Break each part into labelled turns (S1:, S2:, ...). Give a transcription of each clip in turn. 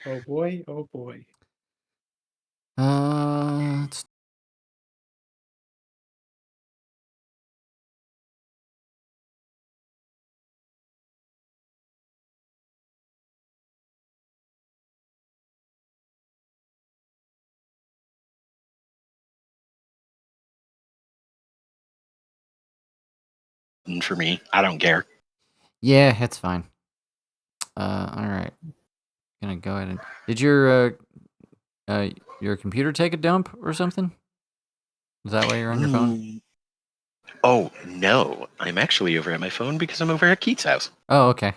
S1: Oh boy, oh boy.
S2: It's
S3: For me, I don't care.
S2: Yeah, it's fine. All right. Gonna go ahead and did your computer take a dump or something? Is that why you're on your phone?
S3: Oh no, I'm actually over at my phone because I'm over at Keith's house.
S2: Oh, okay.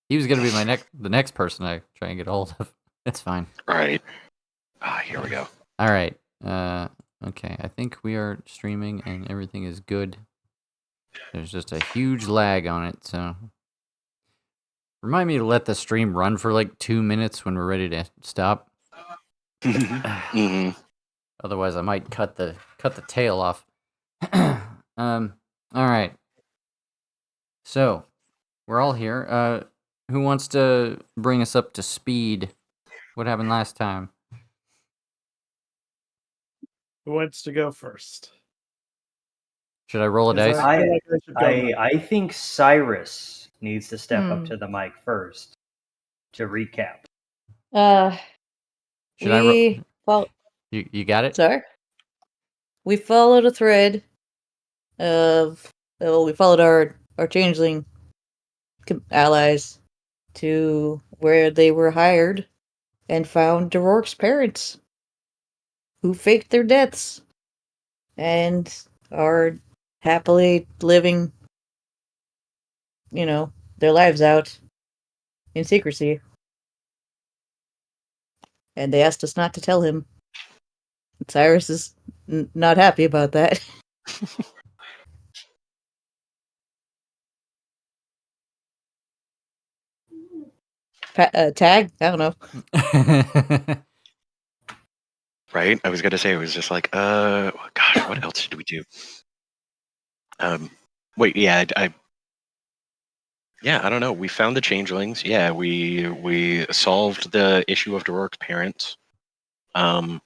S2: He was gonna be the next person I try and get a hold of. It's fine.
S3: All right. Here we go.
S2: All right. Okay. I think we are streaming and everything is good. There's just a huge lag on it, so remind me to let the stream run for like 2 minutes when we're ready to stop.
S3: Mm-hmm.
S2: Otherwise, I might cut the tail off. All right. So we're all here. Who wants to bring us up to speed? What happened last time?
S1: Who wants to go first?
S2: Should I roll a dice?
S1: I feel like I should go next.
S4: I think Cyrus needs to step up to the mic first to recap.
S2: Should I You got it?
S5: Sorry. We followed a thread of we followed our changeling allies to where they were hired and found Dorork's parents, who faked their deaths and are happily living, their lives out in secrecy. And they asked us not to tell him. Cyrus is not happy about that. Tag? I don't know.
S3: Right? I was gonna say it was just like, gosh, what else did we do? Wait, yeah, I don't know. We found the changelings. Yeah, we solved the issue of Dorork's parents.
S4: I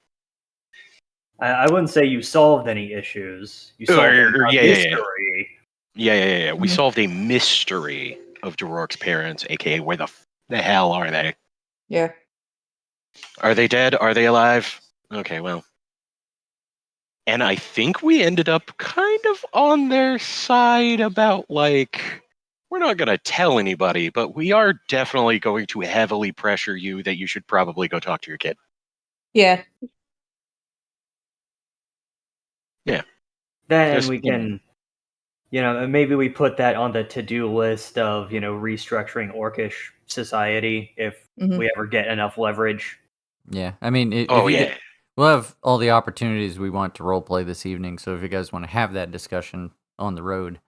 S4: wouldn't say you solved any issues. You solved a mystery.
S3: Yeah. We solved a mystery of Dorork's parents, aka where the hell are they?
S5: Yeah.
S3: Are they dead? Are they alive? Okay, well. And I think we ended up kind of on their side about, like, we're not going to tell anybody, but we are definitely going to heavily pressure you that you should probably go talk to your kid.
S5: Yeah.
S3: Yeah.
S4: Then just, we can, maybe we put that on the to-do list of, restructuring Orcish society if we ever get enough leverage.
S2: Yeah, I mean, we'll have all the opportunities we want to roleplay this evening, so if you guys want to have that discussion on the road.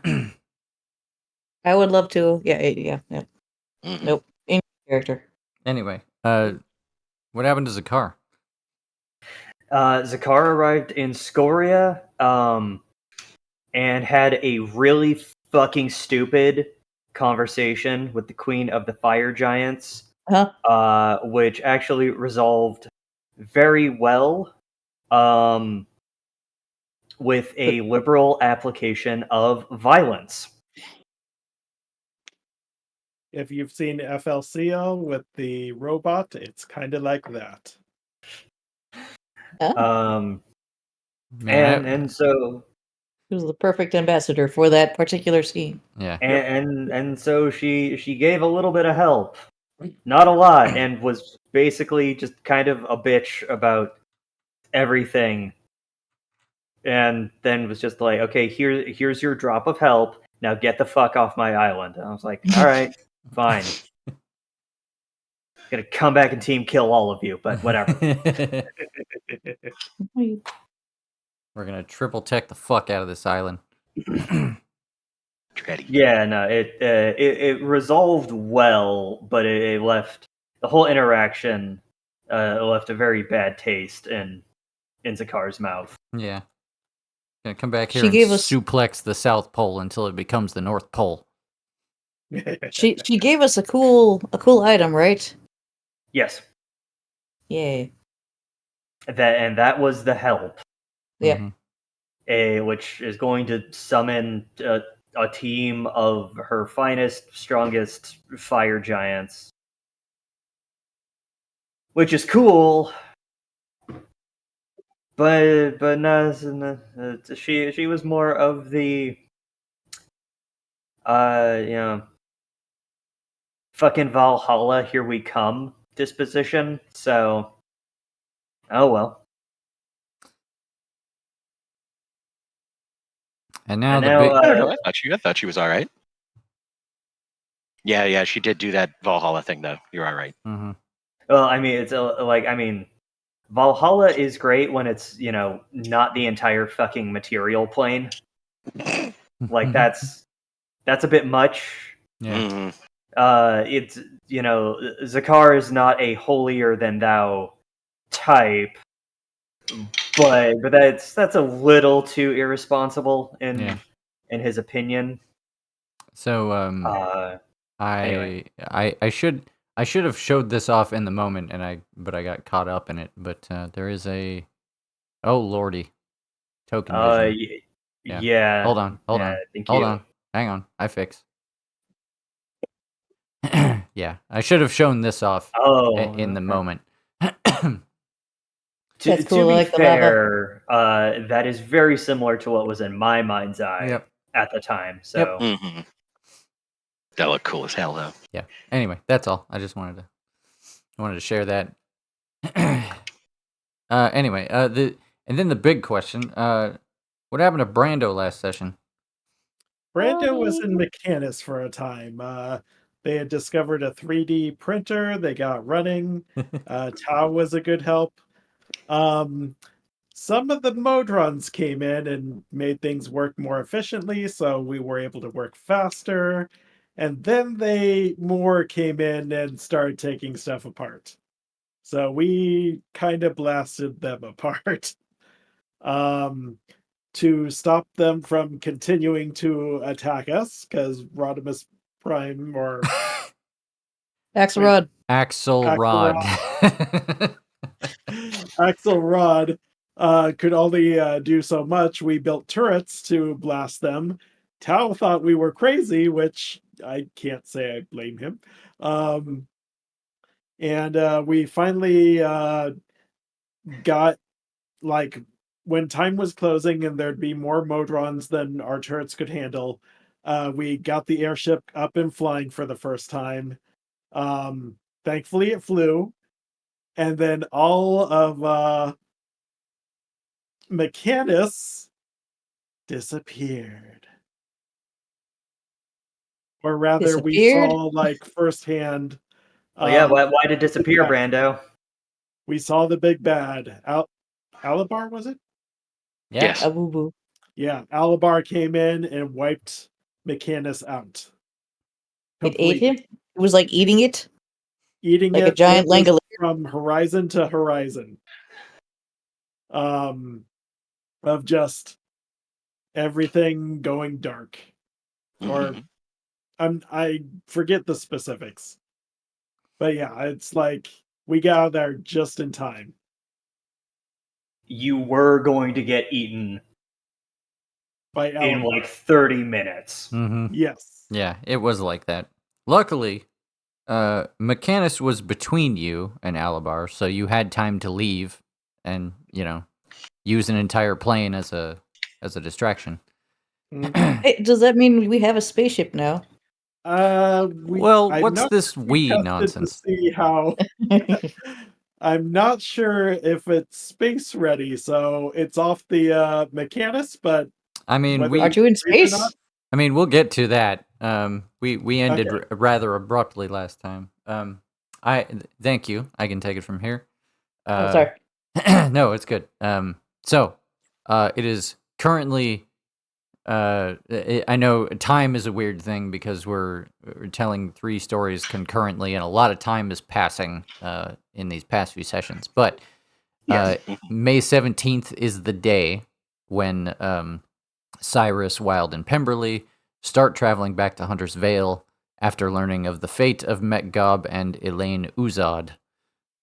S5: I would love to. Yeah. Mm-hmm. Nope. In character.
S2: Anyway, what happened to Zakar?
S4: Zakar arrived in Scoria, and had a really fucking stupid conversation with the Queen of the Fire Giants, which actually resolved very well, with a liberal application of violence.
S1: If you've seen FLCL with the robot, it's kind of like that.
S5: Oh.
S4: And so
S5: he was the perfect ambassador for that particular scheme.
S2: Yeah.
S4: And so she gave a little bit of help. Not a lot, and was basically just kind of a bitch about everything. And then was just like, okay, here's your drop of help. Now get the fuck off my island. And I was like, all right, fine. Gonna come back and team kill all of you, but whatever.
S2: We're gonna triple tech the fuck out of this island.
S4: Yeah, no, it resolved well, but it left the whole interaction left a very bad taste in Zakar's mouth.
S2: Yeah. Gonna come back here and suplex the South Pole until it becomes the North Pole.
S5: She gave us a cool item, right?
S4: Yes,
S5: Yay.
S4: that was the help,
S5: Yeah.
S2: Mhm.
S4: which is going to summon a team of her finest, strongest fire giants, which is cool. But no, she was more of the you know, fucking Valhalla, here we come disposition. So, oh well.
S2: And now
S4: And
S2: the
S4: now,
S2: big.
S3: I don't know. I thought she was all right. Yeah, she did do that Valhalla thing though. You're all right.
S2: Mhm.
S4: well, I mean, it's Valhalla is great when it's not the entire fucking material plane. Like that's a bit much.
S2: Yeah.
S3: Mhm.
S4: It's Zakar is not a holier than thou type, but that's a little too irresponsible in
S2: Yeah.
S4: his opinion.
S2: So
S4: Anyway.
S2: I should have showed this off in the moment, but I got caught up in it. But there is a oh lordy token vision. Yeah.
S4: Yeah.
S2: Hold on.
S4: Thank
S2: Hold
S4: you.
S2: on. Hang on. I fix. Yeah, I should have shown this off in the
S4: Okay.
S2: moment.
S5: That's
S4: To
S5: cool, I
S4: be
S5: like the lava.
S4: fair, that is very similar to what was in my mind's eye
S2: Yep.
S4: at the time. So
S3: Mhm. That looked cool as hell though.
S2: Yeah. Anyway, that's all. I just wanted to share that. Anyway, and then the big question, what happened to Brando last session?
S1: Brando was in Mechanus for a time. They had discovered a 3D printer. They got running. Tau was a good help. Some of the Modrons came in and made things work more efficiently, so we were able to work faster. And then more came in and started taking stuff apart. So we kind of blasted them apart. To stop them from continuing to attack us, because Rodimus Prime or
S5: Axelrod.
S2: Axelrod.
S1: Axelrod could only do so much. We built turrets to blast them. Tao thought we were crazy, which I can't say I blame him. And we finally got, like, when time was closing and there'd be more Modrons than our turrets could handle, we got the airship up and flying for the first time. Thankfully, it flew. And then all of Mechanus disappeared. Or rather, we
S5: Disappeared?
S1: saw, like, firsthand.
S4: well, yeah. Why did it disappear,
S1: yeah.
S4: Brando?
S1: We saw the big bad. Alabar, was it?
S2: Yeah.
S3: Yes.
S5: A boo boo.
S1: Yeah, Alabar came in and wiped Mechanus out.
S5: It ate
S1: Completely.
S5: him? It was like eating it?
S1: Eating
S5: Like a
S1: it,
S5: giant
S1: it was
S5: Langolier?
S1: from horizon to horizon. Of just everything going dark. Or
S3: Mhm.
S1: I forget the specifics. But yeah, it's like we got out of there just in time.
S4: You were going to get eaten
S1: By
S4: in
S1: Alabar.
S4: like 30 minutes.
S2: Mm-hmm.
S1: Yes.
S2: Yeah, it was like that. Luckily, Mechanus was between you and Alabar, so you had time to leave and, use an entire plane as a distraction.
S5: Hey, does that mean we have a spaceship now?
S2: Well,
S1: I'm
S2: what's
S1: not
S2: this
S1: sure
S2: we
S1: tested
S2: nonsense?
S1: to see how. I'm not sure if it's space ready, so it's off the Mechanus, but
S2: I mean,
S1: whether
S5: Aren't you in
S1: it's safe or not,
S5: space?
S2: we'll get to that. We ended
S1: okay.
S2: rather abruptly last time. Thank you. I can take it from here.
S5: Oh, sorry.
S2: No, it's good. So, it is currently. I know time is a weird thing because we're telling 3 stories concurrently, and a lot of time is passing in these past few sessions. But
S4: Yes.
S2: May 17th is the day when Cyrus, Wild, and Pemberley start traveling back to Hunter's Vale after learning of the fate of Metgob and Elaine Uzod.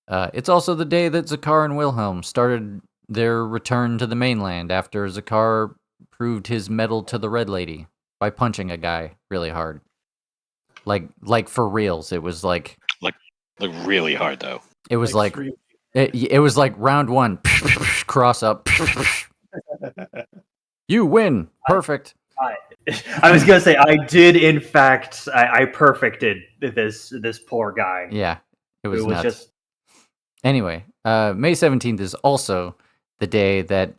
S2: It's also the day that Zakar and Wilhelm started their return to the mainland after Zakar proved his mettle to the Red Lady by punching a guy really hard. Like for reals. It was like
S3: really hard though.
S2: it was like
S1: Extreme.
S2: it was like round 1 cross up. You win. Perfect.
S4: I was gonna say I did in fact I perfected this poor guy.
S2: Yeah. It was
S4: It was
S2: nuts.
S4: just
S2: Anyway, May 17th is also the day that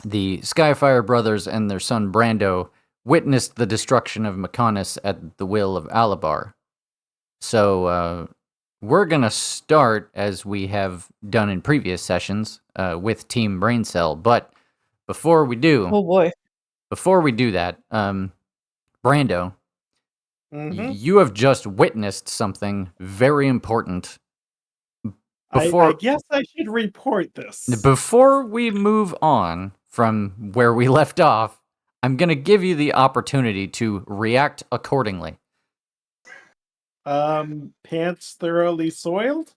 S2: the Skyfire brothers and their son Brando witnessed the destruction of Mechonis at the will of Alabar. So we're going to start, as we have done in previous sessions, with Team Brain Cell. But before we do
S5: Oh boy.
S2: that, Brando,
S1: Mhm.
S2: you have just witnessed something very important.
S1: I guess I should report this.
S2: Before we move on from where we left off, I'm going to give you the opportunity to react accordingly.
S1: Pants thoroughly soiled?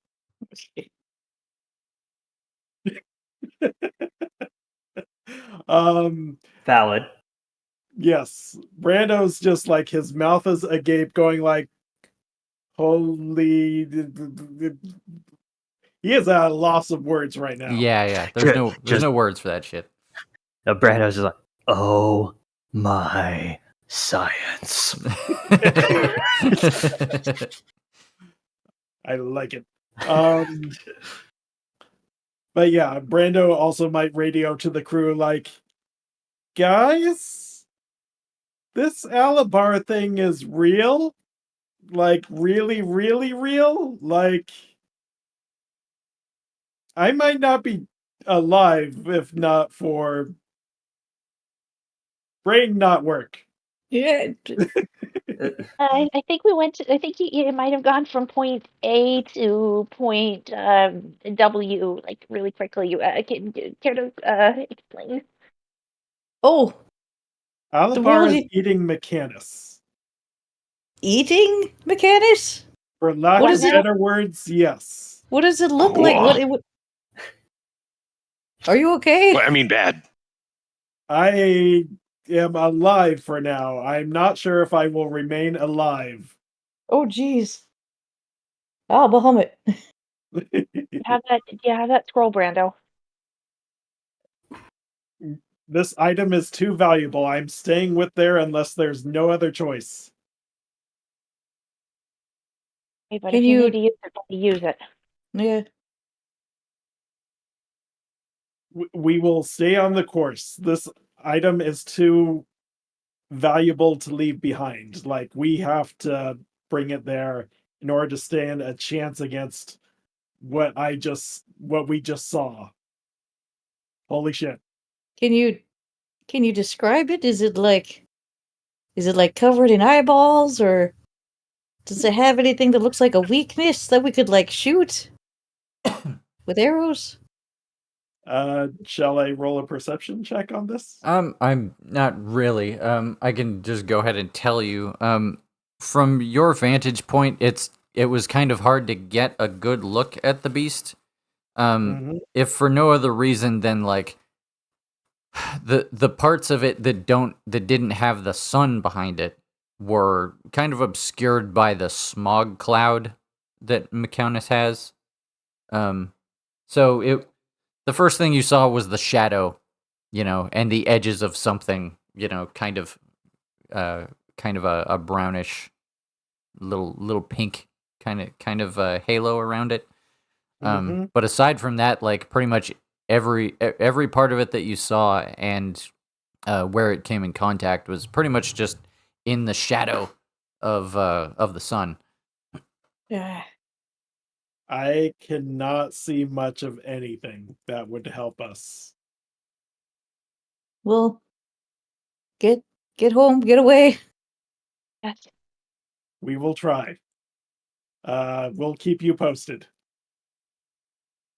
S4: valid.
S1: Yes. Brando's just like, his mouth is agape, going like, holy. He is at a loss of words right now.
S2: Yeah. There's
S4: Just-
S2: no words for that shit.
S4: Brando's just like, oh my science.
S1: I like it. But yeah, Brando also might radio to the crew like, guys, this Alabar thing is real? Like, really, really real? Like, I might not be alive if not for brain not work.
S5: Yeah.
S6: I think we went to, I think you might have gone from point A to point W, like really quickly. You care to explain?
S5: Oh,
S1: Alabar
S5: world
S1: is
S5: i-
S1: eating Mechanus.
S5: eating Mechanus?
S1: For lack
S5: What
S1: of
S5: is it?
S1: better words, yes.
S5: What does it look like? What it would? Are you okay?
S3: Well, I mean, bad.
S1: I am alive for now. I'm not sure if I will remain alive.
S5: Oh, jeez. Ah, Bahamut.
S6: Do you have that scroll, Brando?
S1: This item is too valuable. I'm staying with there unless there's no other choice.
S6: Hey, but
S5: Can
S6: if you
S5: you-
S6: need to use it, use it.
S5: Yeah.
S1: We will stay on the course. This item is too valuable to leave behind. Like, we have to bring it there in order to stand a chance against what we just saw. Holy shit.
S5: Can you describe it? Is it like covered in eyeballs, or does it have anything that looks like a weakness that we could like shoot with arrows?
S1: Shall I roll a perception check on this?
S2: I'm not really. I can just go ahead and tell you. From your vantage point, it was kind of hard to get a good look at the beast.
S1: Mhm.
S2: If for no other reason than like the parts of it that didn't have the sun behind it were kind of obscured by the smog cloud that Mechonis has. So the first thing you saw was the shadow, and the edges of something, kind of a brownish little pink kind of halo around it.
S1: Mhm.
S2: But aside from that, like pretty much every part of it that you saw and where it came in contact was pretty much just in the shadow of the sun.
S5: Yeah.
S1: I cannot see much of anything that would help us.
S5: Well, get home, get away.
S6: Yes.
S1: We will try. We'll keep you posted.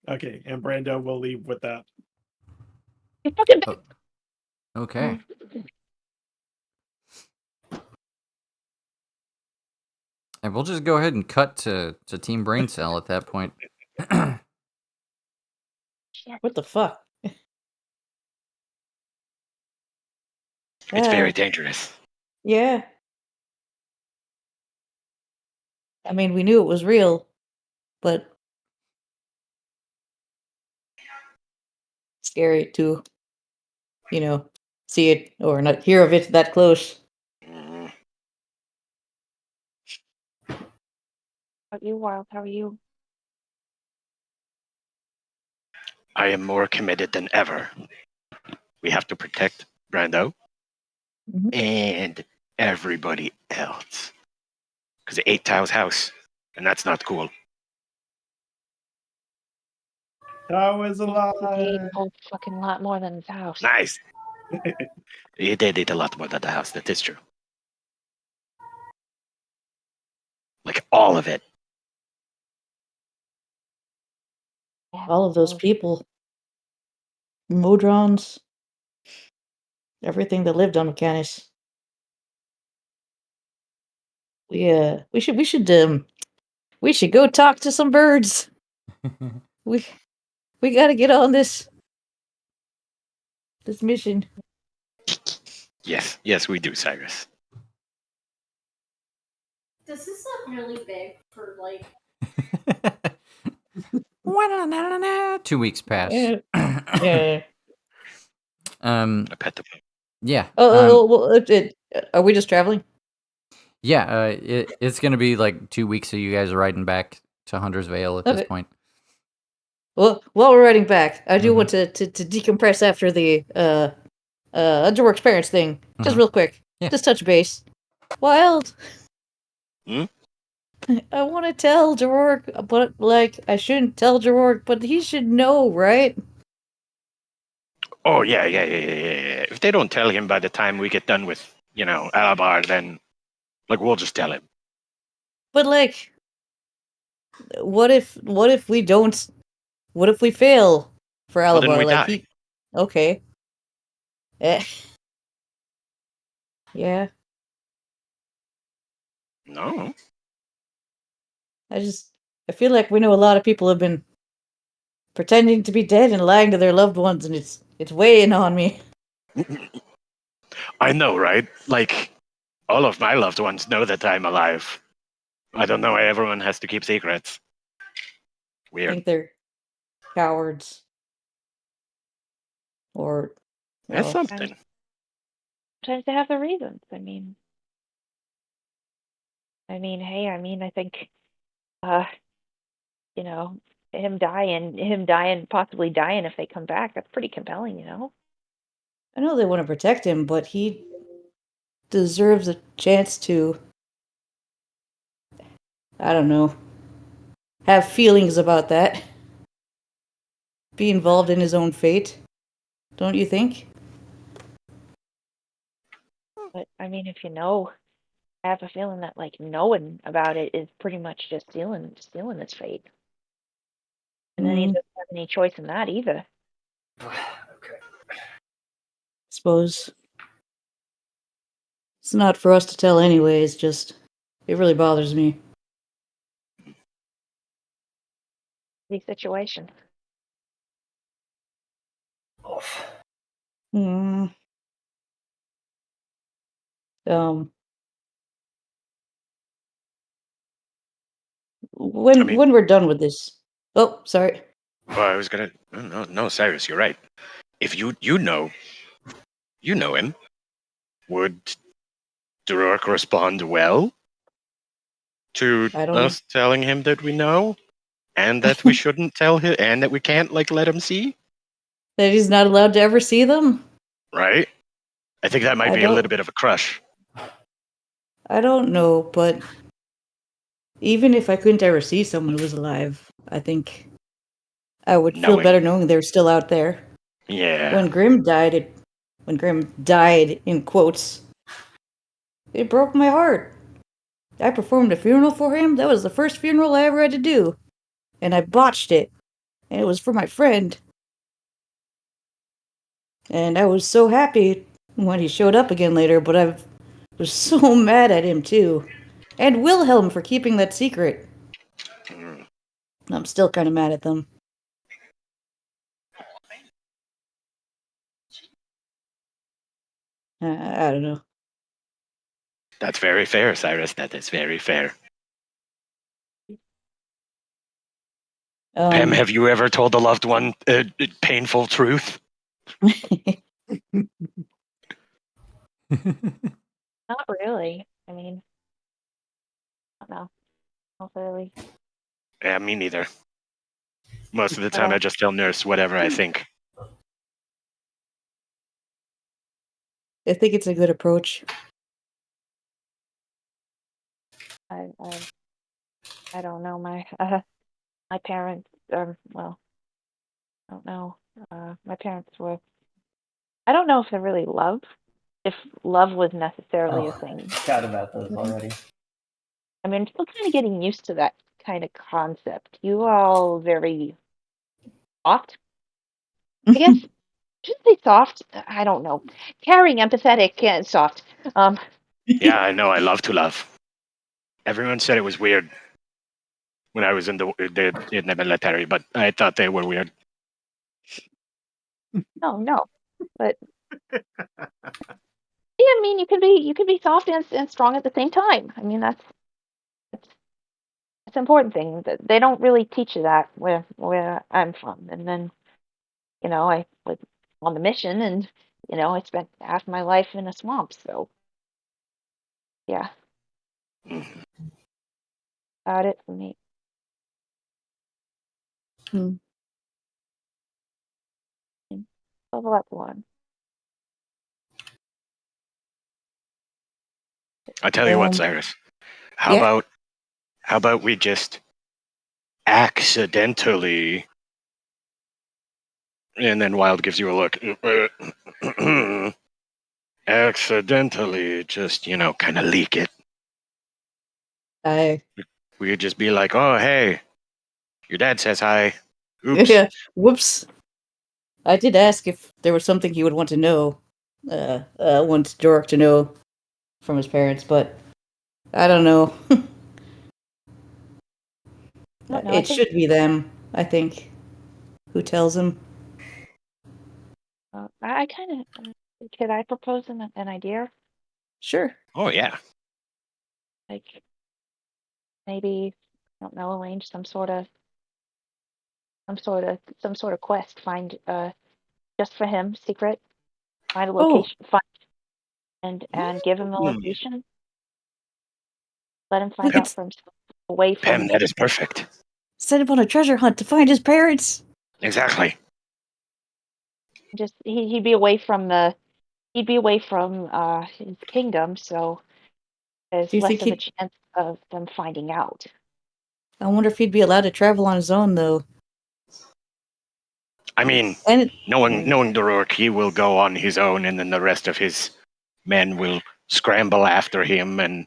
S1: Okay, and Brando will leave with that.
S6: You fucking
S2: Okay. And we'll just go ahead and cut to Team Brain Cell at that point.
S6: shit.
S5: What the fuck?
S3: It's very dangerous.
S5: Yeah. I mean, we knew it was real, but scary to, see it or not hear of it that close.
S3: Mm.
S6: How about you, Wild? How are you?
S3: I am more committed than ever. We have to protect Brando
S5: Mhm.
S3: and everybody else. Because it ate Tao's house, and that's not cool.
S1: Tao is
S6: He ate
S1: alive.
S6: a whole fucking lot more than his house.
S3: Nice. He did eat a lot more than the house, that is true. Like all of it.
S6: Yeah,
S5: All of those
S6: well,
S5: people, Modrons, everything that lived on Mechanus. We should go talk to some birds. We we gotta get on this mission.
S3: Yes, we do, Cyrus.
S7: Does this look really big for like?
S2: 2 weeks pass.
S5: Yeah.
S2: Um.
S3: I pet the
S2: Yeah.
S5: Well, are we just traveling?
S2: Yeah. It's gonna be like 2 weeks of you guys riding back to Hunter's Vale at this
S5: Okay.
S2: point.
S5: Well, while we're riding back, I do
S2: Mhm.
S5: want to decompress after the Underworks parents thing. Just
S2: Mhm.
S5: real quick.
S2: Yeah.
S5: Just touch base. Wild.
S3: Hmm?
S5: I want to tell Jorork, but like I shouldn't tell Jorork, but he should know, right?
S3: Oh, yeah. If they don't tell him by the time we get done with, Alabar, then, we'll just tell him.
S5: But like, what if we don't? What if we fail for
S3: Well, then
S5: Alabar?
S3: we
S5: Like
S3: die.
S5: okay. Eh. Yeah.
S3: No.
S5: I feel like we know a lot of people have been pretending to be dead and lying to their loved ones, and it's weighing on me.
S3: I know, right? Like, all of my loved ones know that I'm alive. I don't know why everyone has to keep secrets.
S5: I
S3: Weird.
S5: think they're cowards. Or
S3: That's
S5: well,
S3: something.
S6: sometimes they have their reasons. Hey, I think, uh, you know, him dying, possibly dying if they come back. That's pretty compelling,
S5: I know they want to protect him, but he deserves a chance to, I don't know, have feelings about that. Be involved in his own fate. Don't you think?
S6: But if I have a feeling that like knowing about it is pretty much just sealing his fate. And then he
S5: Mm,
S6: doesn't have any choice in that either.
S4: Okay.
S5: suppose. It's not for us to tell anyways, just it really bothers me.
S6: The situation.
S4: Oof.
S5: Mm. Um
S3: I mean,
S5: when we're done with this. Oh, sorry.
S3: well, I was gonna. No, Cyrus, you're right. If you know him, would Durok respond well to
S5: I don't know.
S3: us telling him that we know, and that we shouldn't tell him, and that we can't let him see?
S5: That he's not allowed to ever see them?
S3: Right? I think that might
S5: I
S3: be a little
S5: don't
S3: bit of a crush.
S5: I don't know, but even if I couldn't ever see someone who was alive, I think I would feel better
S3: Knowing.
S5: knowing they're still out there.
S3: Yeah.
S5: When when Grim died in quotes, it broke my heart. I performed a funeral for him. That was the first funeral I ever had to do, and I botched it. And it was for my friend. And I was so happy when he showed up again later, but I was so mad at him too. And Wilhelm for keeping that secret.
S3: Mm.
S5: I'm still kind of mad at them. I don't know.
S3: That's very fair, Cyrus. That is very fair. Pam, have you ever told a loved one a painful truth?
S6: Not really. I mean, I don't know. Not really.
S3: Yeah, me neither. Most of the
S6: But
S3: time, I just tell Nurse whatever I think.
S5: I think it's a good approach.
S6: I don't know. My parents well, I don't know. My parents were. I don't know if they're really love. If love was necessarily a thing.
S4: Forgot about those already.
S6: I mean, I'm still kind of getting used to that kind of concept. You all very soft, I guess. Should say soft. I don't know. Caring, empathetic, and soft.
S3: Yeah, I know. I love to love. Everyone said it was weird when I was in the military, but I thought they were weird.
S6: No, but yeah, I mean, you can be soft and strong at the same time. I mean, that's an important thing. That they don't really teach you that where I'm from. And then I was on the mission, and I spent half my life in a swamp. So yeah,
S3: Mhm.
S6: about it for me.
S5: Hmm.
S6: Level up one.
S3: I tell you what,
S5: Um,
S3: Cyrus. How
S5: yeah.
S3: about we just accidentally, and then Wild gives you a look. Accidentally, just kind of leak it.
S5: I
S3: We could just be like, "Oh, hey, your dad says hi." Oops.
S5: yeah. Whoops. I did ask if there was something he would want to know. Want Jork to know from his parents, but I don't know.
S6: I don't know. I
S5: It
S6: think
S5: should be them, I think, who tells him.
S6: I kind of could I propose an idea?
S5: Sure.
S3: Oh yeah.
S6: Like maybe I don't know, arrange some sort of quest. Find just for him, secret. Find a
S5: Oh,
S6: location. Find and give him the
S3: Hmm.
S6: location. Let him
S5: we
S6: find
S5: could
S6: out for himself. Away
S3: Pam,
S6: from
S3: that is perfect.
S5: set him on a treasure hunt to find his parents.
S3: Exactly.
S6: just he'd be away from his kingdom, so there's
S5: Do you
S6: less
S5: think
S6: of a
S5: he'd?
S6: chance of them finding out.
S5: I wonder if he'd be allowed to travel on his own, though.
S3: I mean,
S5: And
S3: knowing Dorork, he will go on his own, and then the rest of his men will scramble after him, and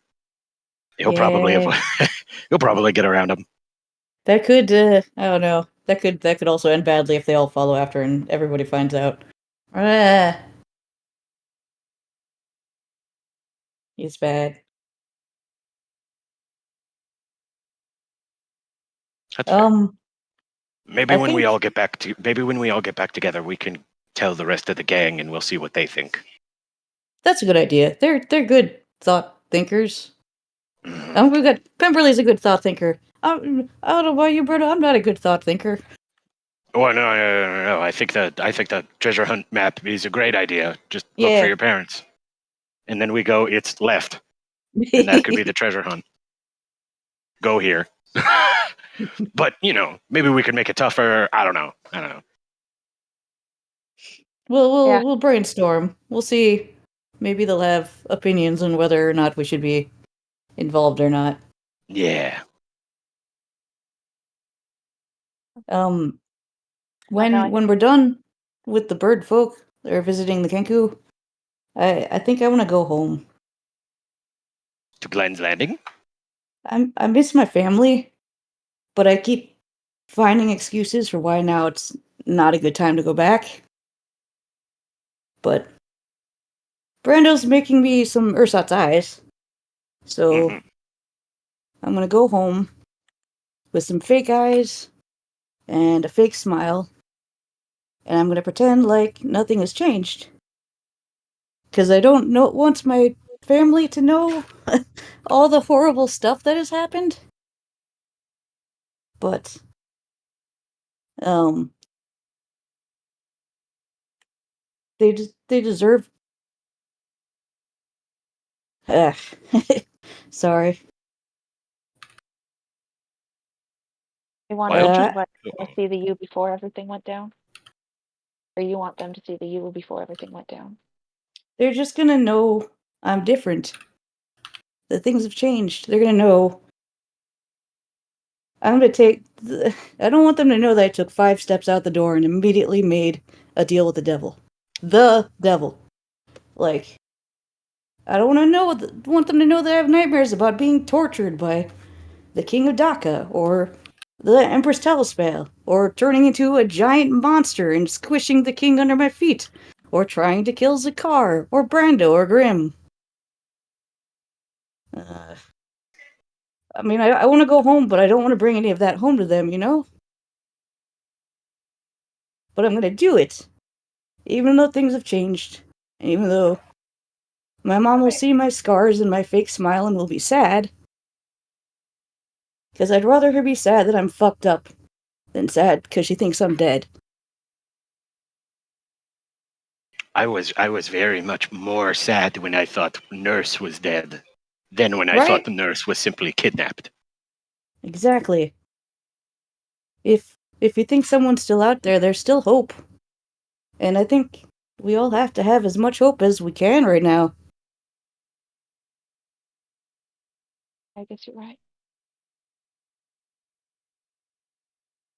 S3: he'll probably
S5: yeah,
S3: he'll probably get around him.
S5: that could. I don't know. That could also end badly if they all follow after and everybody finds out. Ah, he's bad.
S3: That's fair.
S5: I think
S3: Maybe when we all get back together, we can tell the rest of the gang, and we'll see what they think.
S5: that's a good idea. They're good thought thinkers.
S3: Mhm.
S5: We got Pemberley's a good thought thinker. I don't know about you, Bruno. I'm not a good thought thinker.
S3: Oh no! I think the treasure hunt map is a great idea. Just look for
S5: Yeah.
S3: your parents, and then we go. It's left, and that could be the treasure hunt. Go here. But maybe we could make it tougher. I don't know.
S6: Yeah,
S5: We'll brainstorm. We'll see. Maybe they'll have opinions on whether or not we should be involved or not.
S3: Yeah.
S5: Um,
S6: I don't know.
S5: when we're done with the bird folk or visiting the Kenku, I think I want to go home.
S3: To Glenn's Landing.
S5: I miss my family, but I keep finding excuses for why now it's not a good time to go back. But Brando's making me some ersatz eyes, so
S3: Mhm.
S5: I'm gonna go home with some fake eyes and a fake smile, and I'm gonna pretend like nothing has changed. because I don't want my family to know all the horrible stuff that has happened. But, they deserve. Ugh. Sorry.
S6: You want
S3: Wild
S6: them
S5: Uh,
S6: to see the U before everything went down? Or you want them to see the U before everything went down?
S5: They're just gonna know I'm different. That things have changed. They're gonna know. I'm gonna take. I don't want them to know that I took 5 steps out the door and immediately made a deal with the devil. The devil. Like, I don't want them to know that I have nightmares about being tortured by the King of Dhaka or the Empress Telespale or turning into a giant monster and squishing the king under my feet or trying to kill Zakar or Brando or Grim. I mean, I want to go home, but I don't want to bring any of that home to them, you know? But I'm gonna do it. Even though things have changed. And even though my mom will see my scars and my fake smile and will be sad. Because I'd rather her be sad that I'm fucked up than sad because she thinks I'm dead.
S3: I was very much more sad when I thought Nurse was dead than when I
S5: Right?
S3: thought the nurse was simply kidnapped.
S5: Exactly. If you think someone's still out there, there's still hope. And I think we all have to have as much hope as we can right now.
S6: I guess you're right.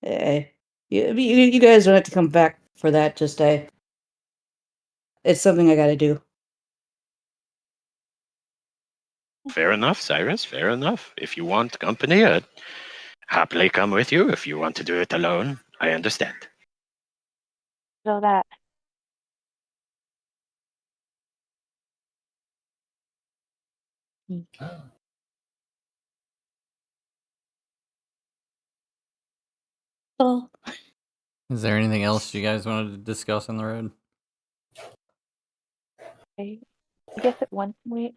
S5: Eh, you guys don't have to come back for that. Just it's something I gotta do.
S3: Fair enough, Cyrus. Fair enough. If you want company, I'd happily come with you. If you want to do it alone, I understand.
S6: So that
S5: Oh,
S2: Is there anything else you guys wanted to discuss on the road?
S6: I guess at one point,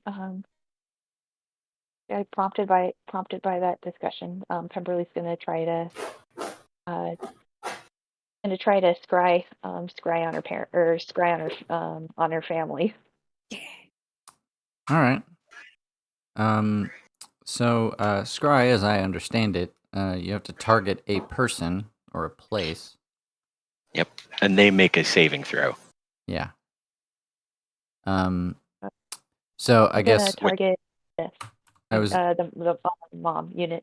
S6: prompted by that discussion, Pemberley's uh gonna try to scry on her parent or scry on her family.
S2: All right. So, scry, as I understand it, you have to target a person or a place.
S3: Yep. And they make a saving throw.
S2: Yeah. So I
S6: I'm gonna
S2: guess
S6: target this.
S2: I was
S6: The mom, Eunice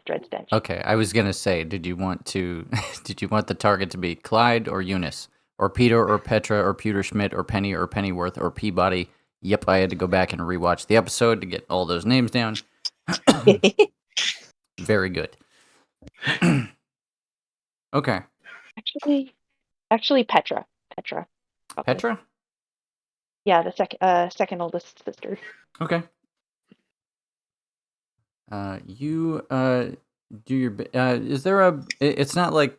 S6: Dreadstench.
S2: okay. I was gonna say, did you want to, did you want the target to be Clyde or Eunice, or Peter or Petra or Peter Schmidt or Penny or Pennyworth or Peabody? Yep, I had to go back and rewatch the episode to get all those names down. Very good. Okay,
S6: Actually, Petra. Petra. Okay.
S2: Petra.
S6: Yeah, the second oldest sister.
S2: Okay. You do your. Is there a? It's not like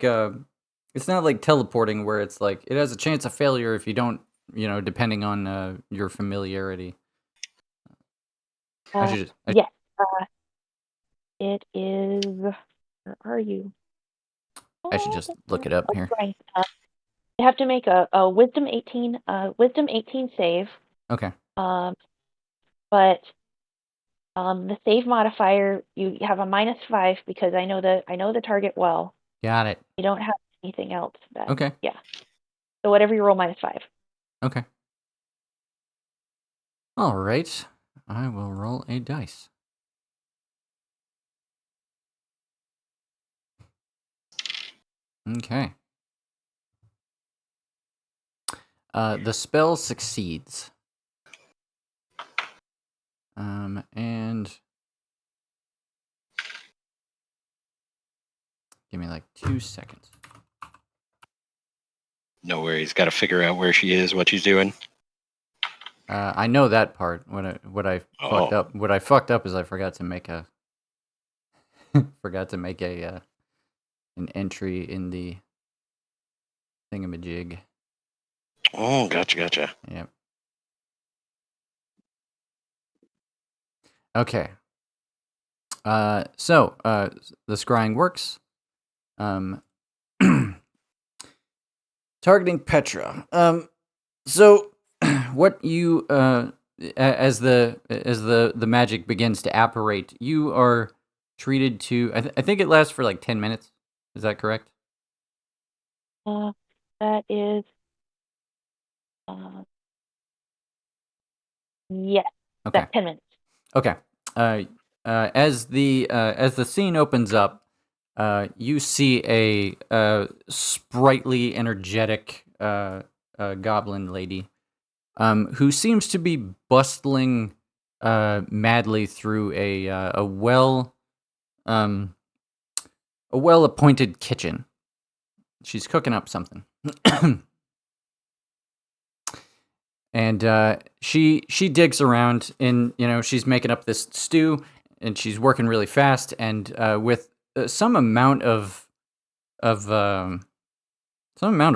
S2: teleporting where it's like it has a chance of failure if you don't, depending on your familiarity. I should just.
S6: Yes. It is. Where are you?
S2: I should just look it up here.
S6: Right. You have to make a wisdom 18 save.
S2: Okay.
S6: But the save modifier, you have a -5 because I know the target well.
S2: Got it.
S6: You don't have anything else that.
S2: Okay.
S6: Yeah. So whatever you roll, -5.
S2: Okay. All right. I will roll a dice. Okay. The spell succeeds. And give me like 2 seconds.
S3: No worries. Got to figure out where she is, what she's doing.
S2: I know that part. What I fucked up. What I fucked up is I forgot to make a an entry in the thingamajig.
S3: Oh, gotcha.
S2: Yep. Okay. So the scrying works. Targeting Petra. So what you as the magic begins to apparate, you are treated to. I think it lasts for like 10 minutes. Is that correct?
S6: That is, yes,
S2: Okay.
S6: that's 10 minutes.
S2: Okay. As the scene opens up, you see a sprightly, energetic goblin lady, who seems to be bustling madly through a well appointed kitchen. She's cooking up something. And she digs around, and she's making up this stew, and she's working really fast, and with some amount of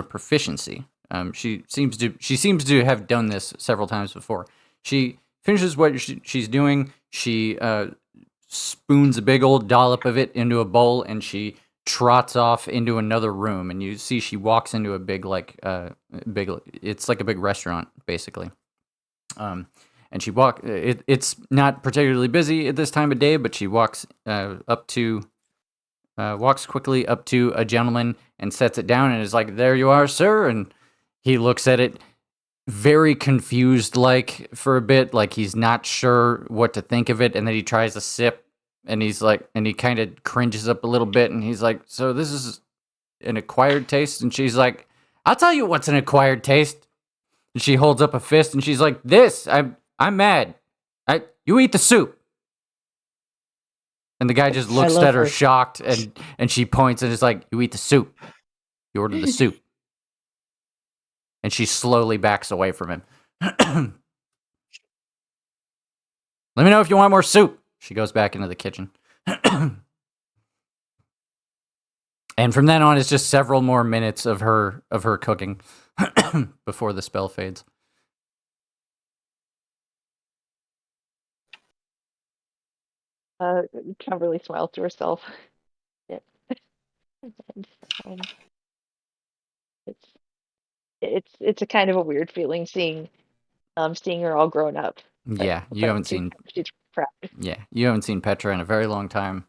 S2: proficiency. She seems to have done this several times before. She finishes what she's doing. She spoons a big old dollop of it into a bowl, and she trots off into another room, and you see she walks into a big it's like a big restaurant basically. And she it's not particularly busy at this time of day, but she walks quickly up to a gentleman and sets it down and is like, "There you are, sir." And he looks at it very confused, like, for a bit, like he's not sure what to think of it, and then he tries a sip, and he's like, and he kind of cringes up a little bit, and he's like, "So this is an acquired taste?" And she's like, "I'll tell you what's an acquired taste." And she holds up a fist, and she's like, I'm mad. You eat the soup." And the guy just looks
S5: love
S2: at her
S5: her.
S2: shocked, and she points and is like, "You eat the soup. You order the soup." And she slowly backs away from him. "Let me know if you want more soup." She goes back into the kitchen. And from then on, it's just several more minutes of her cooking before the spell fades.
S6: Kimberly smiles to herself. Yeah. Um, it's a kind of a weird feeling seeing her all grown up.
S2: Yeah, you haven't seen.
S6: She's proud.
S2: Yeah, you haven't seen Petra in a very long time.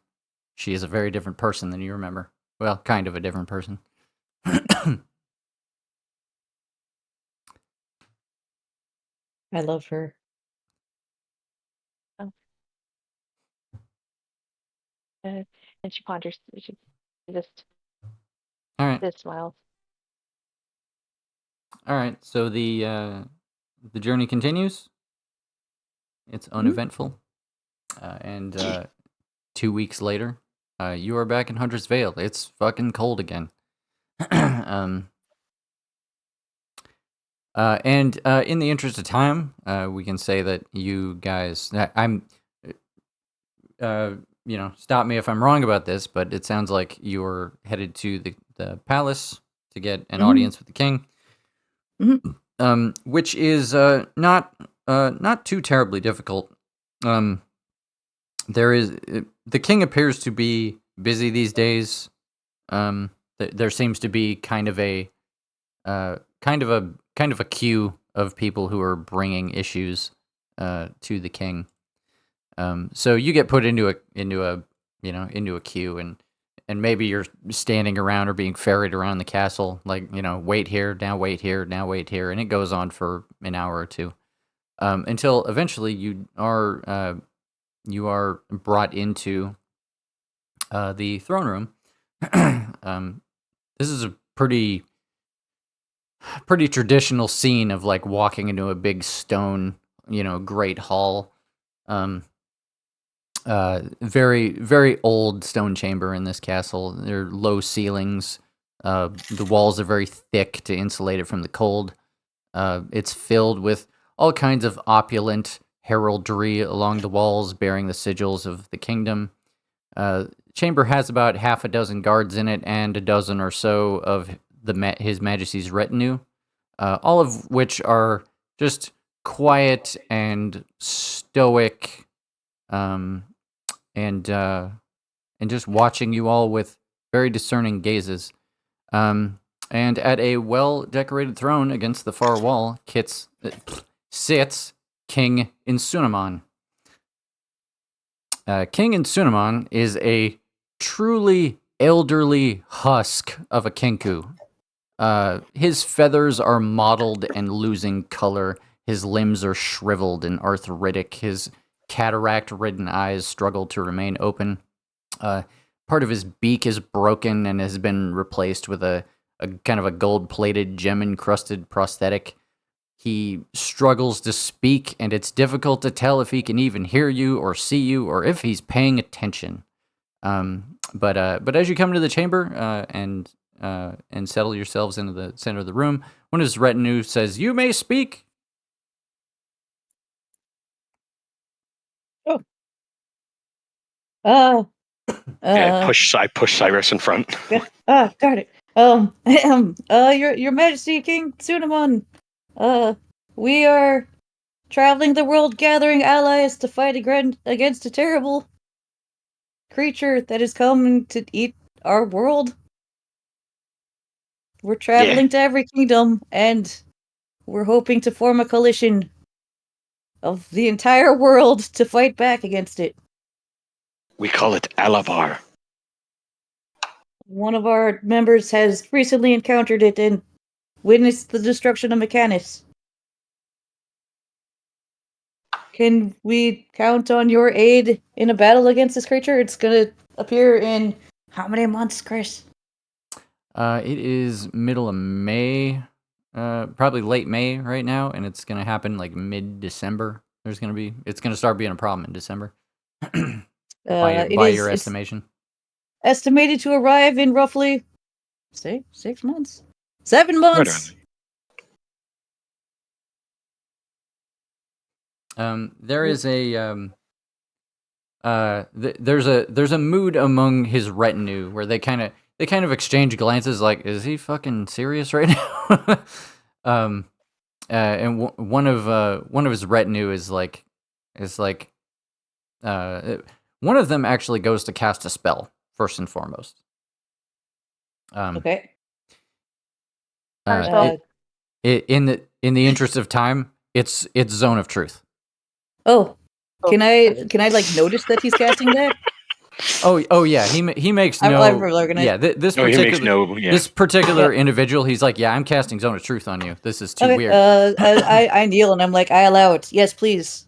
S2: She is a very different person than you remember. Well, kind of a different person.
S5: I love her.
S6: And she ponders. She just
S2: All right.
S6: smiles.
S2: All right. So the journey continues. It's uneventful, and 2 weeks later, you are back in Hunter's Vale. It's fucking cold again. And in the interest of time, we can say that you guys, stop me if I'm wrong about this, but it sounds like you're headed to the palace to get an audience with the king, which is not too terribly difficult. The king appears to be busy these days. There seems to be kind of a queue of people who are bringing issues to the king. So you get put into a queue, and maybe you're standing around or being ferried around the castle, like, wait here, now wait here, now wait here, and it goes on for an hour or two, until eventually you are brought into the throne room. This is a pretty traditional scene of like walking into a big stone, great hall. Very, very old stone chamber in this castle. There are low ceilings. The walls are very thick to insulate it from the cold. It's filled with all kinds of opulent heraldry along the walls, bearing the sigils of the kingdom. Chamber has about half a dozen guards in it, and a dozen or so of His Majesty's retinue, all of which are just quiet and stoic and just watching you all with very discerning gazes. And at a well-decorated throne against the far wall sits King Insunamon. King Insunamon is a truly elderly husk of a Kenku. His feathers are mottled and losing color. His limbs are shriveled and arthritic. His cataract-ridden eyes struggle to remain open. Part of his beak is broken and has been replaced with a kind of a gold-plated, gem-encrusted prosthetic. He struggles to speak, and it's difficult to tell if he can even hear you or see you or if he's paying attention. But as you come into the chamber and settle yourselves into the center of the room, one of his retinue says, "You may speak."
S5: Oh.
S3: I push Cyrus in front.
S5: Got it. Your Majesty, King Tsunamon. We are traveling the world, gathering allies to fight against a terrible creature that is coming to eat our world. We're traveling to every kingdom, and we're hoping to form a coalition of the entire world to fight back against it.
S3: We call it Alabar.
S5: One of our members has recently encountered it and witnessed the destruction of Mechanus. Can we count on your aid in a battle against this creature? It's gonna appear in how many months, Chris?
S2: It is middle of May, probably late May right now, and it's gonna happen like mid-December. It's gonna start being a problem in December. by your estimation.
S5: Estimated to arrive in roughly, say, 6 months. 7 months!
S2: There is a there's a mood among his retinue where they kind of exchange glances like, is he fucking serious right now? And one of his retinue is like one of them actually goes to cast a spell first and foremost.
S5: Okay.
S2: In the interest of time, it's Zone of Truth.
S5: Oh, can I like notice that he's casting that?
S2: Oh yeah, he makes no. This particular individual, he's like, yeah, I'm casting Zone of Truth on you. This is too weird.
S5: I kneel and I'm like, I allow it. Yes, please.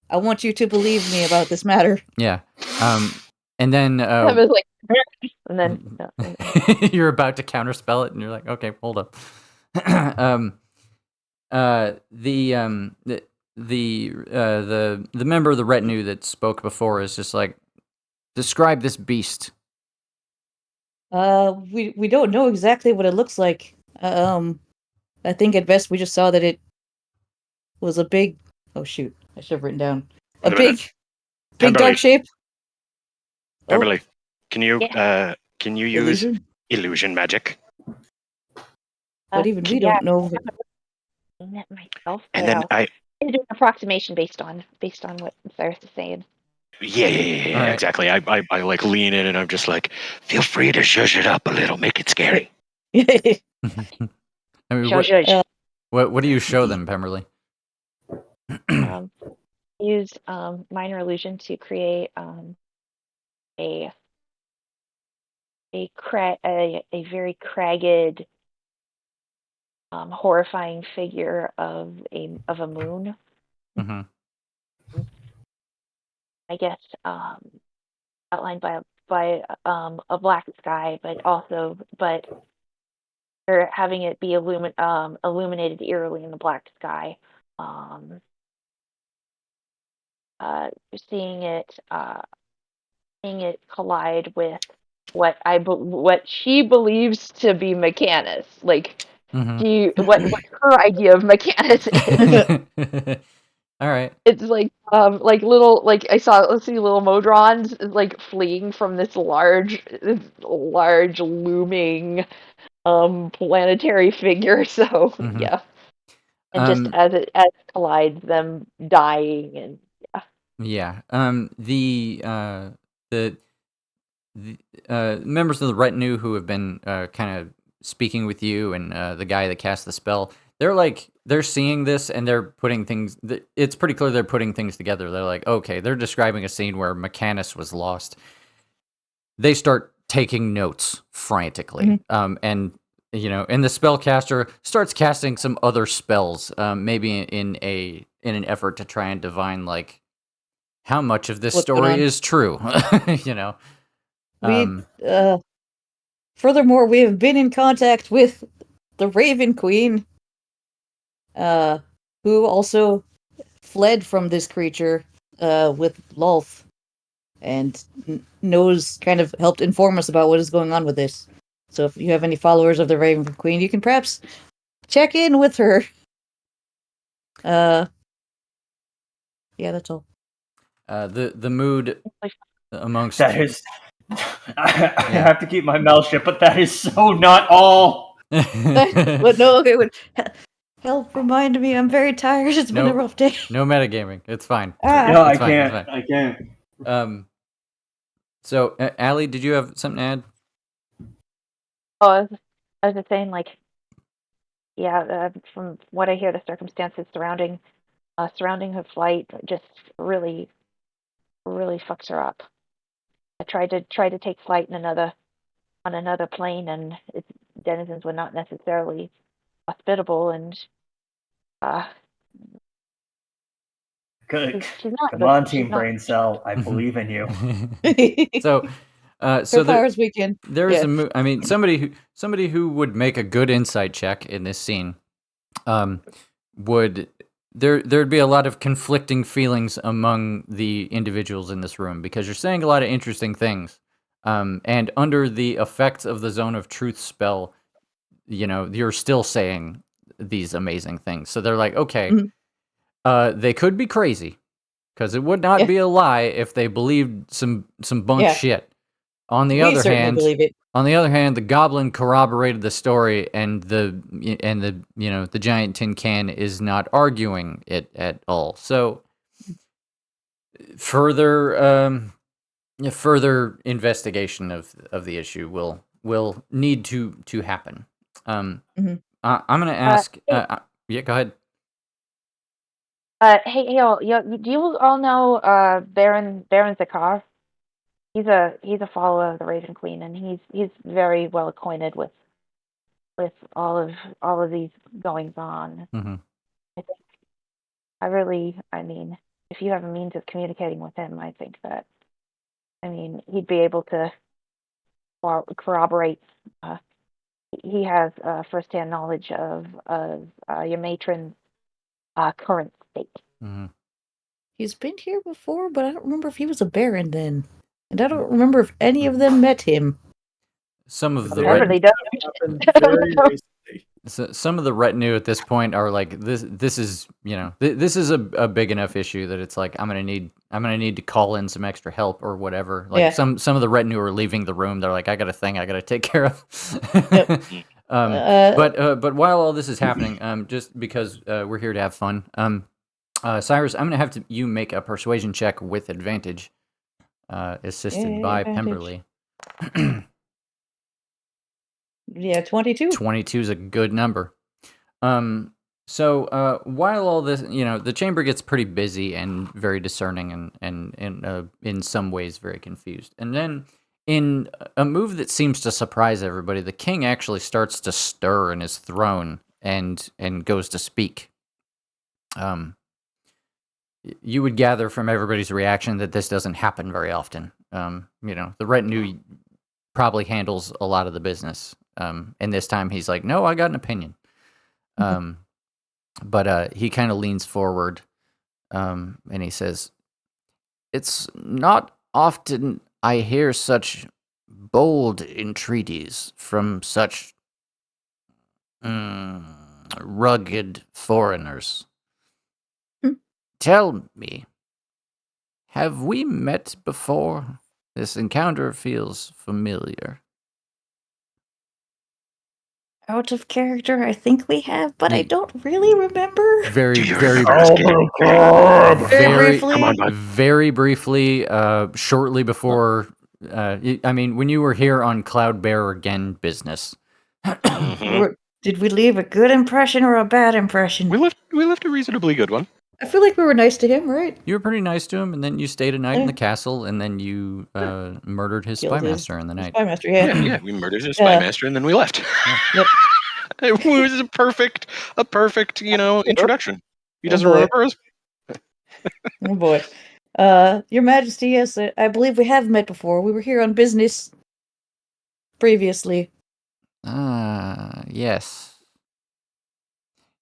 S5: I want you to believe me about this matter.
S2: Yeah. And then
S6: I was like, and then
S2: you're about to counterspell it, and you're like, okay, hold up. The member of the retinue that spoke before is just like, describe this beast.
S5: We don't know exactly what it looks like. I think at best we just saw that it was a big. Oh shoot! I should have written down a big dark shape.
S3: Pemberley, can you use illusion magic?
S5: But even we don't know.
S6: Myself,
S3: and then I
S6: do an approximation based on what Cyrus is saying.
S3: Yeah, right. Exactly. I like lean in and I'm just like, feel free to zhuzh it up a little, make it scary.
S2: I mean, what do you show them, Pemberley?
S6: Use minor illusion to create a very cragged, horrifying figure of a moon.
S2: Mm-hmm.
S6: I guess outlined by a black sky, but they're having it be illuminated eerily in the black sky. Seeing it collide with what she believes to be Mechanus. Like, what her idea of Mechanus is.
S2: All right.
S6: It's like little, like let's see little Modrons like fleeing from this large looming planetary figure. So yeah, and just as it collides, them dying and yeah.
S2: Yeah. The members of the retinue who have been kind of speaking with you and the guy that cast the spell, they're seeing this and they're putting things. It's pretty clear they're putting things together. They're like, okay, they're describing a scene where Mechanus was lost. They start taking notes frantically, and and the spellcaster starts casting some other spells, maybe in an effort to try and divine like how much of this
S5: What's going
S2: story
S5: on?
S2: is true. you know.
S5: We furthermore, we have been in contact with the Raven Queen, who also fled from this creature with Lolth, and knows, kind of helped inform us about what is going on with this. So if you have any followers of the Raven Queen, you can perhaps check in with her. Yeah, that's all.
S2: The mood amongst
S4: That is. I have to keep my mouth shut, but that is so not all.
S5: But no, okay, help remind me, I'm very tired. It's been a rough day.
S2: No metagaming. It's fine.
S4: No,
S2: It's
S4: I
S2: fine, it's
S4: can't.
S2: fine.
S4: I can't.
S2: So, Allie, did you have something to add?
S6: Oh, I was just saying, like, yeah, from what I hear, the circumstances surrounding her flight just really, really fucks her up. I tried to take flight on another plane, and its denizens were not necessarily hospitable, and uh,
S4: Good.
S6: she's not.
S4: Come on,
S6: She's
S4: Team
S6: not.
S4: Brain Cell. I believe in you.
S2: So,
S5: Her
S2: so
S5: powers weaken.
S2: there's
S5: Yeah.
S2: I mean, somebody who would make a good insight check in this scene, would there'd be a lot of conflicting feelings among the individuals in this room because you're saying a lot of interesting things, and under the effects of the Zone of Truth spell, you're still saying these amazing things. So they're like, okay, they could be crazy because it would not
S5: Yeah.
S2: be a lie if they believed some bunk
S5: Yeah.
S2: shit. On the
S5: We
S2: other
S5: certainly
S2: hand,
S5: believe it.
S2: the goblin corroborated the story, and the giant tin can is not arguing it at all. So further investigation of the issue will need to happen. I'm gonna ask. Yeah, go ahead.
S6: Hey, y'all, do you all know Baron Zakar? He's a follower of the Raven Queen, and he's very well acquainted with all of these goings on.
S2: Mm-hmm.
S6: I think I mean, if you have a means of communicating with him, I think that, I mean, he'd be able to corroborate. He has firsthand knowledge of your matron's current state.
S2: Mm-hmm.
S5: He's been here before, but I don't remember if he was a baron then. And I don't remember if any of them met him.
S2: Some of the
S6: Beverly
S1: Happened very recently.
S2: some of the retinue at this point are like this is this is a big enough issue that it's like I'm gonna need to call in some extra help or whatever. Like
S5: Yeah.
S2: some of the retinue are leaving the room. They're like, I got a thing I gotta take care of.
S5: Yep.
S2: But while all this is happening, just because we're here to have fun, Cyrus, I'm gonna have you make a persuasion check with advantage, assisted by
S5: advantage.
S2: Pemberley.
S5: Yeah, 22.
S2: 22 is a good number. So while all this, the chamber gets pretty busy and very discerning and in some ways very confused. And then in a move that seems to surprise everybody, the king actually starts to stir in his throne and goes to speak. You would gather from everybody's reaction that this doesn't happen very often. The retinue probably handles a lot of the business. And this time he's like, no, I got an opinion. But he kind of leans forward, and he says, it's not often I hear such bold entreaties from such rugged foreigners. Tell me, have we met before? This encounter feels familiar.
S5: out of character. I think we have, but I don't really remember.
S2: Very,
S3: Do you
S2: very,
S3: remember us getting?
S5: Very
S2: very,
S5: briefly.
S3: Come on, bud.
S2: very briefly, shortly before. I mean, when you were here on Cloudbearer again business.
S3: Mhm.
S5: Did we leave a good impression or a bad impression?
S3: We left a reasonably good one.
S5: I feel like we were nice to him, right?
S2: You were pretty nice to him, and then you stayed a night in
S5: Yeah.
S2: the castle, and then you murdered his
S5: Killed his
S2: spymaster in the night.
S5: Spymaster, yeah.
S3: Yeah, we murdered his
S5: Yeah.
S3: spymaster and then we left.
S5: Yep.
S3: It was a perfect, introduction. He
S5: Oh,
S3: doesn't
S5: boy.
S3: remember us.
S5: Oh boy. Your Majesty, yes, I believe we have met before. We were here on business previously.
S2: Ah, yes.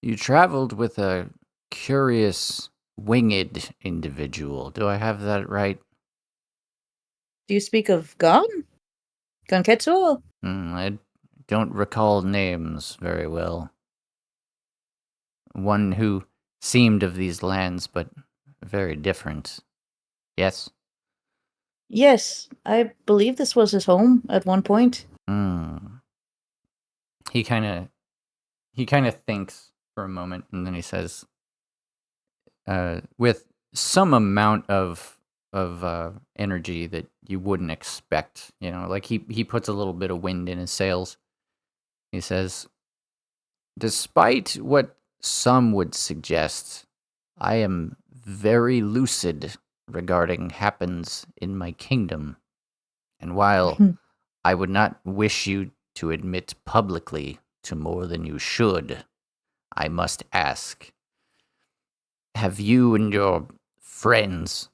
S2: You traveled with a curious, winged individual. Do I have that right?
S5: Do you speak of Gon? Gonketsu?
S2: I don't recall names very well. One who seemed of these lands, but very different. Yes?
S5: Yes, I believe this was his home at one point.
S2: He kind of thinks for a moment, and then he says, with some amount of energy that you wouldn't expect, like he puts a little bit of wind in his sails. He says, despite what some would suggest, I am very lucid regarding happens in my kingdom. And while I would not wish you to admit publicly to more than you should, I must ask, have you and your friends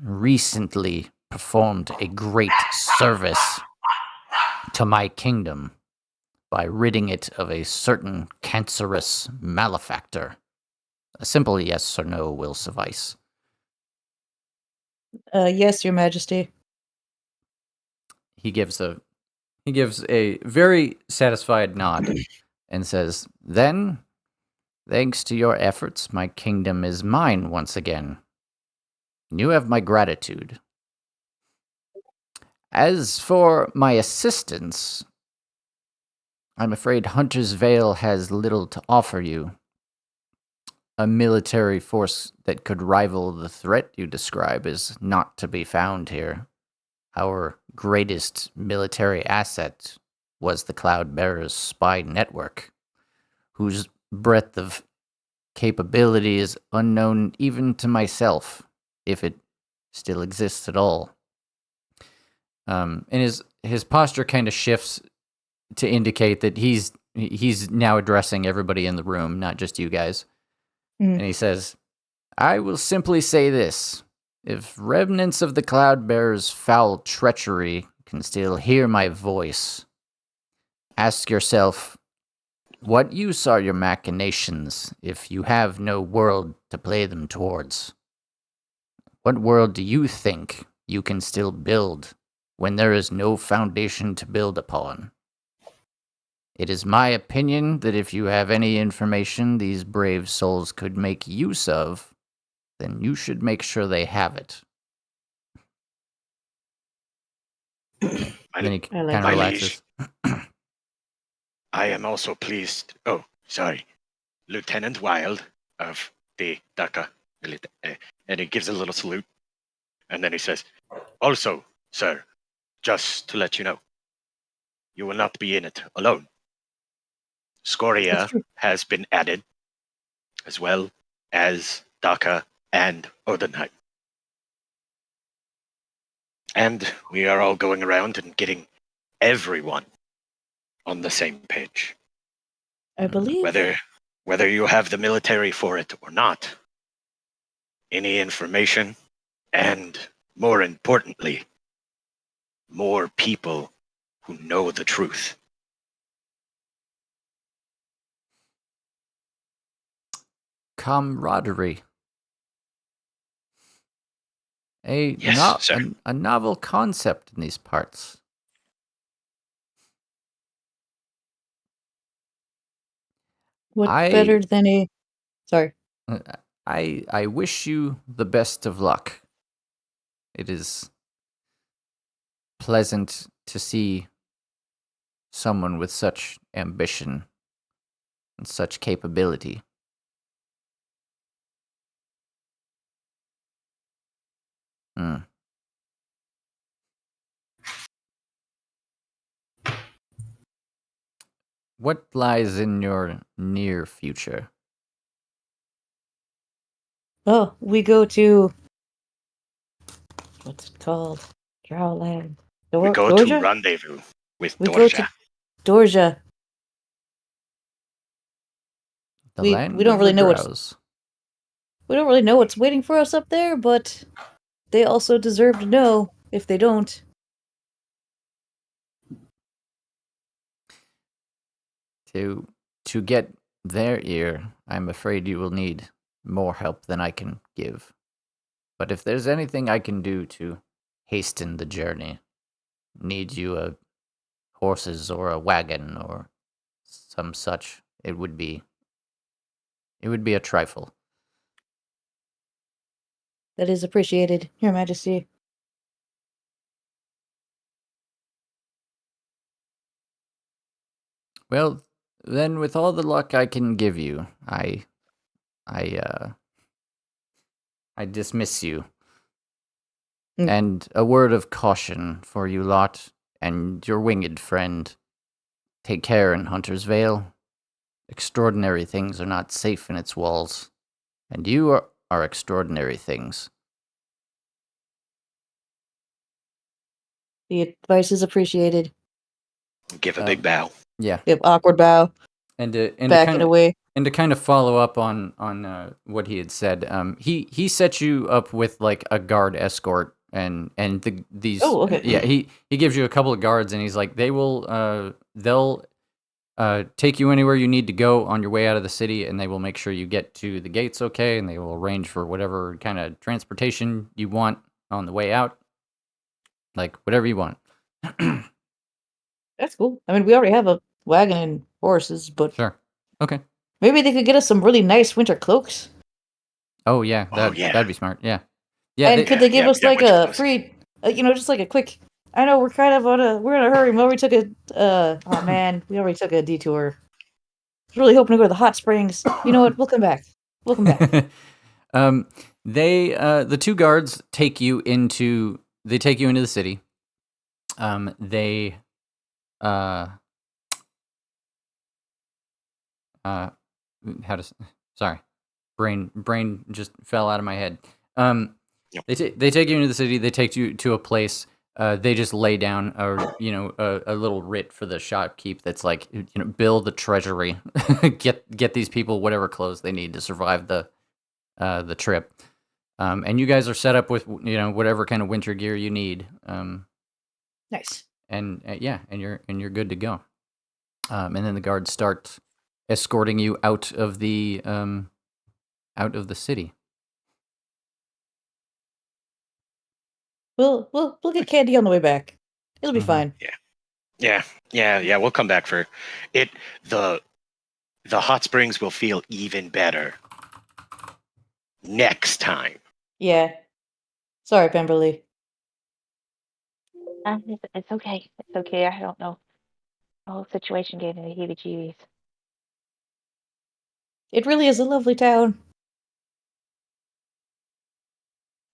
S2: recently performed a great service to my kingdom by ridding it of a certain cancerous malefactor? A simple yes or no will suffice.
S5: Yes, Your Majesty.
S2: He gives a very satisfied nod and says, then, thanks to your efforts, my kingdom is mine once again. You have my gratitude. As for my assistance, I'm afraid Hunter's Vale has little to offer you. A military force that could rival the threat you describe is not to be found here. Our greatest military asset was the Cloudbearer's spy network, whose breadth of capability is unknown even to myself, if it still exists at all. And his posture kind of shifts to indicate that he's now addressing everybody in the room, not just you guys.
S5: Mm.
S2: And he says, I will simply say this. If remnants of the Cloudbearer's foul treachery can still hear my voice, ask yourself, what use are your machinations if you have no world to play them towards? What world do you think you can still build when there is no foundation to build upon? It is my opinion that if you have any information these brave souls could make use of, then you should make sure they have it. Then he
S5: I like
S2: kind of
S3: My
S2: relaxes.
S3: I am also pleased. Oh, sorry. Lieutenant Wild of the Dhaka. And he gives a little salute. And then he says, also, sir, just to let you know, you will not be in it alone. Scoria
S5: That's true.
S3: has been added, as well as Dhaka and Odenheim. And we are all going around and getting everyone on the same page.
S5: I believe.
S3: Whether you have the military for it or not, any information, and more importantly, more people who know the truth.
S2: Camaraderie.
S3: Yes, sir.
S2: A novel concept in these parts.
S5: What
S2: I-
S5: better than a... Sorry.
S2: I wish you the best of luck. It is pleasant to see someone with such ambition such capability. Hmm. What lies in your near future?
S5: Oh, we go to what's it called? Drowland.
S3: We go to
S5: Dorja?
S3: rendezvous with
S5: We go to
S3: Dorja.
S5: Dorja.
S2: The
S5: We
S2: land
S5: don't
S2: of
S5: really
S2: the
S5: know what's
S2: drows.
S5: we don't really know what's waiting for us up there, but they also deserve to know if they don't.
S2: To get their ear, I'm afraid you will need more help than I can give. But if there's anything I can do to hasten the journey, need you a horses or a wagon or some such, it would be a trifle.
S5: That is appreciated, Your Majesty.
S2: Well, then with all the luck I can give you, I dismiss you.
S5: Mm.
S2: And a word of caution for you lot and your winged friend. Take care in Hunter's Vale. Extraordinary things are not safe in its walls, and you are extraordinary things.
S5: The advice is appreciated.
S3: Give a big bow.
S2: Yeah,
S5: Yep, awkward bow,
S2: and to
S5: backing away.
S2: and to kind of follow up on what he had said, he set you up with like a guard escort, and these.
S5: Oh, okay.
S2: Yeah, he gives you a couple of guards, and he's like, they'll take you anywhere you need to go on your way out of the city, and they will make sure you get to the gates okay, and they will arrange for whatever kind of transportation you want on the way out, like whatever you want.
S5: That's cool. I mean, we already have a wagon and horses, but
S2: Sure. Okay.
S5: maybe they could get us some really nice winter cloaks.
S2: Oh yeah,
S3: Yeah.
S2: that'd be smart. Yeah. Yeah.
S5: And could they give us
S3: yeah,
S5: like
S3: winter
S5: a
S3: clothes.
S5: free, just like a quick? I know we're kind of we're in a hurry. We already took a. Oh man, we already took a detour. I was really hoping to go to the hot springs. You know what? We'll come back. We'll come back.
S2: The two guards take you into the city. They how to sorry, brain just fell out of my head.
S3: Yep.
S2: They take you into the city. They take you to a place. They just lay down a little writ for the shopkeep that's like, bill the treasury, get these people whatever clothes they need to survive the trip. And you guys are set up with whatever kind of winter gear you need.
S5: Nice.
S2: And and you're good to go. And then the guards start escorting you out of the city.
S5: We'll get candy on the way back. It'll be
S2: Mhm.
S5: fine.
S3: Yeah. We'll come back for it. The hot springs will feel even better next time.
S5: Yeah. Sorry, Pemberley.
S6: It's okay. It's okay. I don't know. The whole situation gave me the heebie-jeebies.
S5: It really is a lovely town.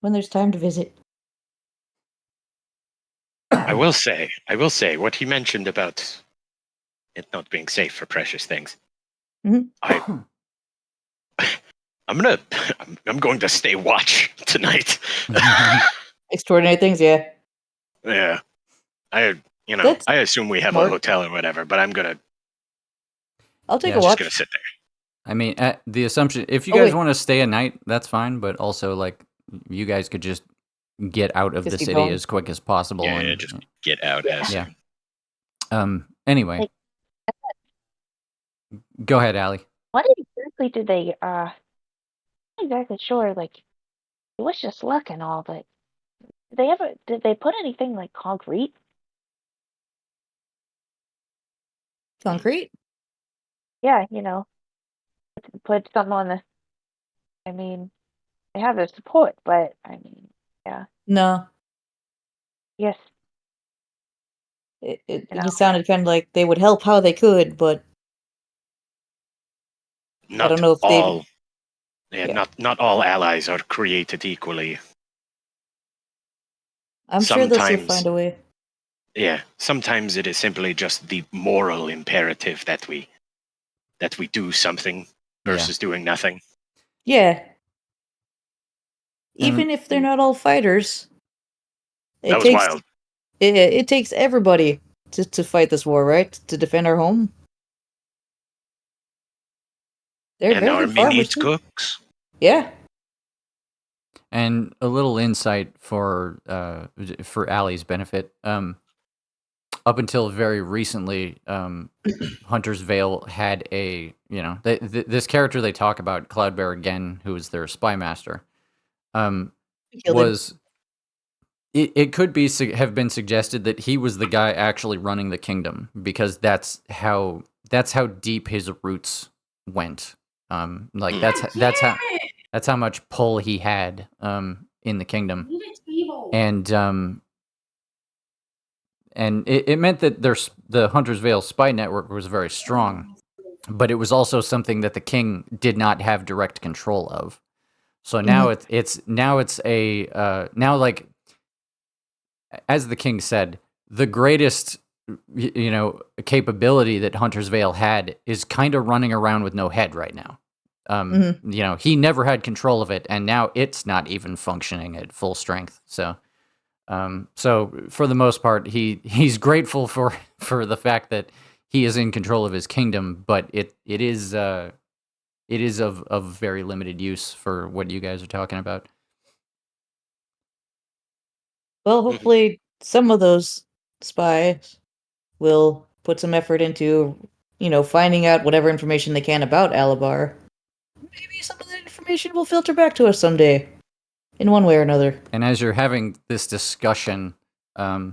S5: When there's time to visit.
S3: I will say what he mentioned about it not being safe for precious things.
S5: Mhm.
S3: I'm going to stay watch tonight.
S5: Extraordinary things, yeah.
S3: Yeah. I
S5: That's
S3: assume we have
S5: smart.
S3: a hotel or whatever, but I'm
S5: I'll take
S2: Yeah.
S5: a
S3: just
S5: watch.
S3: gonna sit there.
S2: I mean, the assumption, if you
S5: Oh,
S2: guys
S5: wait.
S2: want to stay a night, that's fine. But also, like, you guys could just get out of
S5: Just
S2: the
S5: keep
S2: city
S5: going.
S2: as quick as possible.
S3: Yeah,
S2: and
S3: just get out as
S2: Yeah.
S3: soon.
S2: Anyway,
S6: Like-
S2: go ahead, Allie.
S6: What exactly did they? I'm not exactly sure. Like, it was just luck and all, but did they put anything like concrete?
S5: Concrete?
S6: Yeah, put something on the. I mean, they have their support, but I mean, yeah,
S5: No.
S6: yes,
S5: It
S6: you know.
S5: just sounded kind of like they would help how they could, but
S3: Not
S5: don't know if they.
S3: all.
S5: Yeah.
S3: Not all allies are created equally.
S5: I'm sure they'll still
S3: Sometimes,
S5: find a way.
S3: yeah, sometimes it is simply just the moral imperative that we do something versus doing nothing.
S5: Yeah.
S2: And-
S5: Even if they're not all fighters, it
S3: That was
S5: takes
S3: wild.
S5: it takes everybody to fight this war, right? To defend our home. They're
S3: And
S5: very
S3: our
S5: good farmers
S3: meat
S5: too.
S3: cooks.
S5: Yeah.
S2: And a little insight for Allie's benefit. Up until very recently, Hunter's Vale had a this character they talk about, Cloudbear again, who is their spy master.
S5: Killed him.
S2: Was it could be have been suggested that he was the guy actually running the kingdom, because that's how deep his roots went. Like that's how much pull he had in the kingdom, and it meant that the Hunter's Vale spy network was very strong, but it was also something that the king did not have direct control of. So now it's now, like, as the king said, the greatest capability that Hunter's Vale had is kind of running around with no head right now. He never had control of it, and now it's not even functioning at full strength. So for the most part, he's grateful for the fact that he is in control of his kingdom, but it is of very limited use for what you guys are talking about.
S5: Well, hopefully some of those spies will put some effort into, finding out whatever information they can about Alabar. Maybe some of that information will filter back to us someday, in one way or another.
S2: And as you're having this discussion, as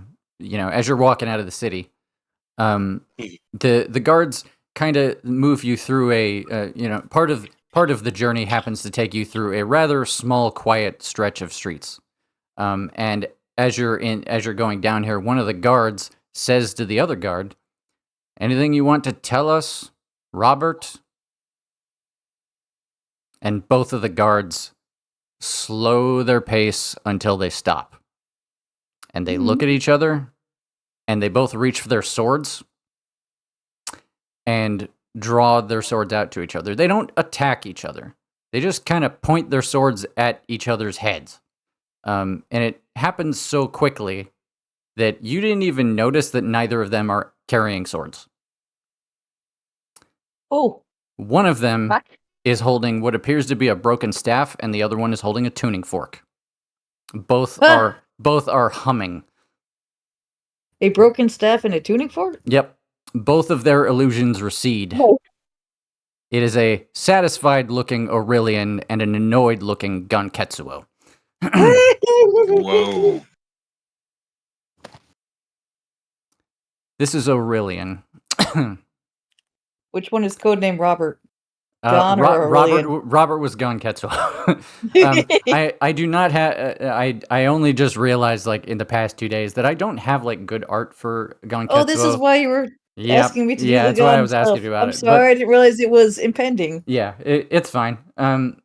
S2: you're walking out of the city, the guards kind of move you through a part of the journey happens to take you through a rather small, quiet stretch of streets. And as you're going down here, one of the guards says to the other guard, "Anything you want to tell us, Robert?" And both of the guards slow their pace until they stop. And they look at each other, and they both reach for their swords and draw their swords out to each other. They don't attack each other. They just kind of point their swords at each other's heads. And it happens so quickly that you didn't even notice that neither of them are carrying swords.
S5: Oh.
S2: One of them
S6: What?
S2: is holding what appears to be a broken staff, and the other one is holding a tuning fork. Both are humming.
S5: A broken staff and a tuning fork?
S2: Yep. Both of their illusions recede.
S6: No.
S2: It is a satisfied-looking Aurelian and an annoyed-looking Ganketsuo.
S3: Whoa.
S2: This is Aurelian.
S5: Which one is codename Robert? John or Aurelian?
S2: Robert was Ganketsuo. I do not have. I only just realized, like, in the past 2 days that I don't have, like, good art for Ganketsuo.
S5: Oh, this is why you were asking me to do the
S2: that's why I was asking you about
S5: I'm
S2: it.
S5: sorry, I didn't realize it was impending.
S2: Yeah, it's fine. But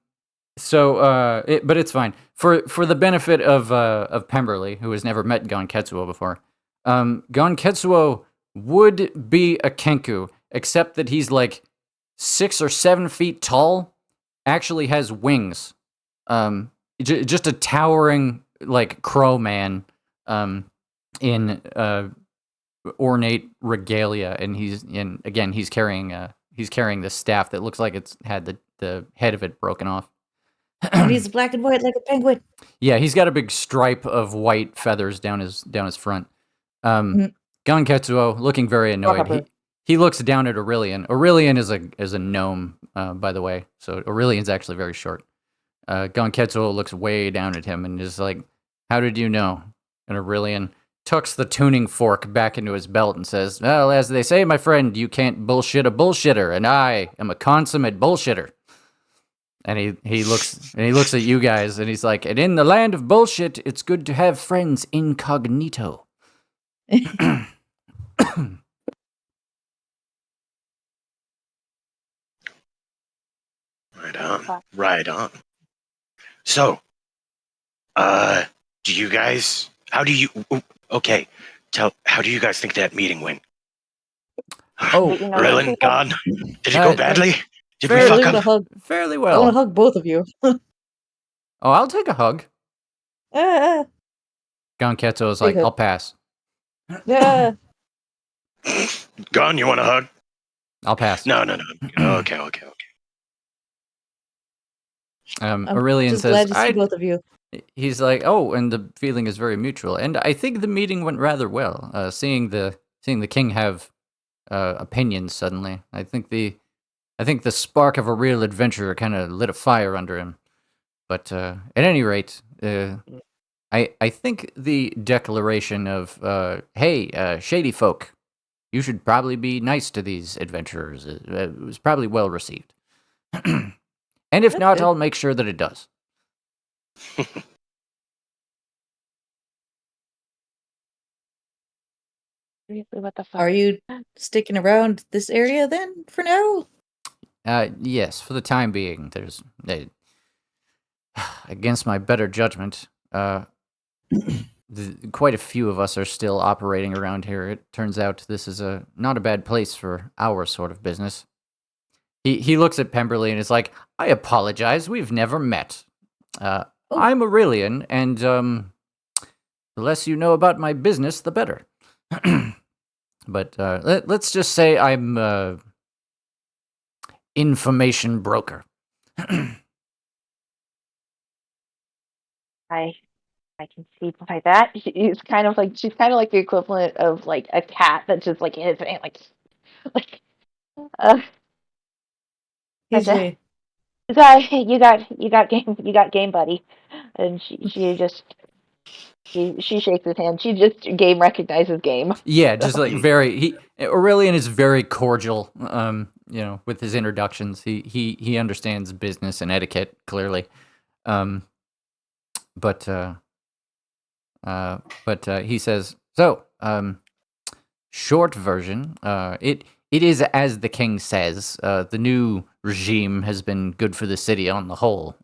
S2: it's fine for the benefit of Pemberley, who has never met Ganketsuo before. Ganketsuo would be a Kenku, except that he's like 6 or 7 feet tall. Actually has wings. Just a towering, like, crow man. In ornate regalia, and he's carrying this staff that looks like it's had the head of it broken off.
S5: And he's black and white like a penguin.
S2: Yeah, he's got a big stripe of white feathers down his front. Ganketsuo, looking very annoyed. He looks down at Aurelian. Aurelian is a gnome, by the way, so Aurelian's actually very short. Ganketsuo looks way down at him and is like, "How did you know?" And Aurelian tucks the tuning fork back into his belt and says, "Well, as they say, my friend, you can't bullshit a bullshitter, and I am a consummate bullshitter." And he looks at you guys, and he's like, "And in the land of bullshit, it's good to have friends incognito."
S3: Right on. So, do you guys? How do you? Okay, how do you guys think that meeting went?
S2: Oh,
S6: You know,
S3: Rillin, gone? Did it go badly? Did we
S2: fairly-
S3: fuck
S5: really want to
S3: up?
S5: hug.
S2: fairly
S5: I want to
S2: well.
S5: hug both of you.
S2: Oh, I'll take a hug.
S5: Ah,
S2: Gonketto is
S5: Big
S2: like,
S5: hug.
S2: I'll pass.
S5: ah.
S3: Gone? You want a hug?
S2: I'll pass.
S3: No. Okay.
S5: I'm
S2: Aurelian
S5: just
S2: says,
S5: glad to see both of you.
S2: He's like, oh, and the feeling is very mutual, and I think the meeting went rather well. Seeing the king have opinions suddenly, I think the spark of a real adventurer kind of lit a fire under him. But at any rate, I think the declaration of hey, shady folk, you should probably be nice to these adventurers was probably well received. And if
S5: That's
S2: not,
S5: good.
S2: I'll make sure that it does.
S6: seriously, what the fuck?
S5: Are you sticking around this area then for now?
S2: Yes, for the time being. There's against my better judgment, quite a few of us are still operating around here. It turns out this is not a bad place for our sort of business. He looks at Pemberley and is like, I apologize, we've never met. I'm Aurelian, and the less you know about my business, the better. But let's just say I'm information broker.
S6: I can see by that. She's kind of like the equivalent of like a cat that's just like in his hand, like uh
S5: Hey,
S6: like that.
S5: Jay.
S6: You got game, buddy. And she shakes his hand. She just game recognizes game.
S2: Yeah, just like Aurelian is very cordial. With his introductions, he understands business and etiquette clearly. But he says, so, short version, it is as the king says. The new regime has been good for the city on the whole.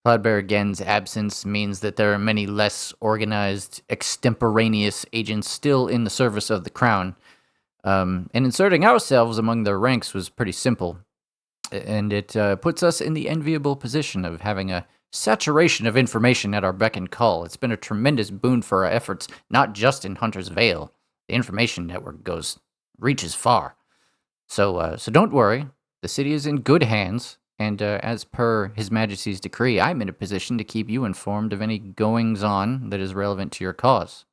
S2: Cloudbear Gen's absence means that there are many less organized, extemporaneous agents still in the service of the crown. And inserting ourselves among their ranks was pretty simple. And it puts us in the enviable position of having a saturation of information at our beck and call. It's been a tremendous boon for our efforts, not just in Hunter's Vale. The information network reaches far. So don't worry. The city is in good hands, and as per His Majesty's decree, I'm in a position to keep you informed of any goings-on that is relevant to your cause.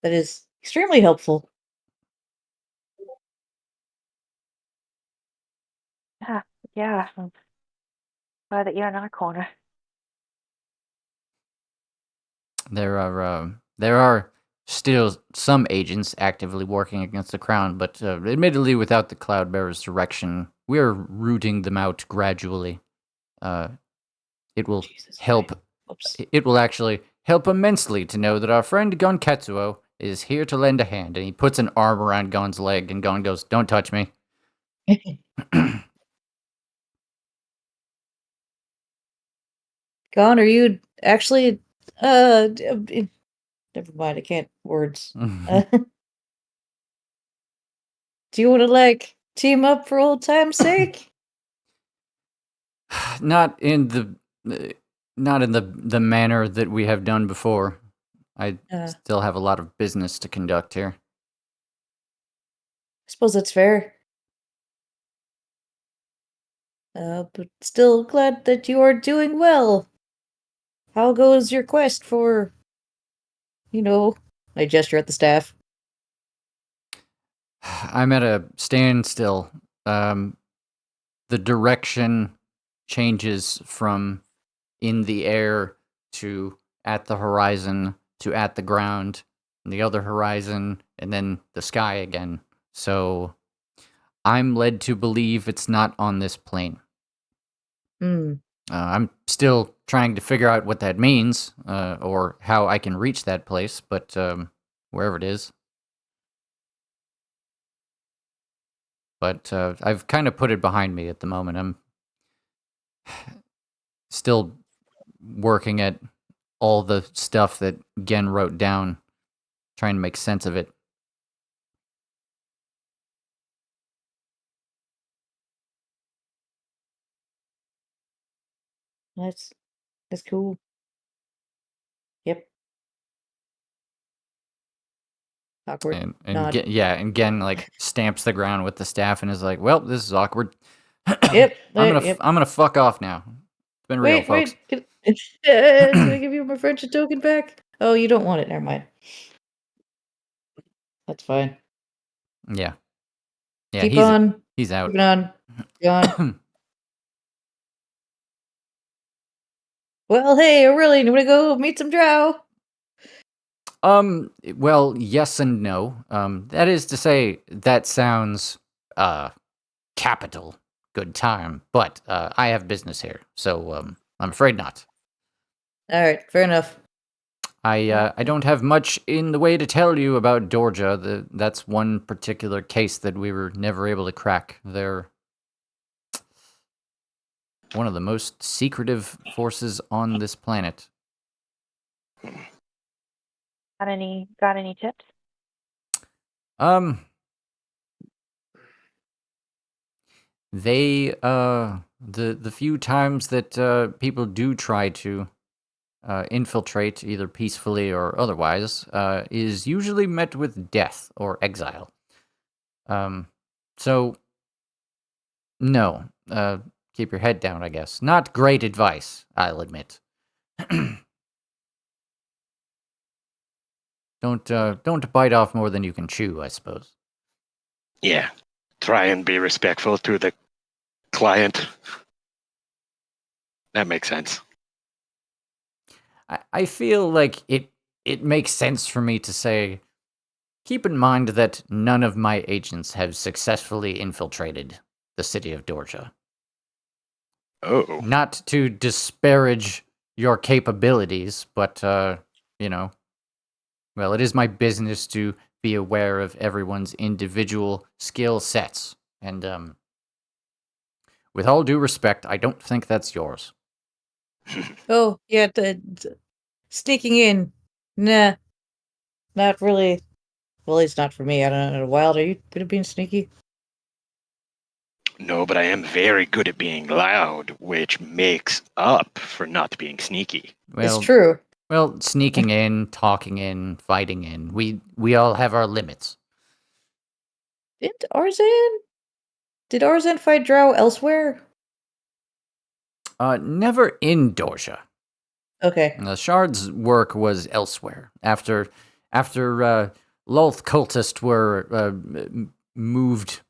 S5: That is extremely helpful.
S6: Yeah. I'm glad that you're in our corner.
S2: There are still some agents actively working against the crown, but admittedly, without the Cloudbearer's direction, we're rooting them out gradually. It will
S5: Jesus.
S2: help.
S5: Oops.
S2: It will actually help immensely to know that our friend Gonketsuo is here to lend a hand. And he puts an arm around Gon's leg, and Gon goes, "Don't touch me."
S5: Gone, are you actually never mind, I can't words. Do you want to like team up for old time's sake?
S2: Not in the manner that we have done before. I still have a lot of business to conduct here.
S5: I suppose that's fair. But still glad that you are doing well. How goes your quest for, I gesture at the staff.
S2: I'm at a standstill. The direction changes from in the air to at the horizon to at the ground, and the other horizon, and then the sky again. So I'm led to believe it's not on this plane. I'm still trying to figure out what that means, or how I can reach that place, but wherever it is. but I've kind of put it behind me at the moment. I'm still working at all the stuff that Gen wrote down, trying to make sense of it.
S5: That's cool. Yep. Awkward.
S2: And
S5: Nod.
S2: and Gen like stamps the ground with the staff and is like, "Well, this is awkward.
S5: Yep.
S2: I'm gonna fuck off now. It's been real, folks."
S5: Wait. Can I give you my friendship token back? Oh, you don't want it. Never mind. That's fine.
S2: Yeah.
S5: Keep on.
S2: He's out.
S5: Keep on. Gone. Well, hey, Aurelian, you wanna go meet some drow?
S2: Well, yes and no. That is to say, that sounds, capital. Good time. But, I have business here, so, I'm afraid not.
S5: Alright, fair enough.
S2: I don't have much in the way to tell you about Dorja. That's one particular case that we were never able to crack. They're one of the most secretive forces on this planet.
S6: Got any tips?
S2: They the few times that people do try to infiltrate, either peacefully or otherwise, is usually met with death or exile. So no, keep your head down, I guess. Not great advice, I'll admit. Don't bite off more than you can chew, I suppose.
S3: Yeah. Try and be respectful to the client. That makes sense.
S2: I feel like it makes sense for me to say, keep in mind that none of my agents have successfully infiltrated the city of Dorja.
S3: Oh.
S2: Not to disparage your capabilities, but, you know, well, it is my business to be aware of everyone's individual skill sets. And, with all due respect, I don't think that's yours.
S5: Oh, yeah, sneaking in. Nah. Not really. Well, it's not for me. I don't know. Wild, are you good at being sneaky?
S3: No, but I am very good at being loud, which makes up for not being sneaky.
S2: Well,
S5: It's true.
S2: Well, sneaking in, talking in, fighting in. We all have our limits.
S5: Did Arzan fight drow elsewhere?
S2: Never in Dorja.
S5: Okay.
S2: The Shard's work was elsewhere. After Lolth cultists were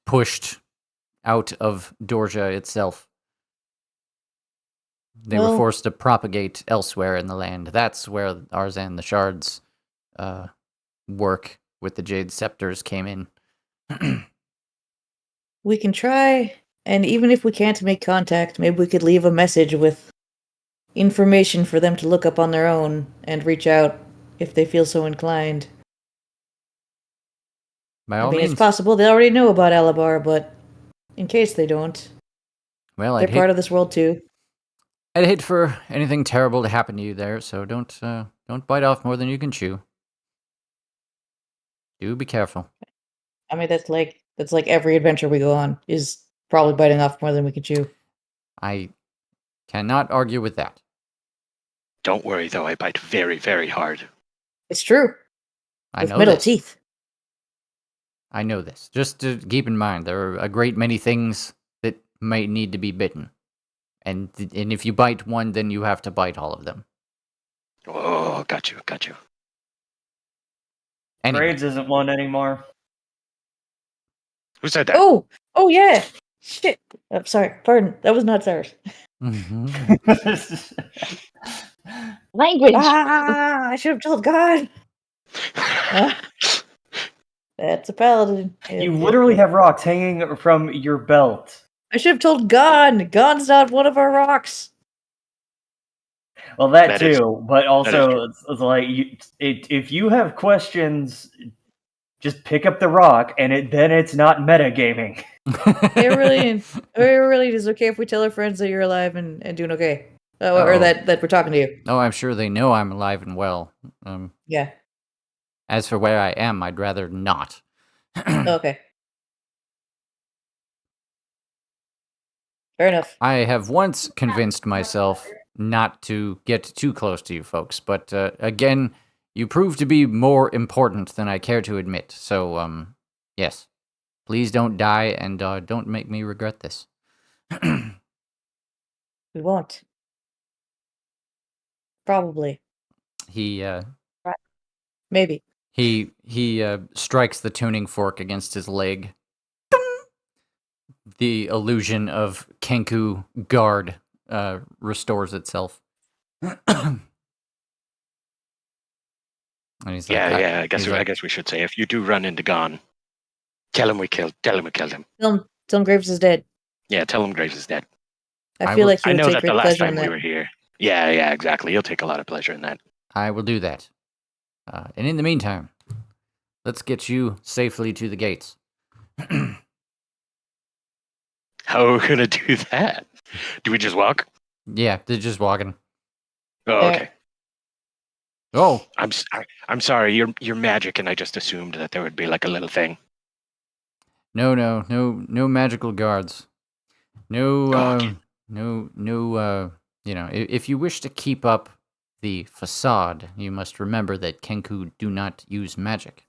S2: pushed out of Dorja itself. They were forced to propagate elsewhere in the land. That's where Arzan the Shard's work with the Jade Scepters came in.
S5: We can try, and even if we can't make contact, maybe we could leave a message with information for them to look up on their own and reach out if they feel so inclined.
S2: By all means.
S5: It's possible they already know about Alabar, but in case they don't,
S2: well,
S5: they're part of this world too.
S2: I'd hate for anything terrible to happen to you there, so don't bite off more than you can chew. Do be careful.
S5: I mean, that's like every adventure we go on is probably biting off more than we can chew.
S2: I cannot argue with that.
S3: Don't worry, though. I bite very, very hard.
S5: It's true.
S2: With
S5: middle teeth.
S2: I know this. Just to keep in mind, there are a great many things that might need to be bitten. And if you bite one, then you have to bite all of them.
S3: Oh, got you.
S2: Anyway.
S4: Grades isn't one anymore.
S3: Who said that?
S5: Oh yeah. Shit. I'm sorry. Pardon. That was not ours.
S6: Language.
S5: I should have told God. That's a paladin.
S4: You literally have rocks hanging from your belt.
S5: I should have told Gon. Gon's not one of our rocks.
S4: Well, that too, but also it's like if you have questions, just pick up the rock, and then it's not metagaming.
S5: It really is okay if we tell our friends that you're alive and doing okay. Or
S2: Oh.
S5: that we're talking to you.
S2: Oh, I'm sure they know I'm alive and well.
S5: Yeah.
S2: As for where I am, I'd rather not.
S5: Okay. Fair enough.
S2: I have once convinced myself not to get too close to you folks, but again, you prove to be more important than I care to admit. So, yes. Please don't die and don't make me regret this.
S5: We won't. Probably.
S2: He
S5: Maybe.
S2: he strikes the tuning fork against his leg. The illusion of Kenku guard restores itself. And he's like,
S3: Yeah.
S2: he's
S3: I
S2: like,
S3: guess we should say if you do run into Gon, tell him we killed him.
S5: Tell him Graves is dead.
S3: Yeah, tell him Graves is dead.
S5: I feel like he
S3: I
S5: would
S3: know
S5: take
S3: that the
S5: great
S3: last
S5: pleasure
S3: time
S5: in
S3: we
S5: that.
S3: were here. Yeah, exactly. He'll take a lot of pleasure in that.
S2: I will do that. And in the meantime, let's get you safely to the gates.
S3: How are we gonna do that? Do we just walk?
S2: Yeah, they're just walking.
S3: Oh, okay.
S2: Oh,
S3: I'm sorry. You're magic, and I just assumed that there would be like a little thing.
S2: no magical guards. No,
S3: Okay.
S2: if you wish to keep up the facade, you must remember that Kenku do not use magic.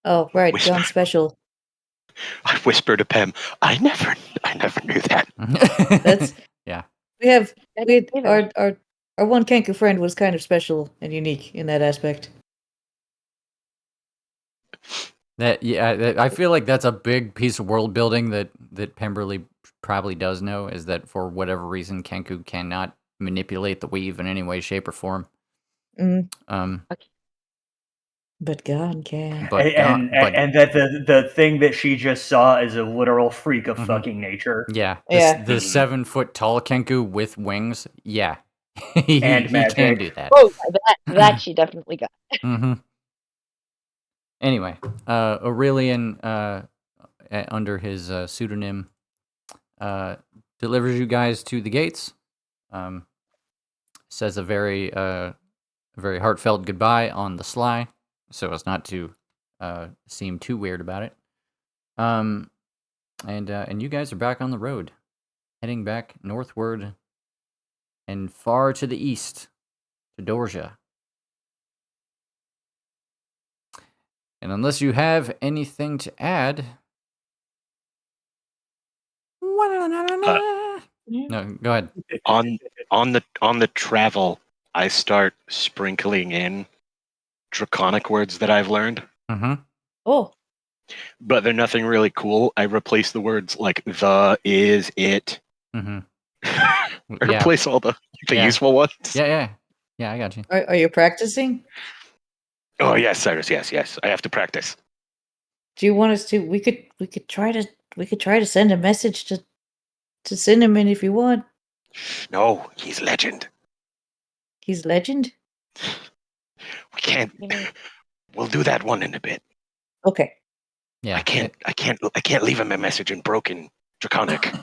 S5: Oh, right.
S3: Whisper.
S5: Gun special.
S3: I whispered to Pem. I never knew that.
S5: That's
S2: yeah.
S5: Our one Kenku friend was kind of special and unique in that aspect.
S2: I feel like that's a big piece of world building that Pemberley probably does know, is that for whatever reason Kenku cannot manipulate the weave in any way, shape, or form.
S5: Mm.
S2: Okay.
S5: But God can.
S4: And that the thing that she just saw is a literal freak of fucking nature.
S2: Yeah.
S5: Yeah.
S2: The 7 foot tall Kenku with wings. Yeah. he
S4: And magic.
S2: can do that.
S6: Oh, that she definitely got.
S2: Mm-hmm. Anyway, Aurelian, under his pseudonym, delivers you guys to the gates. Says a very heartfelt goodbye on the sly, so as not to seem too weird about it. And you guys are back on the road, heading back northward and far to the east to Dorja. And unless you have anything to add, no, go ahead.
S3: On the travel, I start sprinkling in draconic words that I've learned.
S2: Mm-hmm.
S5: Oh.
S3: But they're nothing really cool. I replace the words like the, is, it.
S2: Mm-hmm.
S3: I replace all the useful ones.
S2: Yeah, I got you.
S5: Are you practicing?
S3: Oh yes, Cyrus. Yes. I have to practice.
S5: Do you want us to? We could try to send a message to Cinnamon if you want.
S3: No, he's legend.
S5: He's legend?
S3: We can't. We'll do that one in a bit.
S5: Okay.
S2: Yeah.
S3: I can't leave him a message in broken draconic.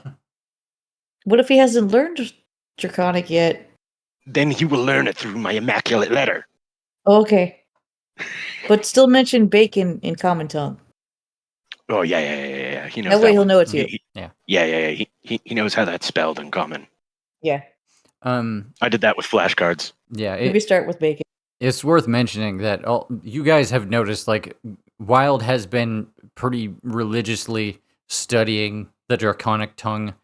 S5: What if he hasn't learned Draconic yet?
S3: Then he will learn it through my immaculate letter.
S5: Okay. But still mention bacon in common tongue.
S3: Oh yeah. He knows
S5: That way he'll
S3: one.
S5: know it's you.
S3: Yeah. He knows how that's spelled in common.
S5: Yeah.
S3: I did that with flashcards.
S2: Yeah.
S5: Maybe start with bacon.
S2: It's worth mentioning that you guys have noticed, like, Wild has been pretty religiously studying the Draconic tongue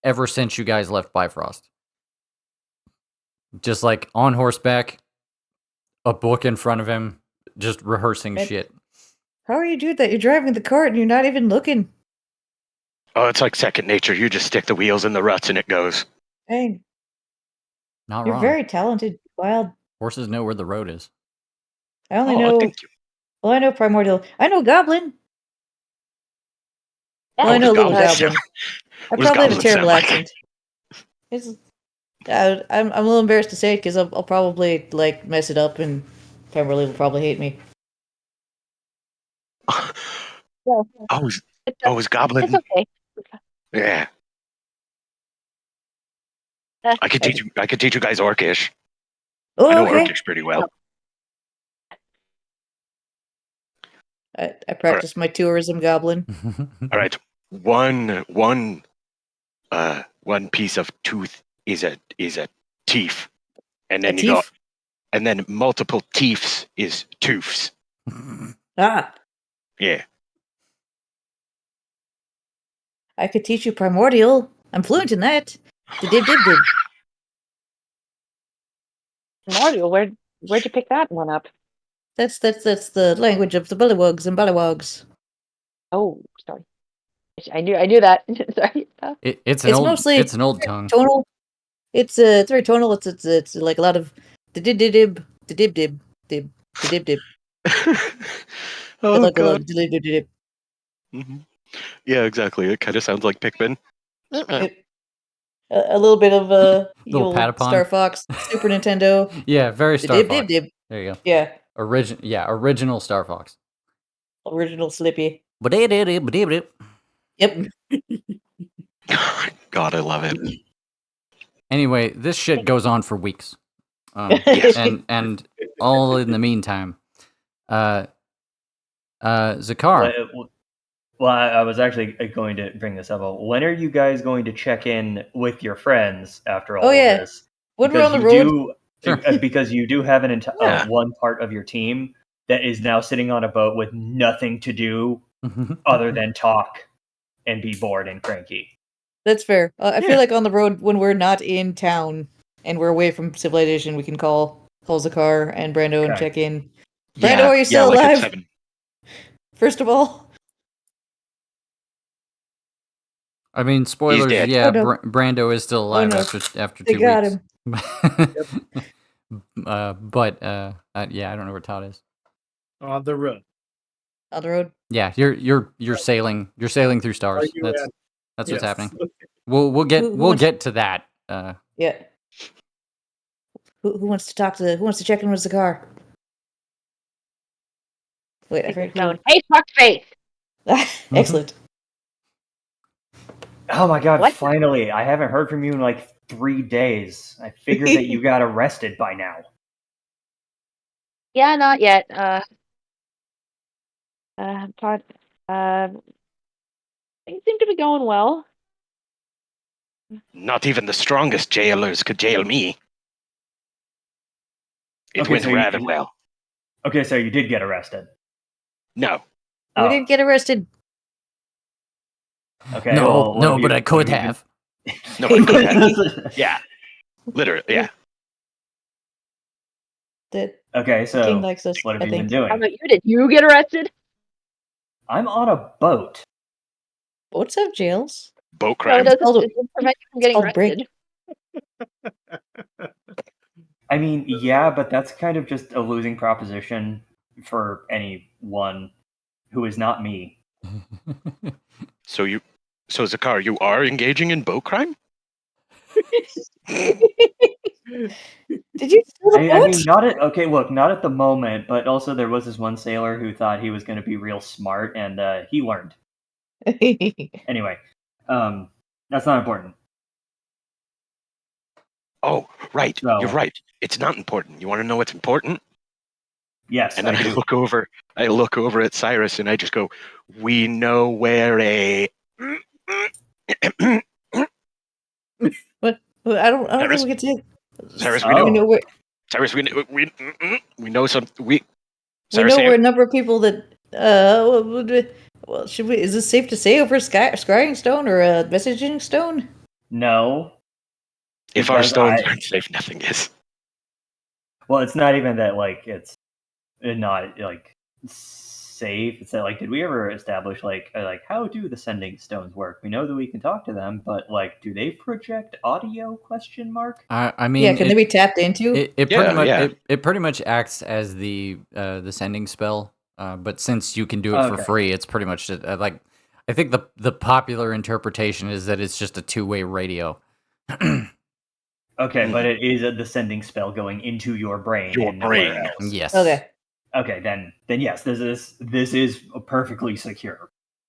S2: ever since you guys left Bifrost. Just like on horseback, a book in front of him, just rehearsing shit.
S5: How are you doing that? You're driving the cart and you're not even looking.
S3: Oh, it's like second nature. You just stick the wheels in the ruts and it goes.
S5: Dang.
S2: Not
S5: You're
S2: wrong.
S5: very talented, Wild.
S2: Horses know where the road is.
S5: I only know.
S3: Thank you.
S5: Well, I know Primordial. I know Goblin. Well,
S3: Oh,
S5: I know
S3: does
S5: Little
S3: Goblin
S5: Goblin.
S3: sound-
S5: I
S3: what does
S5: probably have a
S3: Goblin
S5: terrible
S3: sound like?
S5: accent. I'm a little embarrassed to say it because I'll probably like mess it up and Pemberley will probably hate me.
S6: No,
S3: Oh,
S6: it's,
S3: it's Goblin.
S6: it's okay.
S3: Yeah.
S6: Uh,
S3: I could teach you guys Orcish.
S5: Oh,
S3: I know
S5: okay.
S3: Orcish pretty well.
S5: I practiced my tourism goblin.
S3: All right. One piece of tooth is a teeth. And then
S5: A
S3: you got
S5: teeth?
S3: and then multiple teeths is tooths.
S5: Ah,
S3: Yeah.
S5: I could teach you primordial. I'm fluent in that. Dib.
S6: Mario, where'd you pick that one up?
S5: That's the language of the bullywugs and ballywogs.
S6: Oh, sorry. I knew that. Sorry.
S2: It's
S5: It's mostly
S2: it's an old tongue.
S5: tonal. It's very tonal. It's like a lot of dib.
S3: Oh
S5: Like a lot
S3: god.
S5: of dib.
S3: Mhm. Yeah, exactly. It kind of sounds like Pikmin.
S5: A little bit of
S2: Little
S5: Yule,
S2: Patapon.
S5: Star Fox, Super Nintendo.
S2: Yeah, very Star Fox.
S5: Dib.
S2: There you go.
S5: Yeah,
S2: Original Star Fox.
S5: original Slippy.
S2: Ba-da-da-da-ba-da-ba-da.
S5: Yep.
S3: God, I love it.
S2: Anyway, this shit goes on for weeks.
S3: Yes.
S2: And all in the meantime, Zakar.
S4: Well, I was actually going to bring this up. When are you guys going to check in with your friends after all
S5: Oh, yeah.
S4: of this?
S5: When we're on the road.
S2: Sure.
S4: Because you do have
S3: Yeah.
S4: one part of your team that is now sitting on a boat with nothing to do other than talk and be bored and cranky.
S5: That's fair. I
S3: Yeah.
S5: feel like on the road when we're not in town and we're away from civilization, we can call Zakar and Brando and
S4: Okay.
S5: check in.
S3: Yeah,
S5: Brando, are you still
S3: like at
S5: alive?
S3: 7.
S5: First of all.
S2: I mean, spoilers.
S3: dead.
S2: Yeah,
S5: Oh, no.
S2: Brando is still alive
S5: no.
S2: after
S5: They
S2: 2
S5: got
S2: weeks.
S5: him.
S2: Yeah, I don't know where Todd is.
S1: On the road.
S5: On the road.
S2: Yeah, you're sailing through
S1: Are
S2: stars.
S1: you
S2: That's
S1: at-
S2: what's
S1: yes.
S2: happening. We'll get
S5: Who wants-
S2: get to that.
S5: Yeah. Who wants to talk to? Who wants to check in with Zakar? Wait, I forgot.
S6: Known. Hey, fuckface!
S5: Excellent.
S4: Oh my god,
S6: What?
S4: finally. I haven't heard from you in like 3 days. I figured that you got arrested by now.
S6: Yeah, not yet. Todd, things seem to be going well.
S3: Not even the strongest jailers could jail me. It
S4: Okay,
S3: went
S4: so you-
S3: rather well.
S4: Okay, so you did get arrested.
S3: No.
S5: We
S4: Oh,
S5: didn't get arrested.
S4: okay.
S2: no,
S4: well, what have you-
S2: but I
S4: what
S2: could
S4: have you
S2: have.
S3: No, I could have.
S4: been-
S3: Yeah. Literally, yeah.
S5: The
S4: Okay,
S5: king
S4: so
S5: likes us.
S4: what have
S5: I
S4: you been
S5: think.
S6: How
S4: doing?
S6: about you? Did you get arrested?
S4: I'm on a boat.
S5: Boats have jails.
S3: Boat
S6: No,
S3: crime.
S6: it doesn't,
S5: called a-
S6: it doesn't prevent you from getting
S5: called break.
S6: arrested.
S4: I mean, yeah, but that's kind of just a losing proposition for anyone who is not me.
S3: So Zakar, you are engaging in boat crime?
S5: Did you steal the
S4: I
S5: boat?
S4: mean, not at the moment, but also there was this one sailor who thought he was going to be real smart, and he learned. Anyway, that's not important.
S3: Oh, right.
S4: So-
S3: You're right. It's not important. You want to know what's important?
S4: Yes,
S3: And then
S4: I
S3: I
S4: do.
S3: look over at Cyrus and I just go, "We know where a
S5: What? I don't think
S3: Cyrus?
S5: we can say.
S3: Cyrus,
S4: we know-
S5: We know where.
S3: Cyrus, we know some
S5: We
S3: Cyrus,
S5: know
S3: say
S5: where a
S3: it.
S5: number of people that. Well, should we? Is this safe to say over scrying stone or a messaging stone?
S4: No.
S3: If our
S4: because
S3: stones
S4: I-
S3: aren't safe, nothing is.
S4: Well, it's not even that, like, it's not, like, safe. It's that, like, did we ever establish, like, how do the sending stones work? We know that we can talk to them, but, like, do they project audio, question mark?
S2: I mean,
S5: Yeah, can they be tapped into?
S2: It
S3: Yeah,
S2: pretty much
S3: yeah.
S2: it pretty much acts as the sending spell. But since you can do it for
S4: Okay.
S2: free, it's pretty much like I think the popular interpretation is that it's just a two-way radio.
S4: Okay, but it is the sending spell going into your brain.
S3: Your
S4: and nowhere
S3: brain.
S4: else.
S2: Yes.
S5: Okay.
S4: Okay, then yes, this is perfectly secure.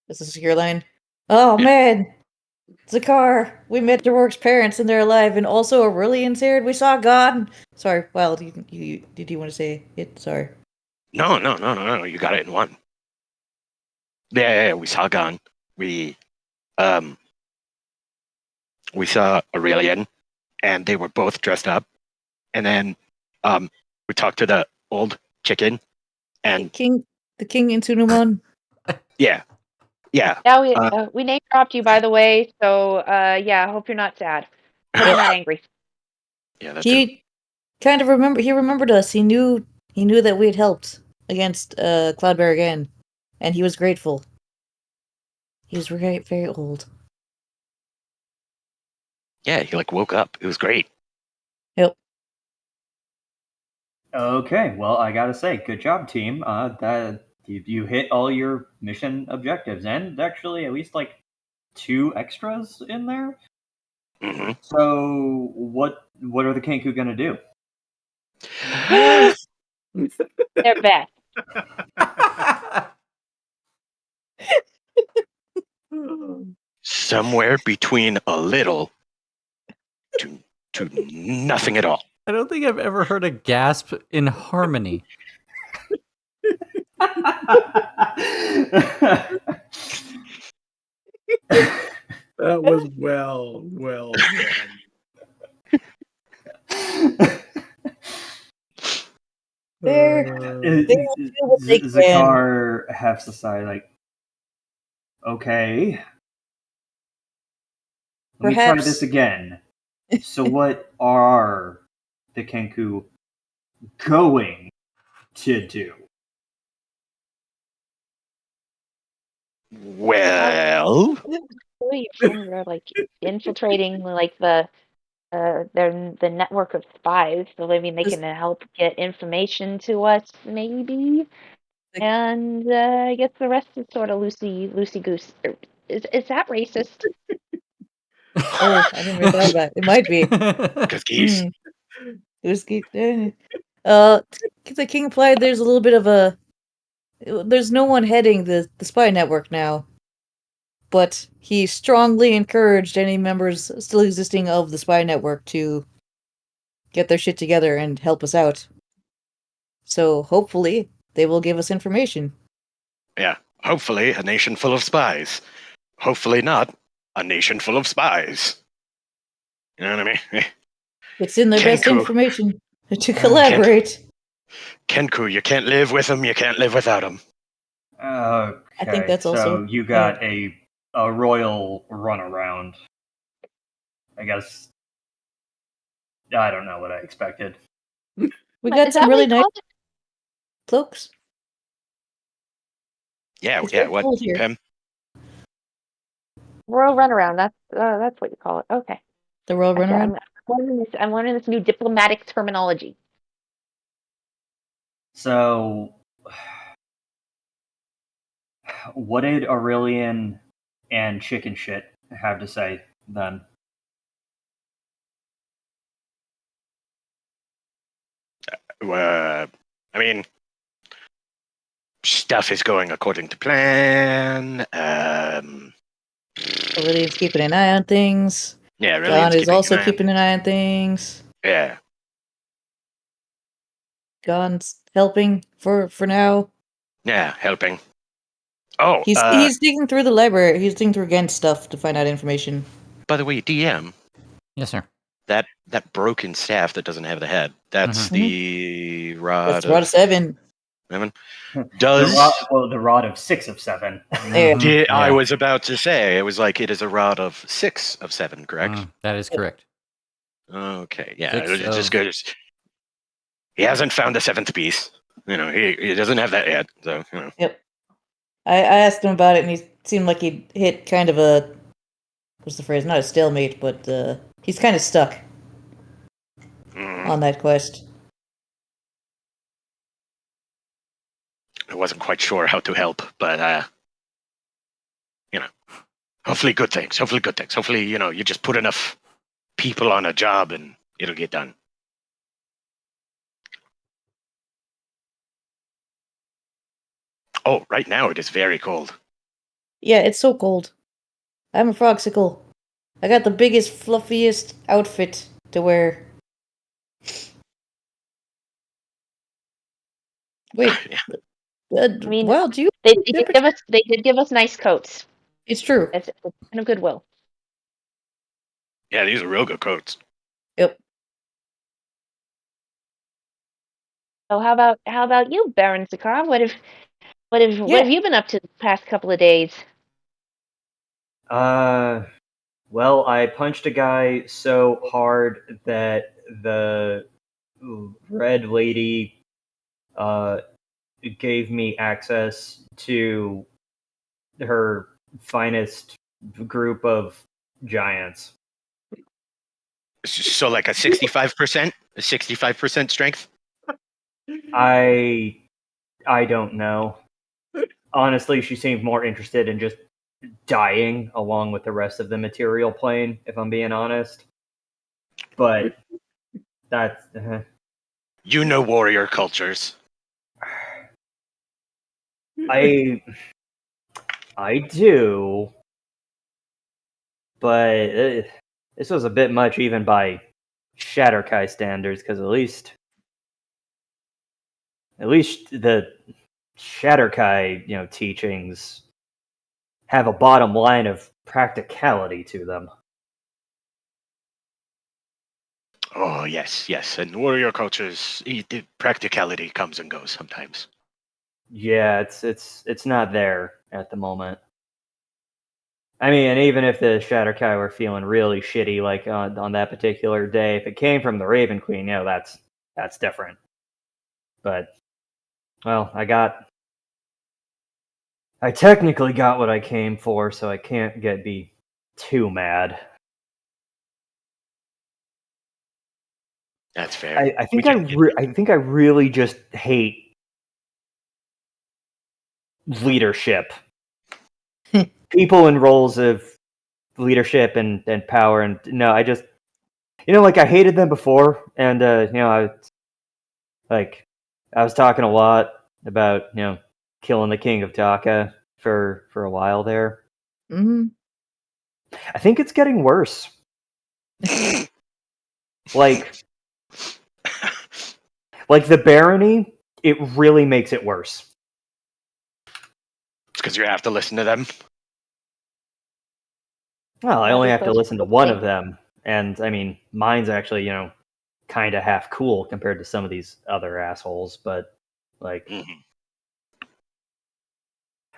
S5: That's a secure line. Oh man, Zakar, we met Dork's parents and they're alive, and also Aurelian's here. And we saw God. Sorry, Wild. You did you want to say it? Sorry.
S3: No. You got it in one. Yeah. We saw Gon. We saw Aurelian, and they were both dressed up. And then we talked to the old chicken, and
S5: The king in Sunumon.
S3: yeah.
S6: Yeah, we name dropped you, by the way. So yeah, I hope you're not sad. Hope you're not angry.
S3: Yeah, that's it.
S5: He kind of remembered us. He knew that we had helped against Cloudbear again, and he was grateful. He was very, very old.
S3: Yeah, he like woke up. It was great.
S5: Yep.
S4: Okay, well, I gotta say, good job, team. That you hit all your mission objectives, and actually at least like 2 extras in there.
S3: Hmm.
S4: So, what are the Kenku gonna do?
S6: They're best.
S3: Somewhere between a little to nothing at all.
S2: I don't think I've ever heard a gasp in harmony.
S1: That was well done.
S5: They're
S1: Uh,
S5: what they can.
S4: Zakar has to sigh, like, okay, let me try
S5: Perhaps-
S4: this again. So, what are the Kenku going to do?
S3: Well,
S6: You're like infiltrating like the network of spies. So I mean, they can help get information to us, maybe. And I guess the rest is sort of loosey goose. Is that racist?
S5: Oh, I didn't really thought about it. It might be.
S3: because geese.
S5: The king implied there's a little bit of a. There's no one heading the spy network now, but he strongly encouraged any members still existing of the spy network to get their shit together and help us out. So hopefully they will give us information.
S3: Yeah, hopefully a nation full of spies. Hopefully not a nation full of spies. You know what I mean?
S5: It's in their best
S3: Kenku.
S5: information to collaborate.
S3: Kenku, you can't live with them. You can't live without them.
S4: Okay,
S5: I think that's
S4: so
S5: also-
S4: you got a royal runaround. I guess I don't know what I expected.
S5: We got
S6: Is that
S5: some
S6: what
S5: really
S6: you
S5: nice
S6: call it?
S5: cloaks.
S3: Yeah,
S5: It's
S3: yeah.
S5: very
S3: What,
S5: cold here.
S3: Pim?
S6: Royal runaround. That's what you call it. Okay.
S5: The royal
S6: Okay,
S5: runaround.
S6: I'm learning this new diplomatic terminology.
S4: So, what did Aurelian and Chicken Shit have to say then?
S3: I mean, stuff is going according to plan.
S5: Aurelian's keeping an eye on things.
S3: Yeah, really.
S5: Gon is also keeping an eye on things.
S3: Yeah.
S5: Gon's helping for now.
S3: Yeah, helping. Oh,
S5: He's digging through the library. He's digging through Gant's stuff to find out information.
S3: by the way, DM,
S2: Yes, sir.
S3: that broken staff that doesn't have the head, that's
S5: Mhm.
S3: the rod
S5: That's Rod of Seven.
S3: Seven.
S4: The
S3: Does
S4: rod of 6 of 7.
S5: There.
S2: Mhm.
S3: I
S2: Yeah.
S3: was about to say, it was like it is a rod of 6 of 7, correct?
S2: That is correct.
S3: Okay, yeah.
S2: Six
S3: It just
S2: of-
S3: goes. He hasn't found the 7th piece. You know, he doesn't have that yet. So, you know.
S5: Yep. I asked him about it, and he seemed like he hit kind of a what's the phrase? Not a stalemate, but he's kind of stuck
S3: Mm,
S5: on that quest.
S3: I wasn't quite sure how to help, but you know, hopefully good things. Hopefully good things. Hopefully, you know, you just put enough people on a job and it'll get done. Oh, right now it is very cold.
S5: Yeah, it's so cold. I'm a frogsicle. I got the biggest, fluffiest outfit to wear. Wait,
S6: I mean,
S5: well, do you?
S6: they did give us nice coats.
S5: It's true.
S6: It's kind of goodwill.
S3: Yeah, these are real good coats.
S5: Yep.
S6: So how about you, Baron Zakar? What have you been up to the past couple of days?
S4: Well, I punched a guy so hard that the red lady gave me access to her finest group of giants.
S3: So like a 65% strength.
S4: I don't know. Honestly, she seemed more interested in just dying along with the rest of the material plane, if I'm being honest. But that's
S3: You know warrior cultures.
S4: I do, but this was a bit much even by Shatterkai standards, because at least the Shatterkai, teachings have a bottom line of practicality to them.
S3: Oh yes, yes. And warrior cultures, the practicality comes and goes sometimes.
S4: Yeah, it's not there at the moment. I mean, and even if the Shatterkai were feeling really shitty, like on that particular day, if it came from the Raven Queen, that's different. But well, I technically got what I came for, so I can't be too mad.
S3: That's fair.
S4: I think I think I really just hate leadership. People in roles of leadership and power, and no, I just like I hated them before, and I was talking a lot about killing the king of Dhaka for a while there.
S5: Mm-hmm.
S4: I think it's getting worse. like the barony, it really makes it worse.
S3: It's because you have to listen to them.
S4: Well, I
S6: As
S4: only have to
S6: opposed
S4: listen to one of them, and I mean, mine's actually kind of half cool compared to some of these other assholes. But like,
S3: Mhm.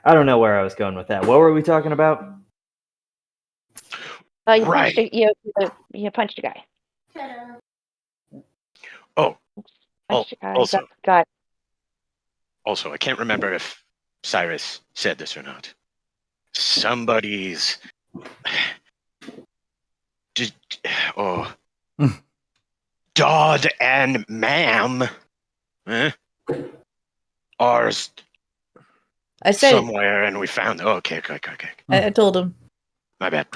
S4: I don't know where I was going with that. What were we talking about?
S6: You
S3: Right.
S6: you punched a guy.
S3: Oh,
S6: Punched a guy.
S3: also,
S6: Got
S3: I can't remember if Cyrus said this or not. Somebody's. Oh. Dodd and Ma'am. Ours
S5: I said
S3: somewhere, and we found. Oh, okay.
S5: I told him.
S3: My bad.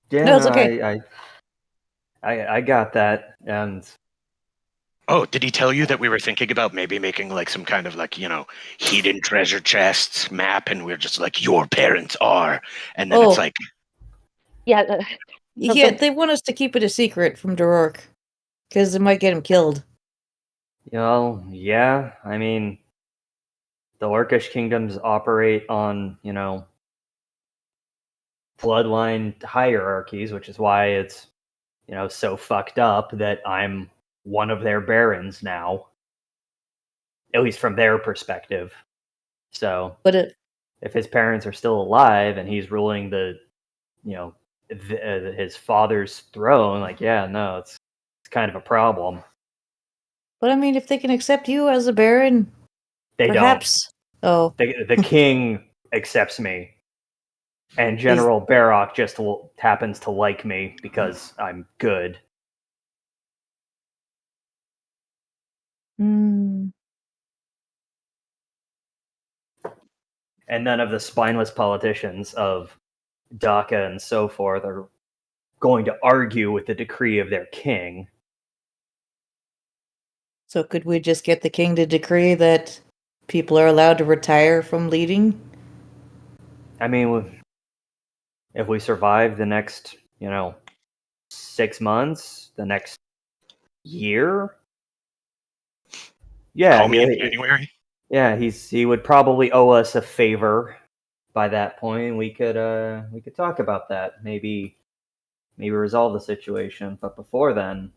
S4: Yeah,
S5: No, it's okay.
S4: I got that, and
S3: Oh, did he tell you that we were thinking about maybe making like some kind of like, hidden treasure chests map, and we're just like, your parents are, and then it's
S5: Oh.
S3: like,
S6: yeah.
S5: Yeah, they want us to keep it a secret from Dorork, because it might get him killed.
S4: yeah, I mean, the Orcish kingdoms operate on bloodline hierarchies, which is why it's so fucked up that I'm one of their barons now, at least from their perspective. So,
S5: But
S4: if his parents are still alive and he's ruling his father's throne, like, yeah, no, it's kind of a problem.
S5: I mean, if they can accept you as a baron,
S4: They
S5: perhaps. Oh,
S4: don't. The king accepts me, and General Barrock just happens to like me because I'm good.
S5: Hmm.
S4: And none of the spineless politicians of Dhaka and so forth are going to argue with the decree of their king.
S5: So could we just get the king to decree that people are allowed to retire from leading?
S4: I mean, if we survive the next, 6 months, the next year, yeah,
S3: Call me in January.
S4: yeah, he would probably owe us a favor by that point. We could talk about that. Maybe resolve the situation. But before then,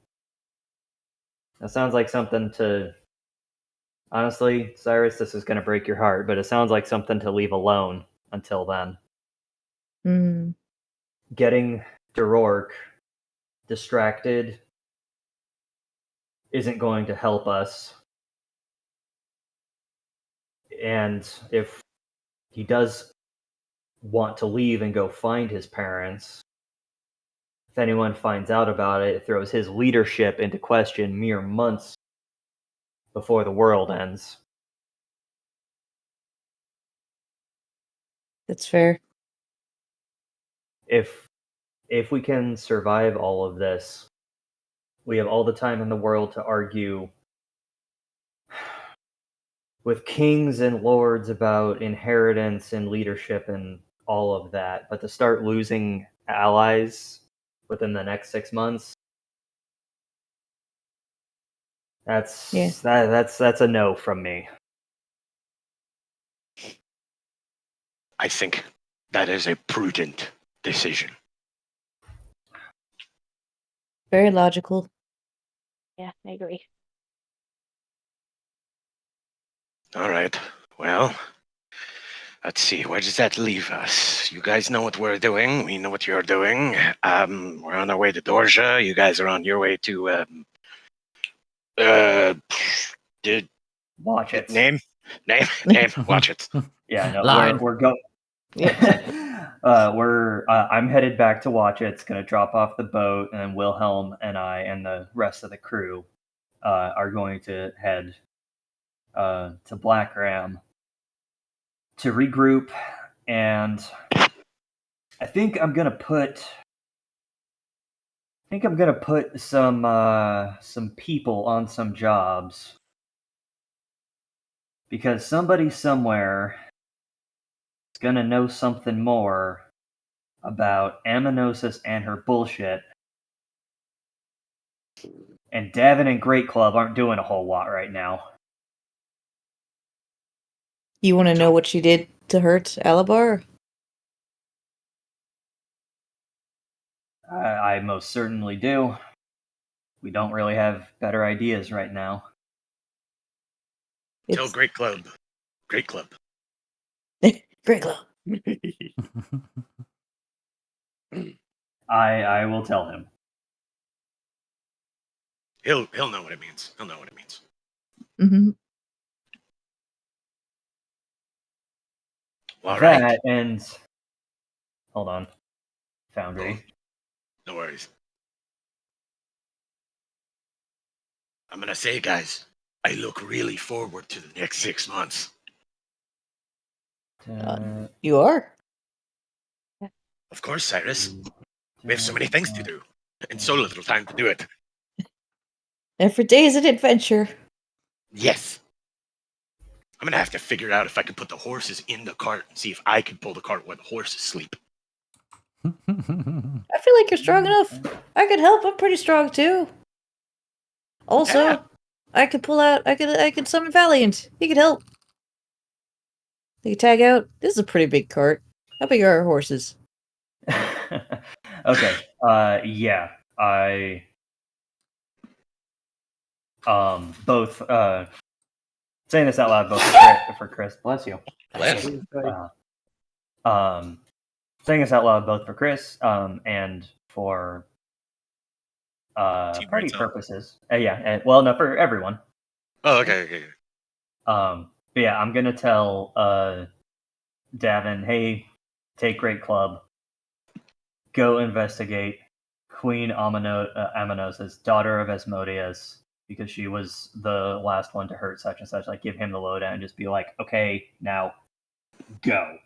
S4: that sounds like something to. Honestly, Cyrus, this is going to break your heart, but it sounds like something to leave alone until then.
S5: Hmm.
S4: Getting Derork distracted isn't going to help us. And if he does want to leave and go find his parents, if anyone finds out about it, it throws his leadership into question mere months before the world ends.
S5: That's fair.
S4: If we can survive all of this, we have all the time in the world to argue with kings and lords about inheritance and leadership and all of that. But to start losing allies within the next 6 months, that's
S5: Yeah.
S4: that's a no from me.
S3: I think that is a prudent decision.
S5: Very logical.
S6: Yeah, I agree.
S3: All right. Well, let's see. Where does that leave us? You guys know what we're doing. We know what you're doing. We're on our way to Dorja. You guys are on your way to did
S4: Watch it.
S3: name. Watch it.
S4: Yeah, no,
S2: Line.
S4: we're going. I'm headed back to watch it. It's going to drop off the boat, and Wilhelm and I and the rest of the crew are going to head to Black Ram to regroup. And I think I'm gonna put some people on some jobs, because somebody somewhere is gonna know something more about Ammonosis and her bullshit. And Davin and Great Club aren't doing a whole lot right now.
S5: You want to know what she did to hurt Alabar?
S4: I most certainly do. We don't really have better ideas right now.
S3: Tell
S5: It's
S3: Great Club. Great Club.
S5: Great Club.
S4: I will tell him.
S3: He'll know what it means. He'll know what it means.
S5: Mm-hmm.
S3: All
S4: That
S3: right.
S4: and hold on, Foundry.
S3: No worries. I'm gonna say, guys, I look really forward to the next 6 months.
S5: You are?
S3: Of course, Cyrus. We have so many things to do, and so little time to do it.
S5: Every day is an adventure.
S3: Yes. I'm gonna have to figure out if I can put the horses in the cart and see if I can pull the cart while the horses sleep.
S5: I feel like you're strong enough. I could help. I'm pretty strong too. Also,
S3: Yeah.
S5: I could pull out. I could summon Valiant. He could help. They could tag out. This is a pretty big cart. How big are our horses?
S4: Okay. Yeah. I both saying this out loud, both for Chris. Bless you.
S3: Bless.
S4: Saying this out loud, both for Chris and for
S3: Team
S4: party
S3: Rights on.
S4: purposes. Yeah. And, well, no, for everyone.
S3: Oh, okay.
S4: But yeah, I'm gonna tell Davin, hey, take Great Club, go investigate Queen Ammonos' daughter of Asmodeus, because she was the last one to hurt such and such. Like, give him the lowdown and just be like, okay, now go.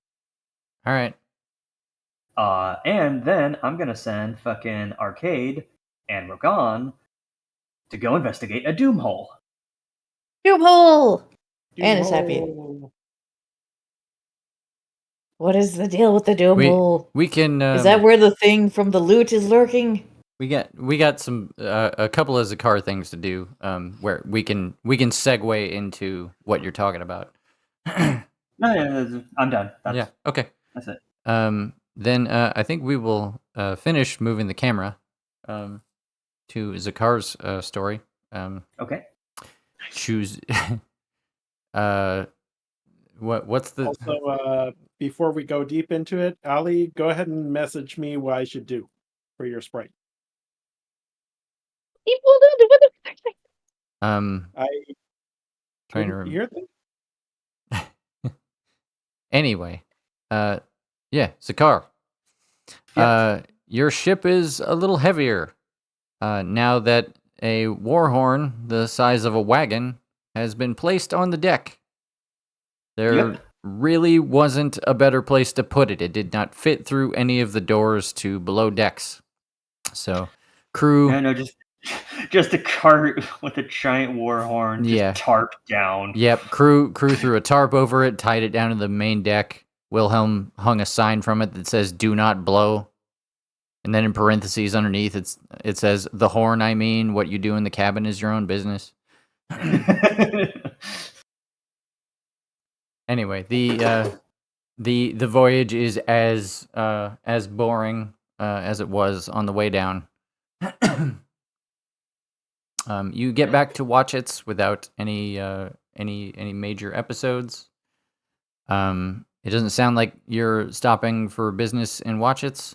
S2: All right.
S4: And then I'm gonna send fucking Arcade and Rogan to go investigate a doom hole.
S5: Doom hole! Anne is happy. What is the deal with the doom hole?
S2: We can.
S5: Is that where the thing from the loot is lurking?
S2: We got some a couple of Zakar things to do. Where we can segue into what you're talking about.
S4: No, I'm done.
S2: Yeah. Okay.
S4: That's it.
S2: Then I think we will finish moving the camera to Zakar's story.
S4: Okay.
S2: Choose. What's the
S1: Also, before we go deep into it, Ali, go ahead and message me what I should do for your sprite. I
S2: trying to
S1: couldn't hear them.
S2: Anyway, yeah, Zakar. Your ship is a little heavier now that a war horn the size of a wagon has been placed on the deck. There really wasn't a better place to put it. It did not fit through any of the doors to below decks. So, crew.
S4: No, just a cart with a giant war horn, just tarp down.
S2: Yep, crew threw a tarp over it, tied it down to the main deck. Wilhelm hung a sign from it that says "Do not blow," and then in parentheses underneath it says "The horn. I mean, what you do in the cabin is your own business." Anyway, the voyage is as boring as it was on the way down. You get back to Watchits without any major episodes. It doesn't sound like you're stopping for business in Watchits.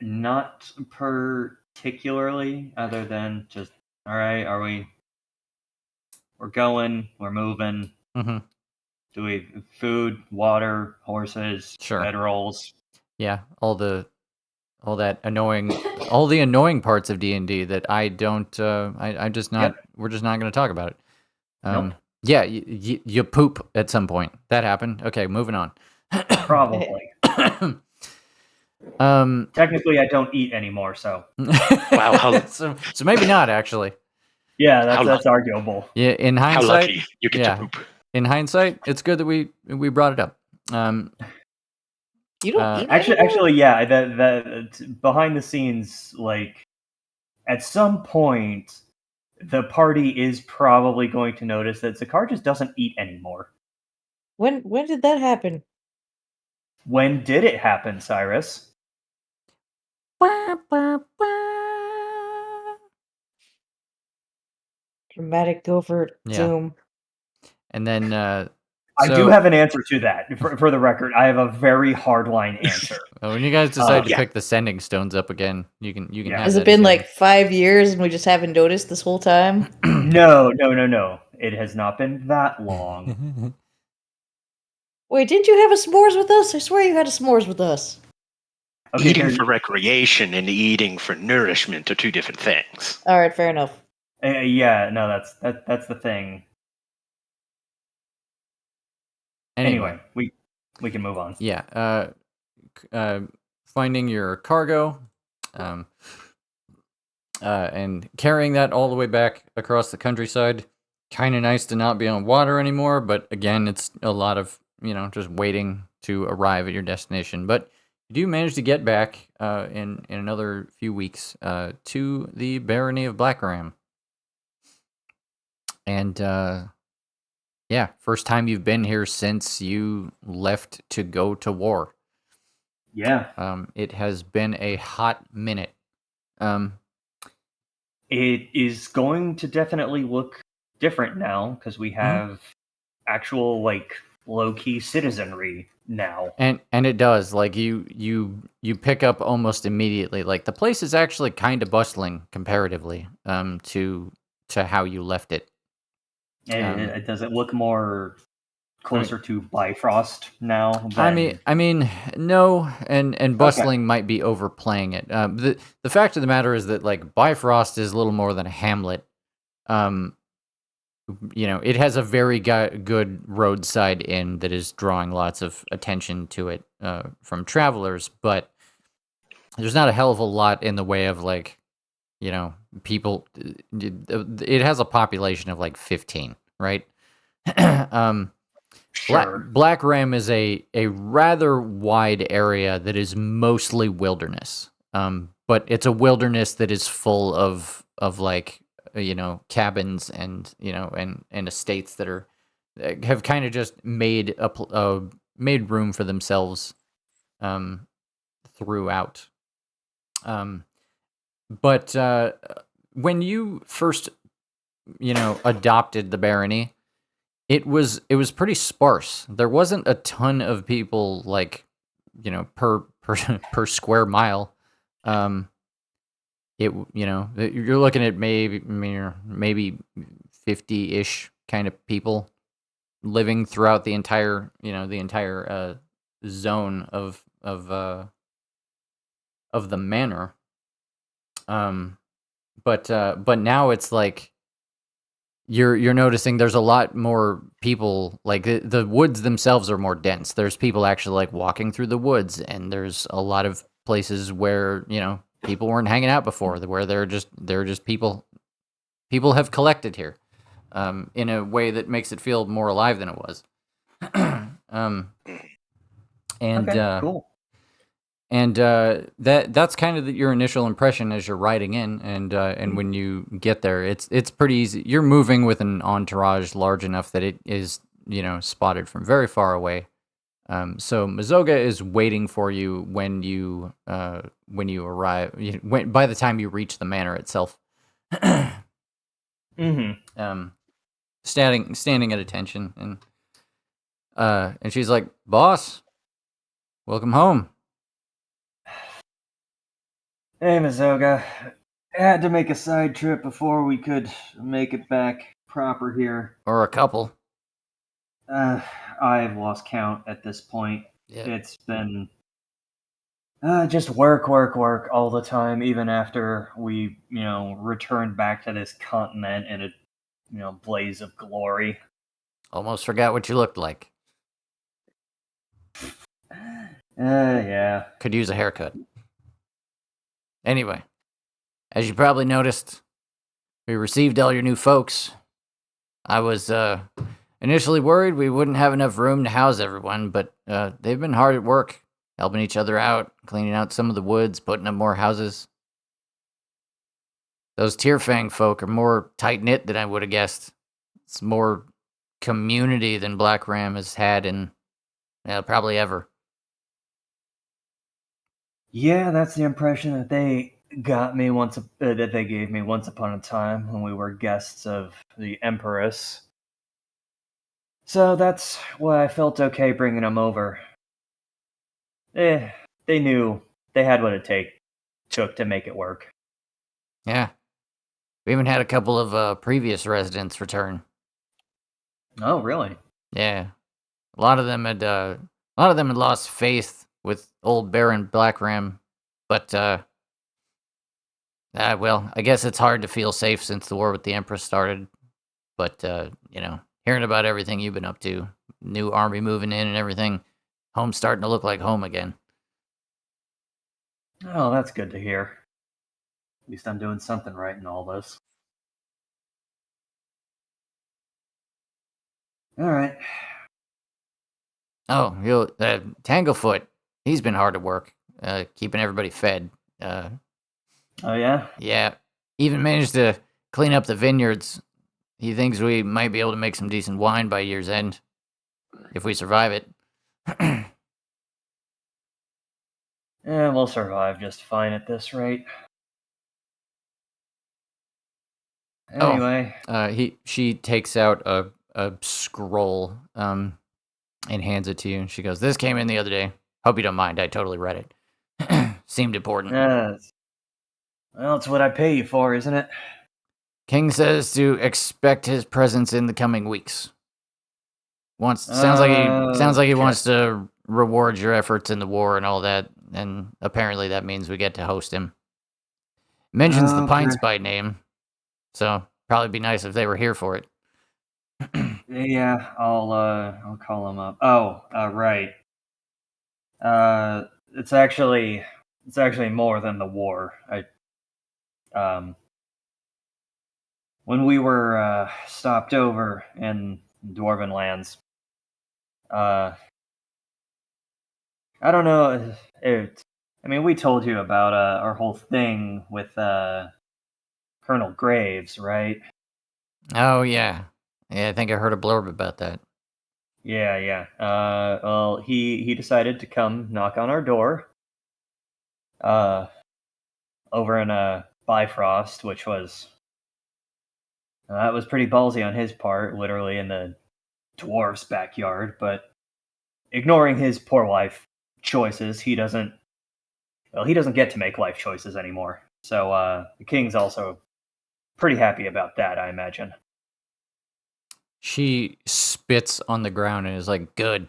S4: Not particularly, other than just all right. We're going. We're moving.
S2: Mm-hmm.
S4: Do we food, water, horses, bedrolls?
S2: Yeah, all the annoying parts of D&D that I don't. I just not. We're just not going to talk about it.
S4: Nope.
S2: Yeah, you poop at some point. That happened. Okay, moving on.
S4: Probably. Technically, I don't eat anymore, so.
S3: Wow.
S2: So maybe not actually.
S4: Yeah, that's arguable.
S2: Yeah, in hindsight,
S3: how lucky you get to poop.
S2: In hindsight, it's good that we brought it up.
S5: You don't eat
S4: actually, yeah. That behind the scenes, like at some point, the party is probably going to notice that Zakar just doesn't eat anymore.
S5: When did that happen?
S4: When did it happen, Cyrus?
S5: Dramatic over Zoom.
S2: And then
S4: I do have an answer to that. For the record, I have a very hardline answer.
S2: When you guys decide to pick the sending stones up again, you can have
S5: Has it been like 5 years and we just haven't noticed this whole time?
S4: No. It has not been that long.
S5: Wait, didn't you have a s'mores with us? I swear you had a s'mores with us.
S3: Okay, eating for recreation and eating for nourishment are two different things.
S5: All right, fair enough.
S4: Yeah, no, that's the thing. Anyway, we can move on.
S2: Yeah. Finding your cargo, and carrying that all the way back across the countryside. Kind of nice to not be on water anymore, but again, it's a lot of just waiting to arrive at your destination. But you do manage to get back in another few weeks to the barony of Blackram. And yeah, first time you've been here since you left to go to war.
S4: Yeah.
S2: It has been a hot minute.
S4: It is going to definitely look different now because we have actual low-key citizenry now.
S2: And it does. Like you pick up almost immediately. Like the place is actually kind of bustling comparatively to how you left it.
S4: It does it look more closer to Bifrost now?
S2: I mean, no, and bustling might be overplaying it. The fact of the matter is that like Bifrost is a little more than a hamlet. It has a very good roadside inn that is drawing lots of attention to it from travelers, but there's not a hell of a lot in the way of people. It has a population of like 15, right?
S4: Sure.
S2: Black Ram is a rather wide area that is mostly wilderness. But it's a wilderness that is full of like cabins and and estates that are have kind of just made made room for themselves throughout. But when you first adopted the barony, it was pretty sparse. There wasn't a ton of people like, per per square mile. You're looking at maybe 50-ish kind of people living throughout the entire zone of the manor. But now it's like you're noticing there's a lot more people. Like the woods themselves are more dense. There's people actually like walking through the woods, and there's a lot of places where people weren't hanging out before, where they're just people have collected here, in a way that makes it feel more alive than it was. And
S4: Okay, cool.
S2: and that's kind of your initial impression as you're riding in, and when you get there, it's pretty easy. You're moving with an entourage large enough that it is spotted from very far away. So Mazoga is waiting for you when you arrive. By the time you reach the manor itself, standing at attention, and she's like, "Boss, welcome home."
S4: Hey, Mazoga. I had to make a side trip before we could make it back proper here.
S2: Or a couple.
S4: I've lost count at this point.
S2: Yeah.
S4: It's been just work all the time, even after we, returned back to this continent in a, blaze of glory.
S2: Almost forgot what you looked like.
S4: Yeah.
S2: Could use a haircut. Anyway, as you probably noticed, we received all your new folks. I was initially worried we wouldn't have enough room to house everyone, but they've been hard at work, helping each other out, cleaning out some of the woods, putting up more houses. Those Tearfang folk are more tight-knit than I would have guessed. It's more community than Black Ram has had in probably ever.
S4: Yeah, that's the impression that they got me that they gave me once upon a time when we were guests of the Empress. So that's why I felt okay bringing them over. They knew they had what it took to make it work.
S2: Yeah. We even had a couple of previous residents return.
S4: Oh, really?
S2: Yeah. A lot of them had lost faith with old Baron Black Ram, but well, I guess it's hard to feel safe since the war with the Empress started. But hearing about everything you've been up to, new army moving in and everything, home's starting to look like home again.
S4: Oh, that's good to hear. At least I'm doing something right in all this. All right.
S2: Oh, Tanglefoot, he's been hard at work, keeping everybody fed.
S4: Oh, yeah?
S2: Yeah, even managed to clean up the vineyards. He thinks we might be able to make some decent wine by year's end, if we survive it.
S4: Yeah, we'll survive just fine at this rate. Anyway.
S2: She takes out a scroll, and hands it to you. And she goes, "This came in the other day. Hope you don't mind. I totally read it. Seemed important."
S4: Well, it's what I pay you for, isn't it?
S2: King says to expect his presence in the coming weeks. Sounds like he wants to reward your efforts in the war and all that, and apparently that means we get to host him. Mentions the pints by name, so probably be nice if they were here for it.
S4: Yeah, I'll call him up. Oh, right. It's actually more than the war. When we were stopped over in dwarven lands. I don't know. I mean, we told you about our whole thing with Colonel Graves, right?
S2: Oh yeah, I think I heard a blurb about that.
S4: Yeah. Well, he decided to come knock on our door. Over in Bifrost, which was that was pretty ballsy on his part, literally in the dwarf's backyard. But ignoring his poor life choices, he doesn't get to make life choices anymore. So the king's also pretty happy about that, I imagine.
S2: She spits on the ground and is like, "Good.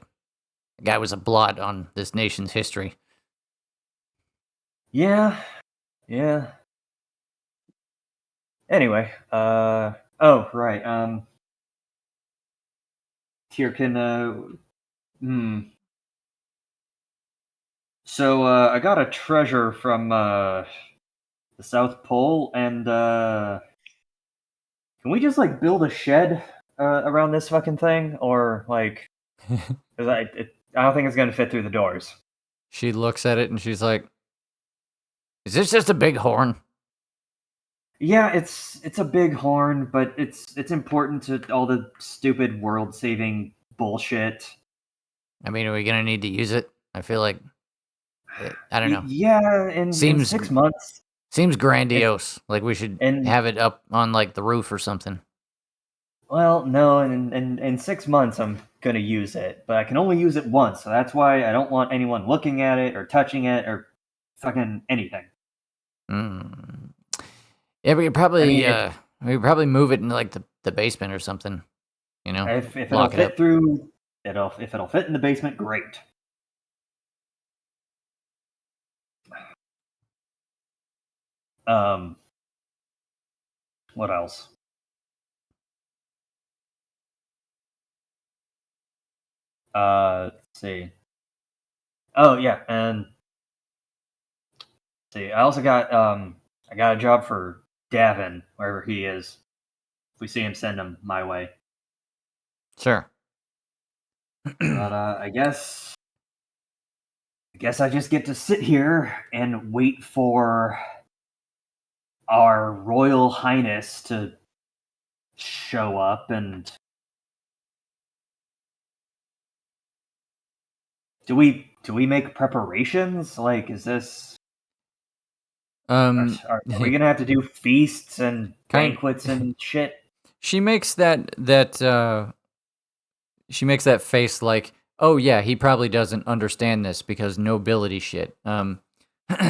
S2: The guy was a blot on this nation's history."
S4: Yeah. Anyway, oh right, Tierkin, So I got a treasure from the South Pole, and can we just like build a shed around this fucking thing, or like, because I don't think it's gonna fit through the doors.
S2: She looks at it and she's like, "Is this just a big horn?"
S4: Yeah, it's a big horn, but it's important to all the stupid world-saving bullshit.
S2: I mean, are we gonna need to use it? I feel like I don't know.
S4: Yeah, in
S2: Seems
S4: 6 months.
S2: Seems grandiose. Like we should
S4: And
S2: have it up on like the roof or something.
S4: well, no, in 6 months I'm gonna use it, but I can only use it once, so that's why I don't want anyone looking at it or touching it or fucking anything.
S2: Mm. Yeah, we could probably we could probably move it into like the basement or something. You know,
S4: If it'll
S2: lock it
S4: fit
S2: up.
S4: through, if it'll fit in the basement, great. What else? Let's see. Oh yeah, and let's see. I also got I got a job for Davin wherever he is. If we see him, send him my way.
S2: Sure.
S4: But I guess I just get to sit here and wait for our Royal Highness to show up. And do we make preparations? Like, is this are we gonna have to do feasts and banquets and shit?
S2: She makes that she makes that face like, "Oh yeah, he probably doesn't understand this because nobility shit."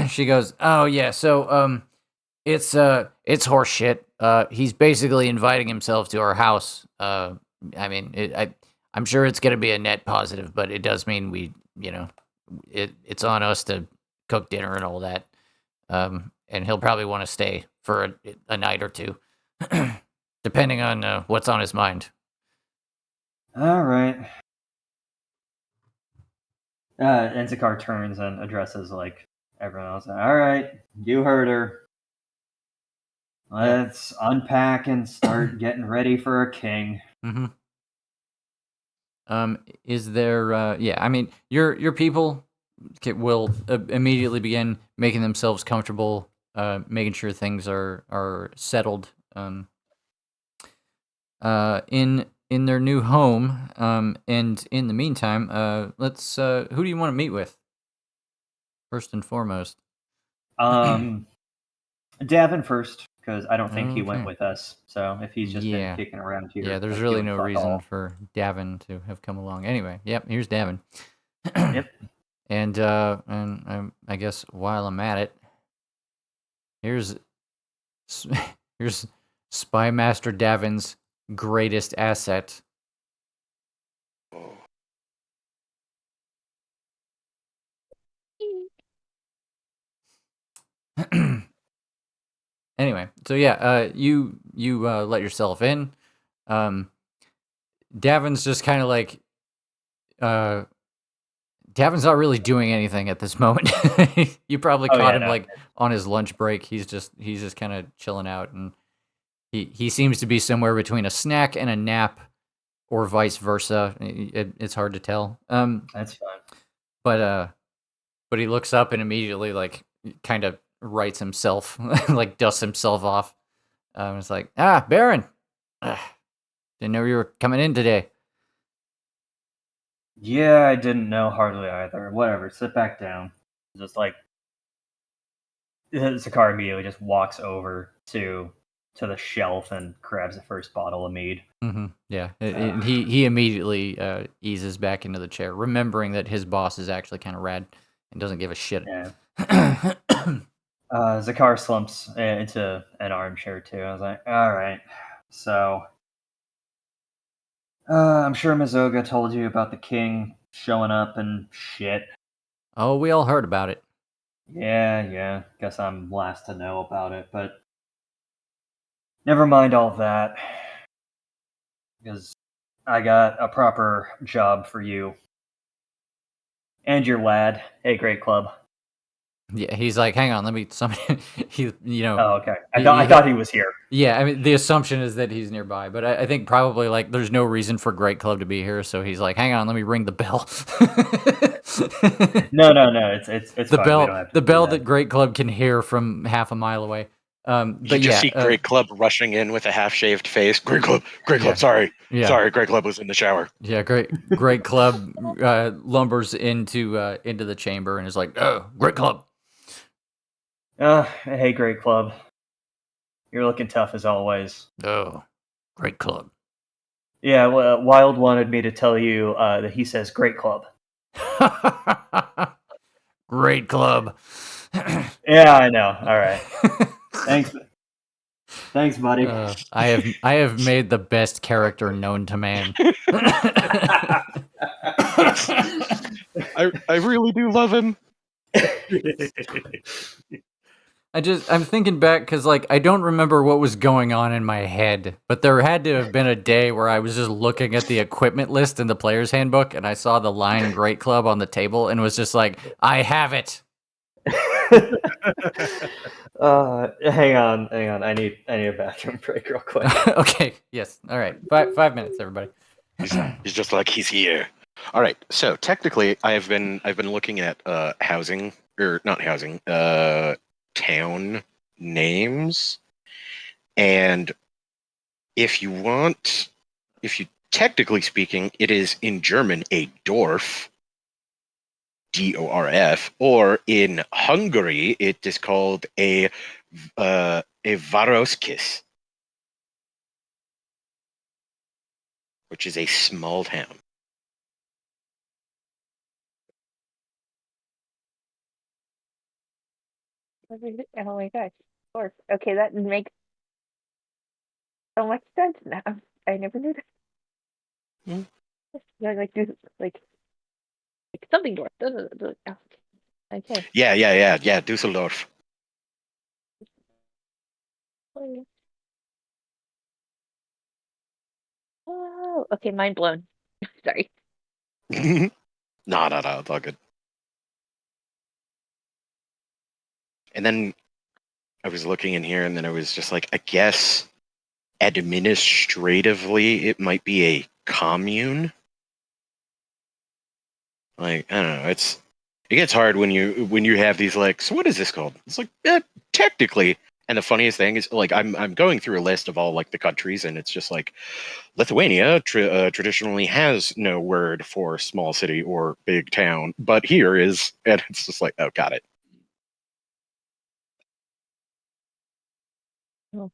S2: She goes, "Oh yeah, so it's horse shit. He's basically inviting himself to our house. I mean, I'm sure it's gonna be a net positive, but it does mean we, you know, it's on us to cook dinner and all that. And he'll probably want to stay for a night or two, depending on what's on his mind."
S4: All right. Enzikar turns and addresses like everyone else. All right, you heard her. Let's unpack and start getting ready for a king.
S2: Mm-hmm. Is there? Yeah, I mean, your people will immediately begin making themselves comfortable, making sure things are settled. In their new home. And in the meantime, let's. Who do you want to meet with? First and foremost.
S4: Davin first, because I don't think he went with us. So if he's just been kicking around here,
S2: yeah, there's
S4: like,
S2: really
S4: doing
S2: no
S4: fuck
S2: reason
S4: all.
S2: for Davin to have come along. Anyway, yep, here's Davin.
S4: Yep.
S2: And I guess while I'm at it, here's Spy Master Davin's greatest asset. Anyway, so yeah, you let yourself in. Davin's just kind of like, Davin's not really doing anything at this moment. You probably caught him like on his lunch break. He's just kind of chilling out, and he seems to be somewhere between a snack and a nap, or vice versa. It's hard to tell.
S4: That's fine.
S2: But he looks up and immediately like kind of rights himself, like dusts himself off. It's like, Baron, didn't know you were coming in today.
S4: Yeah, I didn't know hardly either. Whatever, sit back down. Just like Zakar immediately just walks over to the shelf and grabs the first bottle of mead.
S2: Mm-hmm. Yeah, and he immediately eases back into the chair, remembering that his boss is actually kind of rad and doesn't give a shit.
S4: Yeah. Zakar slumps into an armchair too. I was like, all right, so I'm sure Mizoga told you about the king showing up and shit.
S2: Oh, we all heard about it.
S4: Yeah. Guess I'm last to know about it, but never mind all that. Because I got a proper job for you. And your lad. Hey, great club.
S2: Yeah, he's like, hang on, let me. He,
S4: Oh, okay. I thought he was here.
S2: Yeah, I mean, the assumption is that he's nearby, but I think probably like there's no reason for Great Club to be here, so he's like, hang on, let me ring the bell.
S4: No. It's
S2: the
S4: fine.
S2: bell,
S4: We don't have to
S2: the
S4: do
S2: bell
S4: that.
S2: that Great Club can hear from half a mile away.
S3: You
S2: But
S3: just
S2: yeah,
S3: see Great Club rushing in with a half-shaved face. Great Club,
S2: Yeah.
S3: sorry.
S2: Yeah.
S3: Sorry, Great Club was in the shower.
S2: Yeah, Great Club lumbers into the chamber and is like, oh, Great Club.
S4: Hey, great club. You're looking tough as always.
S2: Oh, Great Club.
S4: Yeah, well, Wild wanted me to tell you that he says great club.
S2: Great Club.
S4: Yeah, I know. All right. Thanks, buddy.
S2: I have made the best character known to man.
S3: I really do love him.
S2: I'm thinking back because like I don't remember what was going on in my head, but there had to have been a day where I was just looking at the equipment list in the player's handbook and I saw the line Great Club on the table and was just like, I have it.
S4: Hang on. I need a bathroom break real quick.
S2: Okay, yes. All right. 5 minutes, everybody.
S3: He's just like he's here. All right. So technically, I've been looking at housing or not housing, town names, and if you technically speaking, it is in German a Dorf, DORF, or in Hungary it is called a Városkis, which is a small town.
S6: Oh my gosh. Of course. Okay, that makes so much sense now. I never knew that.
S3: Hmm.
S6: Yeah, like do like something door. Okay.
S3: Yeah, Dusseldorf.
S6: Oh, okay, mind blown. Sorry.
S3: No, it's all good. And then I was looking in here, and then I was just like, I guess administratively it might be a commune. Like, I don't know, it gets hard when you have these like, so what is this called? It's like, technically. And the funniest thing is, like, I'm going through a list of all like the countries, and it's just like Lithuania traditionally has no word for small city or big town, but here is, and it's just like, oh, got it.
S6: Oh,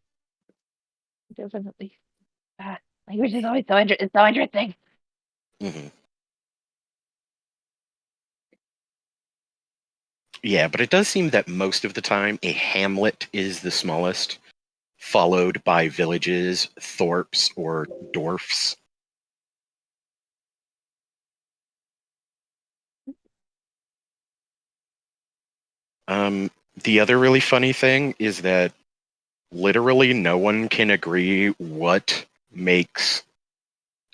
S6: definitely. Language is always so interesting.
S3: Mm-hmm. Yeah, but it does seem that most of the time a hamlet is the smallest, followed by villages, thorps, or dwarfs. The other really funny thing is that literally no one can agree what makes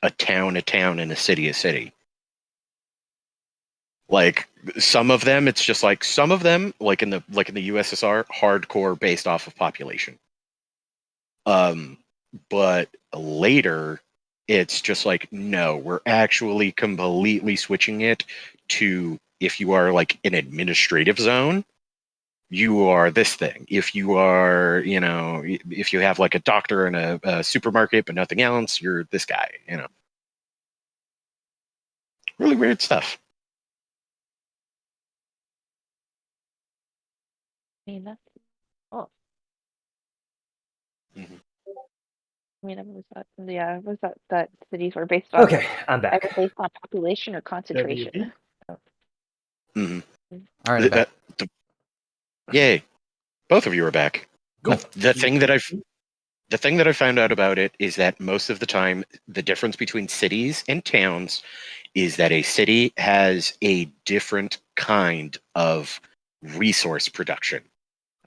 S3: a town and a city a city. Like some of them, it's just like some of them, like in the USSR, hardcore based off of population. But later, It's just like, no, we're actually completely switching it to, if you are like an administrative zone, you are this thing. If you are, if you have like a doctor in a supermarket but nothing else, you're this guy, Really weird stuff.
S6: I mean, that's oh.
S3: Mhm.
S6: I mean, was that cities were based on
S4: Okay, I'm back.
S6: either based on population or concentration.
S3: Mhm.
S2: All right, I'm back.
S3: Yay. Both of you are back.
S2: Cool.
S3: The thing that I found out about it is that most of the time, the difference between cities and towns is that a city has a different kind of resource production.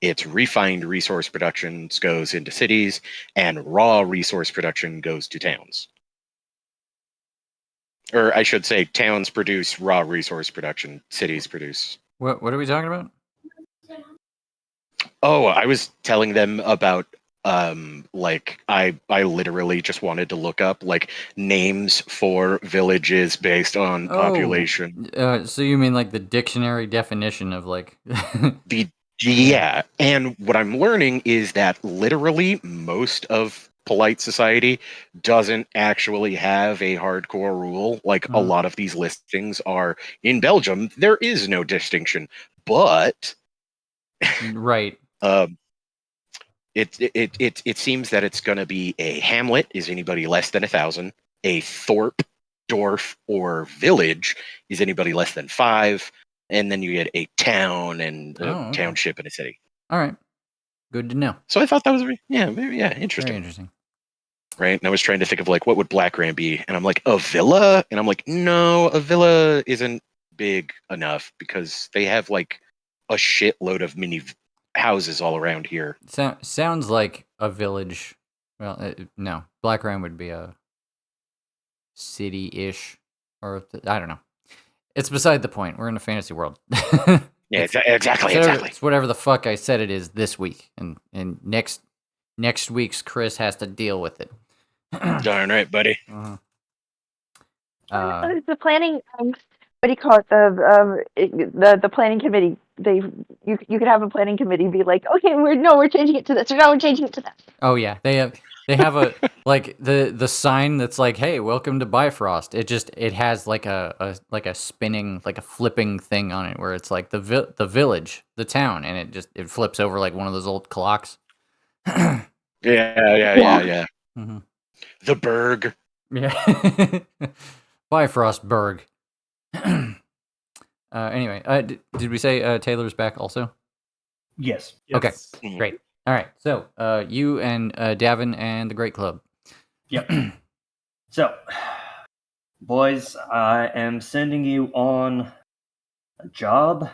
S3: It's refined resource production goes into cities, and raw resource production goes to towns. Or I should say, towns produce raw resource production, cities produce.
S2: What are we talking about?
S3: Oh, I was telling them about like I literally just wanted to look up like names for villages based on population.
S2: So you mean like the dictionary definition of like
S3: Yeah, and what I'm learning is that literally most of polite society doesn't actually have a hardcore rule. Like a lot of these listings are in Belgium, there is no distinction, but
S2: right.
S3: It seems that it's going to be a hamlet is anybody less than 1,000, a thorp, dwarf, or village is anybody less than 5, and then you get a town and a
S2: Okay.
S3: township and a city.
S2: All right. Good to know.
S3: So I thought that was interesting.
S2: Very interesting.
S3: Right, and I was trying to think of like what would Black Ram be, and I'm like a villa, and I'm like no, a villa isn't big enough because they have like a shitload of mini houses all around here.
S2: Sounds like a village. Well, no. Black Ram would be a city-ish, or I don't know. It's beside the point. We're in a fantasy world.
S3: Yeah, exactly.
S2: It's whatever the fuck I said it is this week, and next week's Chris has to deal with it.
S3: Darn right, buddy.
S6: It's the planning. What do you call it? The planning committee. You could have a planning committee be like, okay, we're changing it to this, or no, we're changing it to that.
S2: Oh yeah, they have a like the sign that's like, hey, welcome to Bifrost. It has like a spinning, like a flipping thing on it where it's like the village, the town, and it flips over like one of those old clocks.
S3: Yeah.
S2: Mm-hmm.
S3: The Berg.
S2: Yeah. Bifrostburg. Anyway, did we say Taylor's back also?
S4: Yes.
S2: Okay, great. All right, so you and Davin and the Great Club.
S4: Yep. So, boys, I am sending you on a job.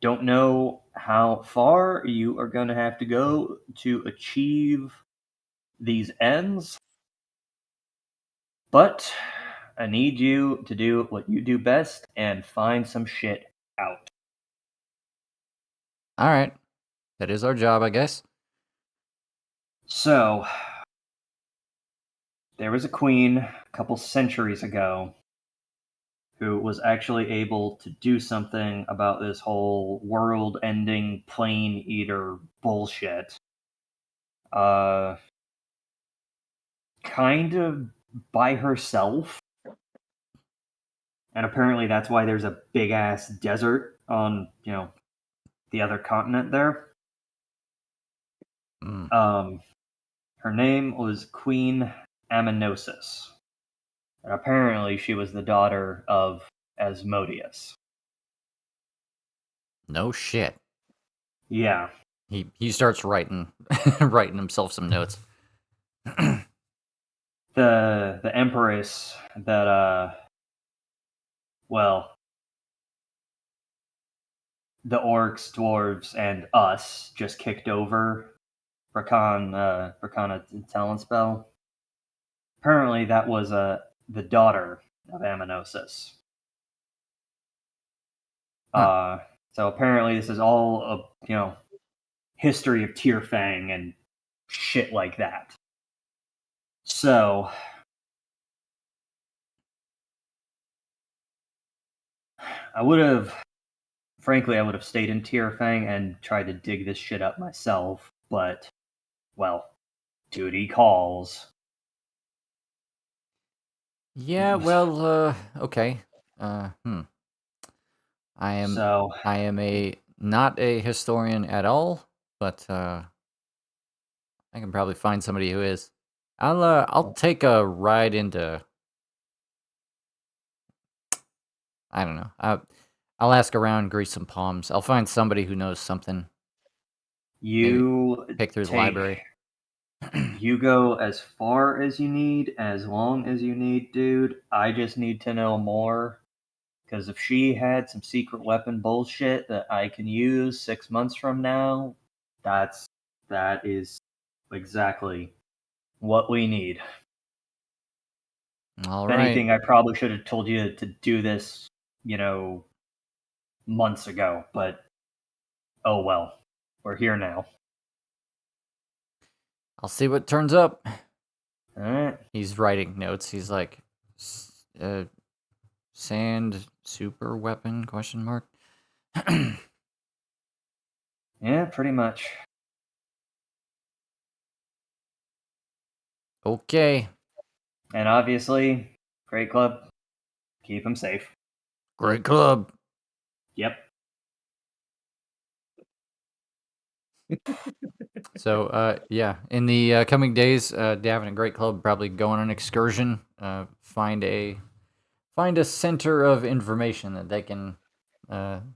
S4: Don't know how far you are going to have to go to achieve these ends, but I need you to do what you do best and find some shit out.
S2: All right, that is our job, I guess.
S4: So, there was a queen a couple centuries ago who was actually able to do something about this whole world-ending plane eater bullshit. Kind of by herself. And apparently that's why there's a big-ass desert on, the other continent there. Her name was Queen Amenosis. And apparently she was the daughter of Asmodeus.
S2: No shit.
S4: Yeah.
S2: He starts writing himself some notes.
S4: The Empress that the orcs, dwarves, and us just kicked over Rakana talent spell. Apparently that was the daughter of Amenosis. So apparently this is all a history of Tyrfang and shit like that. So frankly, I would have stayed in Tierfang and tried to dig this shit up myself, but, well, duty calls.
S2: Yeah, well, okay. I am
S4: So,
S2: not a historian at all, but I can probably find somebody who is. I'll take a ride into. I don't know. I'll ask around, grease some palms. I'll find somebody who knows something.
S4: you
S2: Pick through the
S4: take
S2: library.
S4: You go as far as you need, as long as you need, dude. I just need to know more. Because if she had some secret weapon bullshit that I can use 6 months from now, that is exactly what we need.
S2: All
S4: If
S2: right.
S4: anything, I probably should have told you to do this, months ago. But oh well, we're here now.
S2: I'll see what turns up.
S4: All right.
S2: He's writing notes. He's like, sand super weapon ?
S4: Yeah, pretty much.
S2: Okay.
S4: And obviously, great club. Keep him safe.
S2: Great club.
S4: Yep.
S2: So, yeah, in the coming days, Davin and Great Club probably go on an excursion. Find a center of information that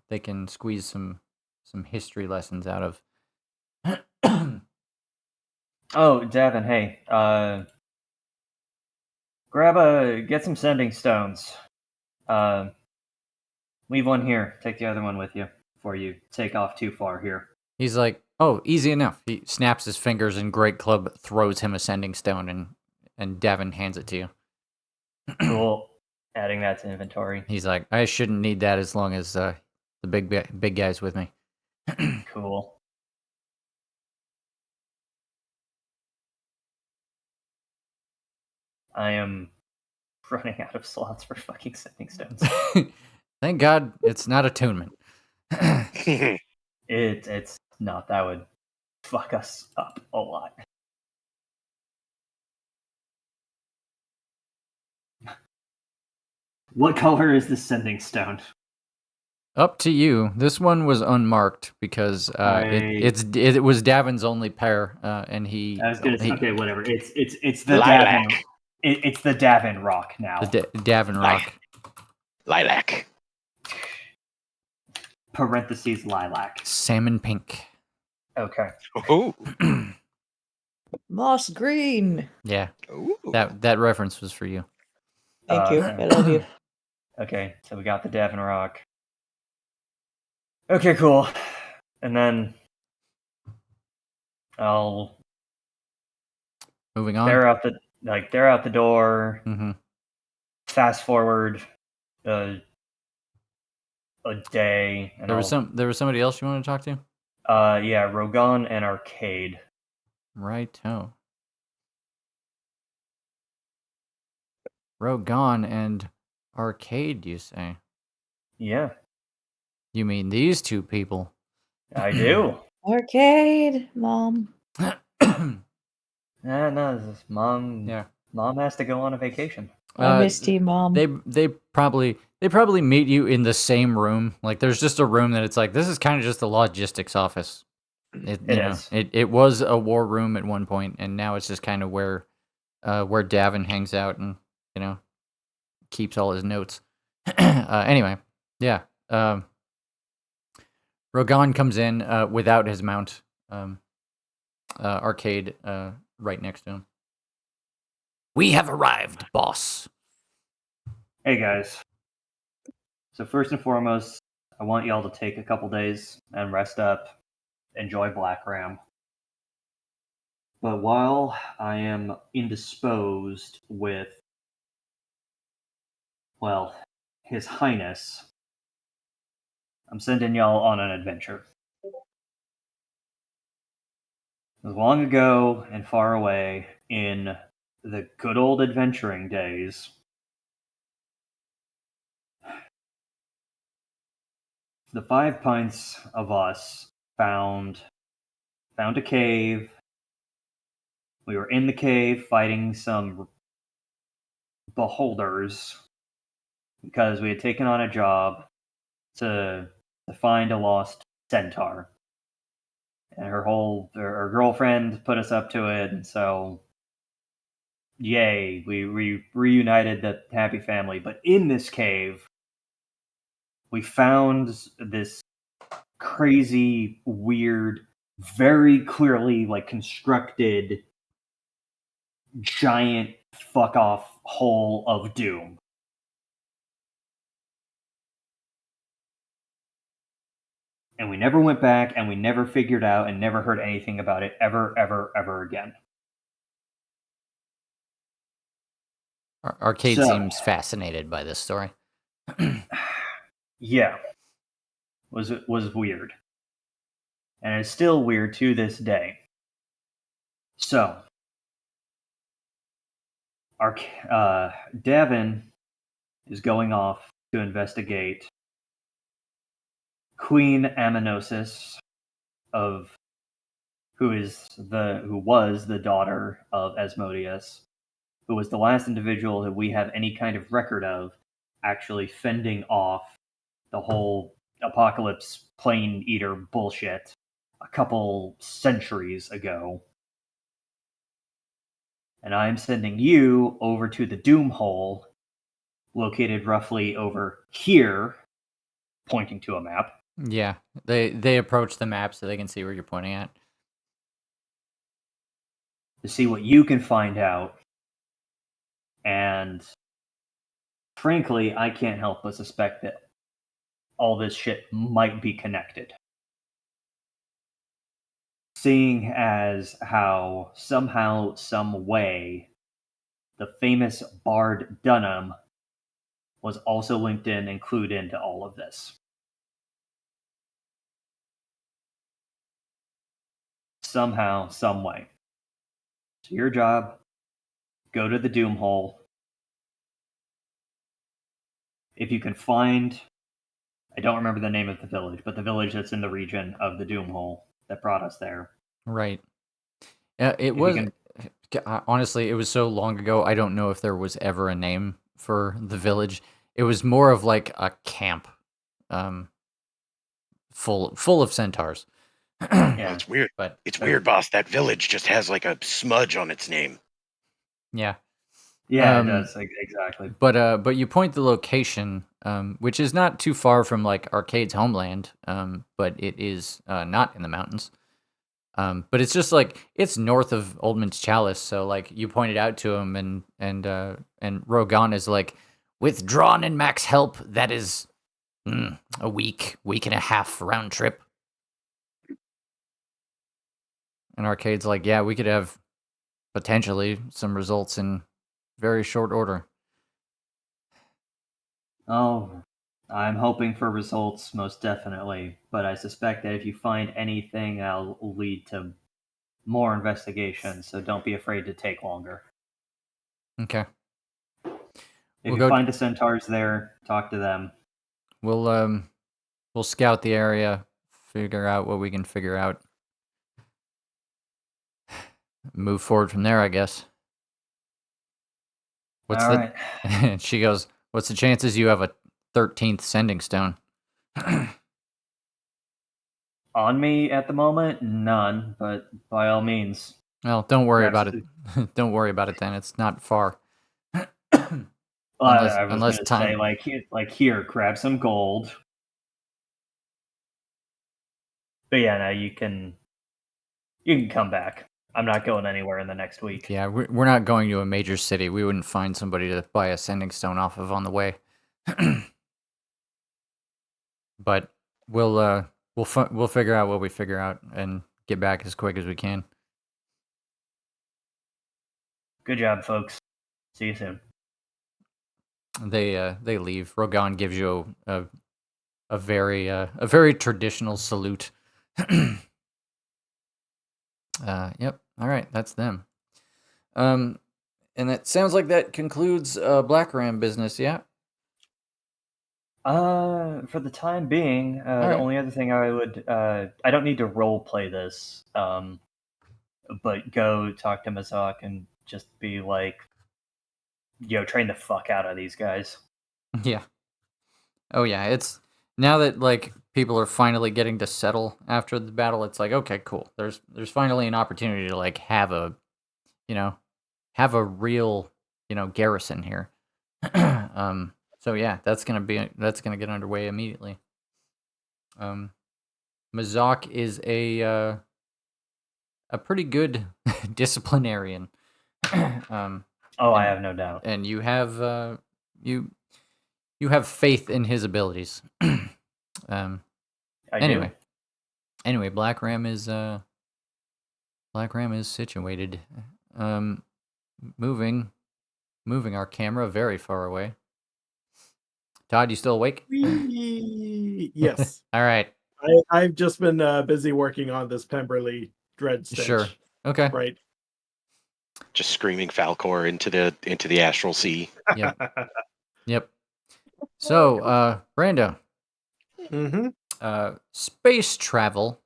S2: they can squeeze some history lessons out of.
S4: Oh, Davin, hey, get some sending stones. Leave one here. Take the other one with you before you take off too far here.
S2: He's like, oh, easy enough. He snaps his fingers and Great Club throws him a sending stone and Davin hands it to you.
S4: Cool. Adding that to inventory.
S2: He's like, I shouldn't need that as long as the big guy's with me.
S4: Cool. I am running out of slots for fucking sending stones.
S2: Thank God it's not attunement.
S4: It's not. That would fuck us up a lot. What color is the sending stone?
S2: Up to you. This one was unmarked because it was Davin's only pair, and he.
S4: I was gonna say, okay, whatever. It's the
S3: Lilac.
S4: Davin. It's the Davin rock now.
S2: The Davin rock.
S3: Lilac.
S4: Parentheses lilac.
S2: Salmon pink.
S4: Okay.
S3: Ooh.
S5: Moss green.
S2: Yeah.
S3: Ooh.
S2: That reference was for you.
S5: Thank you. I love you.
S4: Okay, so we got the Davin rock. Okay, cool. And then I'll
S2: Moving on.
S4: they're out the door.
S2: Mm-hmm.
S4: Fast forward a day. And
S2: There was somebody else you wanted to talk to?
S4: Yeah, Rogan and Arcade.
S2: Righto. Rogan and Arcade, you say?
S4: Yeah,
S2: You mean these two people?
S4: I do.
S5: Arcade, Mom.
S4: No, this is mom.
S2: Yeah.
S4: Mom has to go on a vacation.
S5: I missed you, Mom.
S2: They probably meet you in the same room. Like there's just a room that it's like this is kind of just a logistics office.
S4: It is.
S2: It was a war room at one point, and now it's just kind of where Davin hangs out and keeps all his notes. Anyway, yeah. Rogan comes in without his mount. Arcade right next to him. We have arrived, boss.
S4: Hey guys. So first and foremost, I want y'all to take a couple days and rest up, enjoy Black Ram. But while I am indisposed with, well, His Highness, I'm sending y'all on an adventure. It was long ago and far away in the good old adventuring days. the 5 pints of us found a cave. We were in the cave fighting some beholders because we had taken on a job to find a lost centaur. And her girlfriend put us up to it, and so yay, we reunited the happy family. But in this cave, we found this crazy, weird, very clearly like constructed giant fuck off hole of doom. And we never went back, and we never figured out and never heard anything about it ever again.
S2: Arcade
S4: So-
S2: seems fascinated by this story.
S4: Yeah. Was weird. And it's still weird to this day. So, our Davin is going off to investigate Queen Amenosis, who was the daughter of Asmodeus, who was the last individual that we have any kind of record of actually fending off the whole apocalypse plane eater bullshit a couple centuries ago. And I'm sending you over to the Doom Hole, located roughly over here, pointing to a map.
S2: Yeah, they approach the map so they can see where you're pointing at.
S4: To see what you can find out. And frankly, I can't help but suspect that all this shit might be connected. Seeing as how somehow, some way, the famous Bard Dunham was also linked in and clued into all of this. Somehow, some way. So your job, go to the Doom Hole. If you can find, I don't remember the name of the village, but the village that's in the region of the Doom Hole that brought us there.
S2: Right. It
S4: If you
S2: was
S4: can-
S2: honestly, it was so long ago. I don't know if there was ever a name for the village. It was more of like a camp, full of centaurs.
S4: Yeah.
S3: It's weird.
S2: But
S3: It's weird, boss. That village just has like a smudge on its name.
S2: yeah.
S4: Yeah, it does, exactly.
S2: But you point the location, which is not too far from like Arcade's homeland, but it is not in the mountains. But it's just like it's north of Oldman's Chalice, so like you pointed out to him, and Rogan is like, with Drawn and Max help, that is a week and a half round trip. And Arcade's like, yeah, we could have potentially some results in very short order.
S4: Oh, I'm hoping for results, most definitely. But I suspect that if you find anything, that'll lead to more investigation. So don't be afraid to take longer.
S2: Okay.
S4: If
S2: We'll
S4: you
S2: go-
S4: find the centaurs there, talk to them.
S2: We'll scout the area, figure out what we can figure out. Move forward from there, I guess. What's
S4: All
S2: the
S4: right.
S2: And she goes, "What's the chances you have a 13th sending stone?"
S4: On me at the moment, none. But by all means,
S2: Well, don't worry
S4: Perhaps
S2: about it. Don't worry about it then. It's not far.
S4: well,
S2: Unless-
S4: I was
S2: unless
S4: going to
S2: time-
S4: say like here, grab some gold. But yeah, no, you can come back. I'm not going anywhere in the next week.
S2: Yeah, we're not going to a major city. We wouldn't find somebody to buy a sending stone off of on the way. But we'll figure out what we figure out and get back as quick as we can.
S4: Good job, folks. See you soon.
S2: They leave. Rogan gives you a very traditional salute. Yep. All right, that's them. And it sounds like that concludes Black Ram business. Yeah.
S4: For the time being, the
S2: right.
S4: only other thing I would, I don't need to role play this, but go talk to Mazak and just be like, yo, train the fuck out of these guys.
S2: Yeah. Oh yeah, it's now that like people are finally getting to settle after the battle, it's like, okay, cool. There's finally an opportunity to like have a, you know, have a real, garrison here. So yeah, that's gonna get underway immediately. Mazak is a pretty good disciplinarian.
S4: Oh, I
S2: and-
S4: have no doubt.
S2: and you have you have faith in his abilities.
S4: I
S2: Anyway.
S4: do.
S2: Anyway, Black Ram is situated. Moving our camera very far away. Todd, you still awake?
S1: Yes.
S2: All right.
S1: I've just been busy working on this Pemberley Dread Stench.
S2: Sure. Okay.
S1: Right.
S3: Just screaming Falcor into the astral sea.
S2: Yep. So, Brando,
S1: Mm-hmm.
S2: space travel,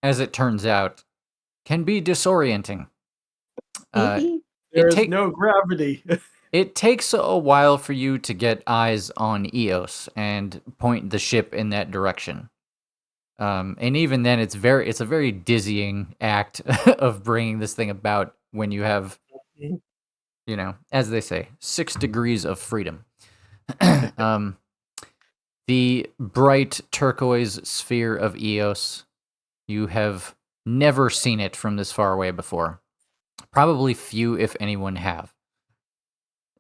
S2: as it turns out, can be disorienting.
S1: There's no gravity.
S2: It takes a while for you to get eyes on Eos and point the ship in that direction. And even then, it's a very dizzying act of bringing this thing about when you have, as they say, 6 degrees of freedom. The bright turquoise sphere of Eos, you have never seen it from this far away before. Probably few, if anyone, have.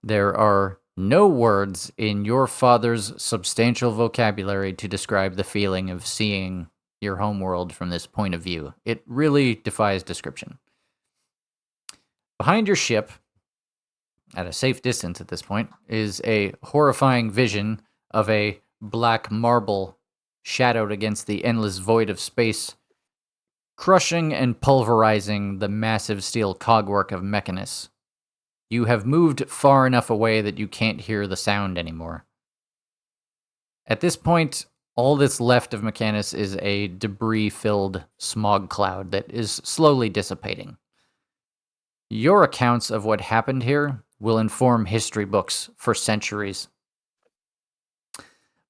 S2: There are no words in your father's substantial vocabulary to describe the feeling of seeing your homeworld from this point of view. It really defies description. Behind your ship, at a safe distance at this point, is a horrifying vision of a black marble shadowed against the endless void of space, crushing and pulverizing the massive steel cogwork of Mechanus. You have moved far enough away that you can't hear the sound anymore. At this point, all that's left of Mechanus is a debris-filled smog cloud that is slowly dissipating. Your accounts of what happened here will inform history books for centuries.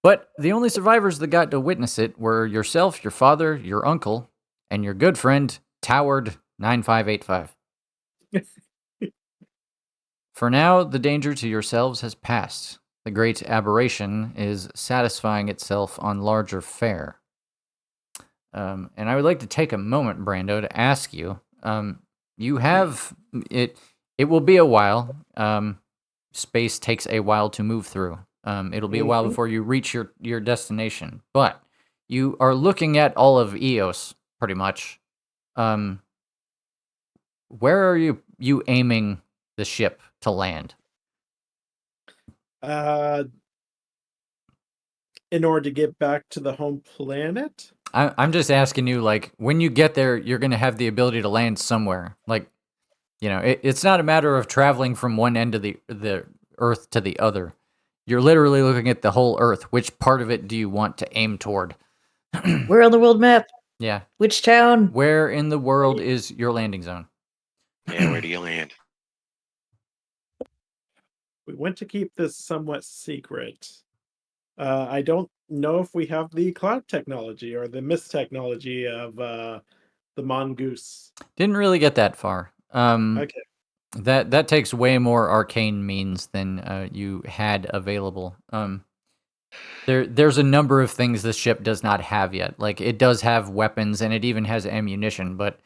S2: But the only survivors that got to witness it were yourself, your father, your uncle, and your good friend, Toward 9585. For now, the danger to yourselves has passed. The great aberration is satisfying itself on larger fare. And I would like to take a moment, Brando, to ask you. You have it. It will be a while. Space takes a while to move through. It'll be a while before you reach your destination. But you are looking at all of Eos, pretty much. Where are you aiming the ship to land?
S1: In order to get back to the home planet?
S2: I'm just asking you, like, when you get there, you're going to have the ability to land somewhere. Like, it's not a matter of traveling from one end of the Earth to the other. You're literally looking at the whole Earth. Which part of it do you want to aim toward?
S5: Where on the world map?
S2: Yeah.
S5: Which town?
S2: Where in the world is your landing zone?
S3: Yeah, where do you land?
S1: We want to keep this somewhat secret. I don't know if we have the cloud technology or the mist technology of the mongoose.
S2: Didn't really get that far.
S1: Okay.
S2: That takes way more arcane means than you had available. There's a number of things this ship does not have yet. Like, it does have weapons and it even has ammunition, but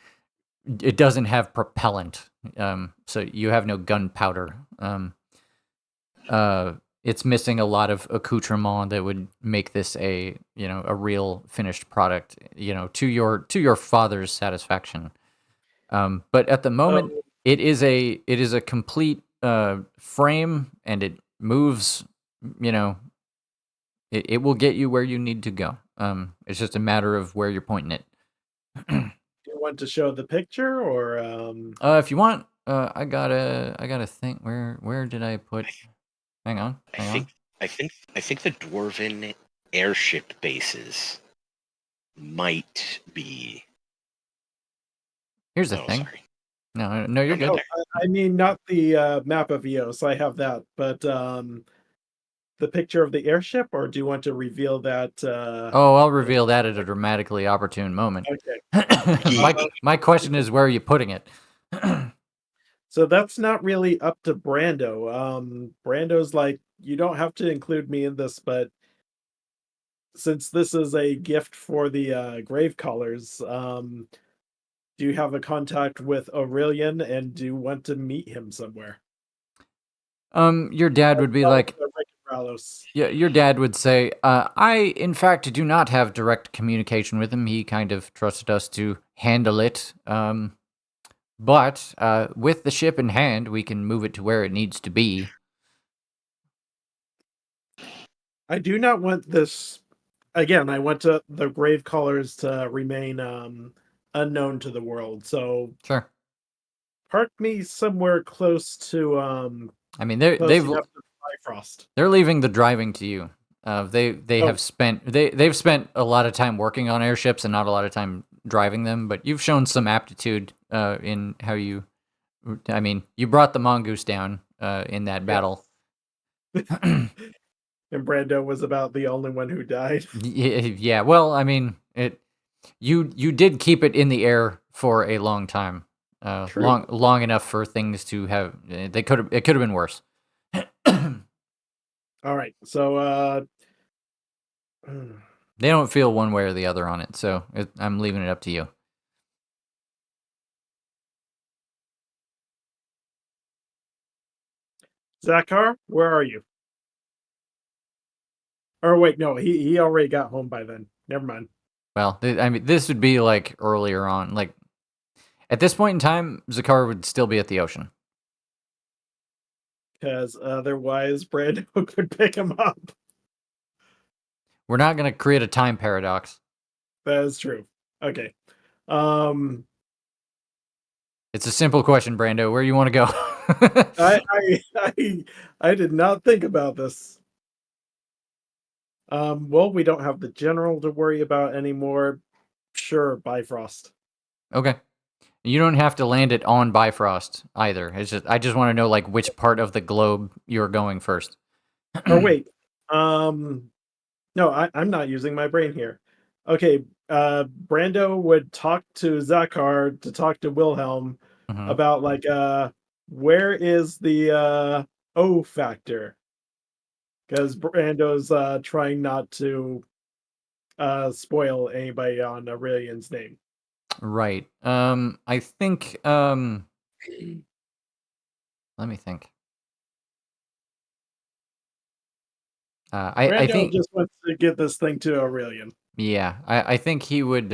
S2: it doesn't have propellant. So you have no gunpowder. It's missing a lot of accoutrement that would make this a real finished product, to your father's satisfaction. But at the moment, it is a complete frame, and it moves. It will get you where you need to go. It's just a matter of where you're pointing it.
S1: Do you want to show the picture, or
S2: if you want, I gotta think. Where did I put? Hang on.
S3: I think the dwarven airship bases might be.
S2: Here's the
S3: Oh,
S2: thing.
S3: sorry.
S2: No, you're good.
S1: No, I mean not the map of Eos. I have that, but the picture of the airship, or do you want to reveal that?
S2: Oh, I'll reveal that at a dramatically opportune moment.
S1: Okay.
S2: My question is, where are you putting it?
S1: So that's not really up to Brando. Brando's like, you don't have to include me in this, but since this is a gift for the grave callers, do you have a contact with Aurelian, and do you want to meet him somewhere?
S2: Your dad would be like, yeah, your dad would say, I, in fact, do not have direct communication with him. He kind of trusted us to handle it. But with the ship in hand, we can move it to where it needs to be.
S1: I do not want this. Again, I want the grave callers to remain unknown to the world. So
S2: Sure.
S1: park me somewhere close to
S2: I mean,
S1: close enough to Bifrost.
S2: they're leaving the driving to you. They
S1: Oh.
S2: have spent they've spent a lot of time working on airships and not a lot of time driving them. But you've shown some aptitude in how you. I mean, you brought the mongoose down in that battle.
S1: And Brando was about the only one who died.
S2: Yeah. Well, I mean, you did keep it in the air for a long time.
S1: True.
S2: Long enough for things to have. It could have been worse.
S1: All right. So
S2: They don't feel one way or the other on it, so I'm leaving it up to you.
S1: Zakar, where are you? Or wait, no, he already got home by then. Never mind.
S2: Well, I mean, this would be like earlier on. Like at this point in time, Zakar would still be at the ocean.
S1: Because otherwise Brando could pick him up.
S2: We're not going to create a time paradox.
S1: That is true. Okay.
S2: It's a simple question, Brando. Where you want to go?
S1: I did not think about this. Well, we don't have the general to worry about anymore. Sure, Bifrost.
S2: Okay. You don't have to land it on Bifrost either. I just want to know like which part of the globe you're going first.
S1: Or wait. No, I'm not using my brain here. Okay, Brando would talk to Zakar to talk to Wilhelm about like where is the O factor? Because Brando's trying not to spoil anybody on Aurelian's name.
S2: Right. I think let me think. I
S1: Brando
S2: think
S1: just wants to get this thing to Aurelian.
S2: yeah, I think he would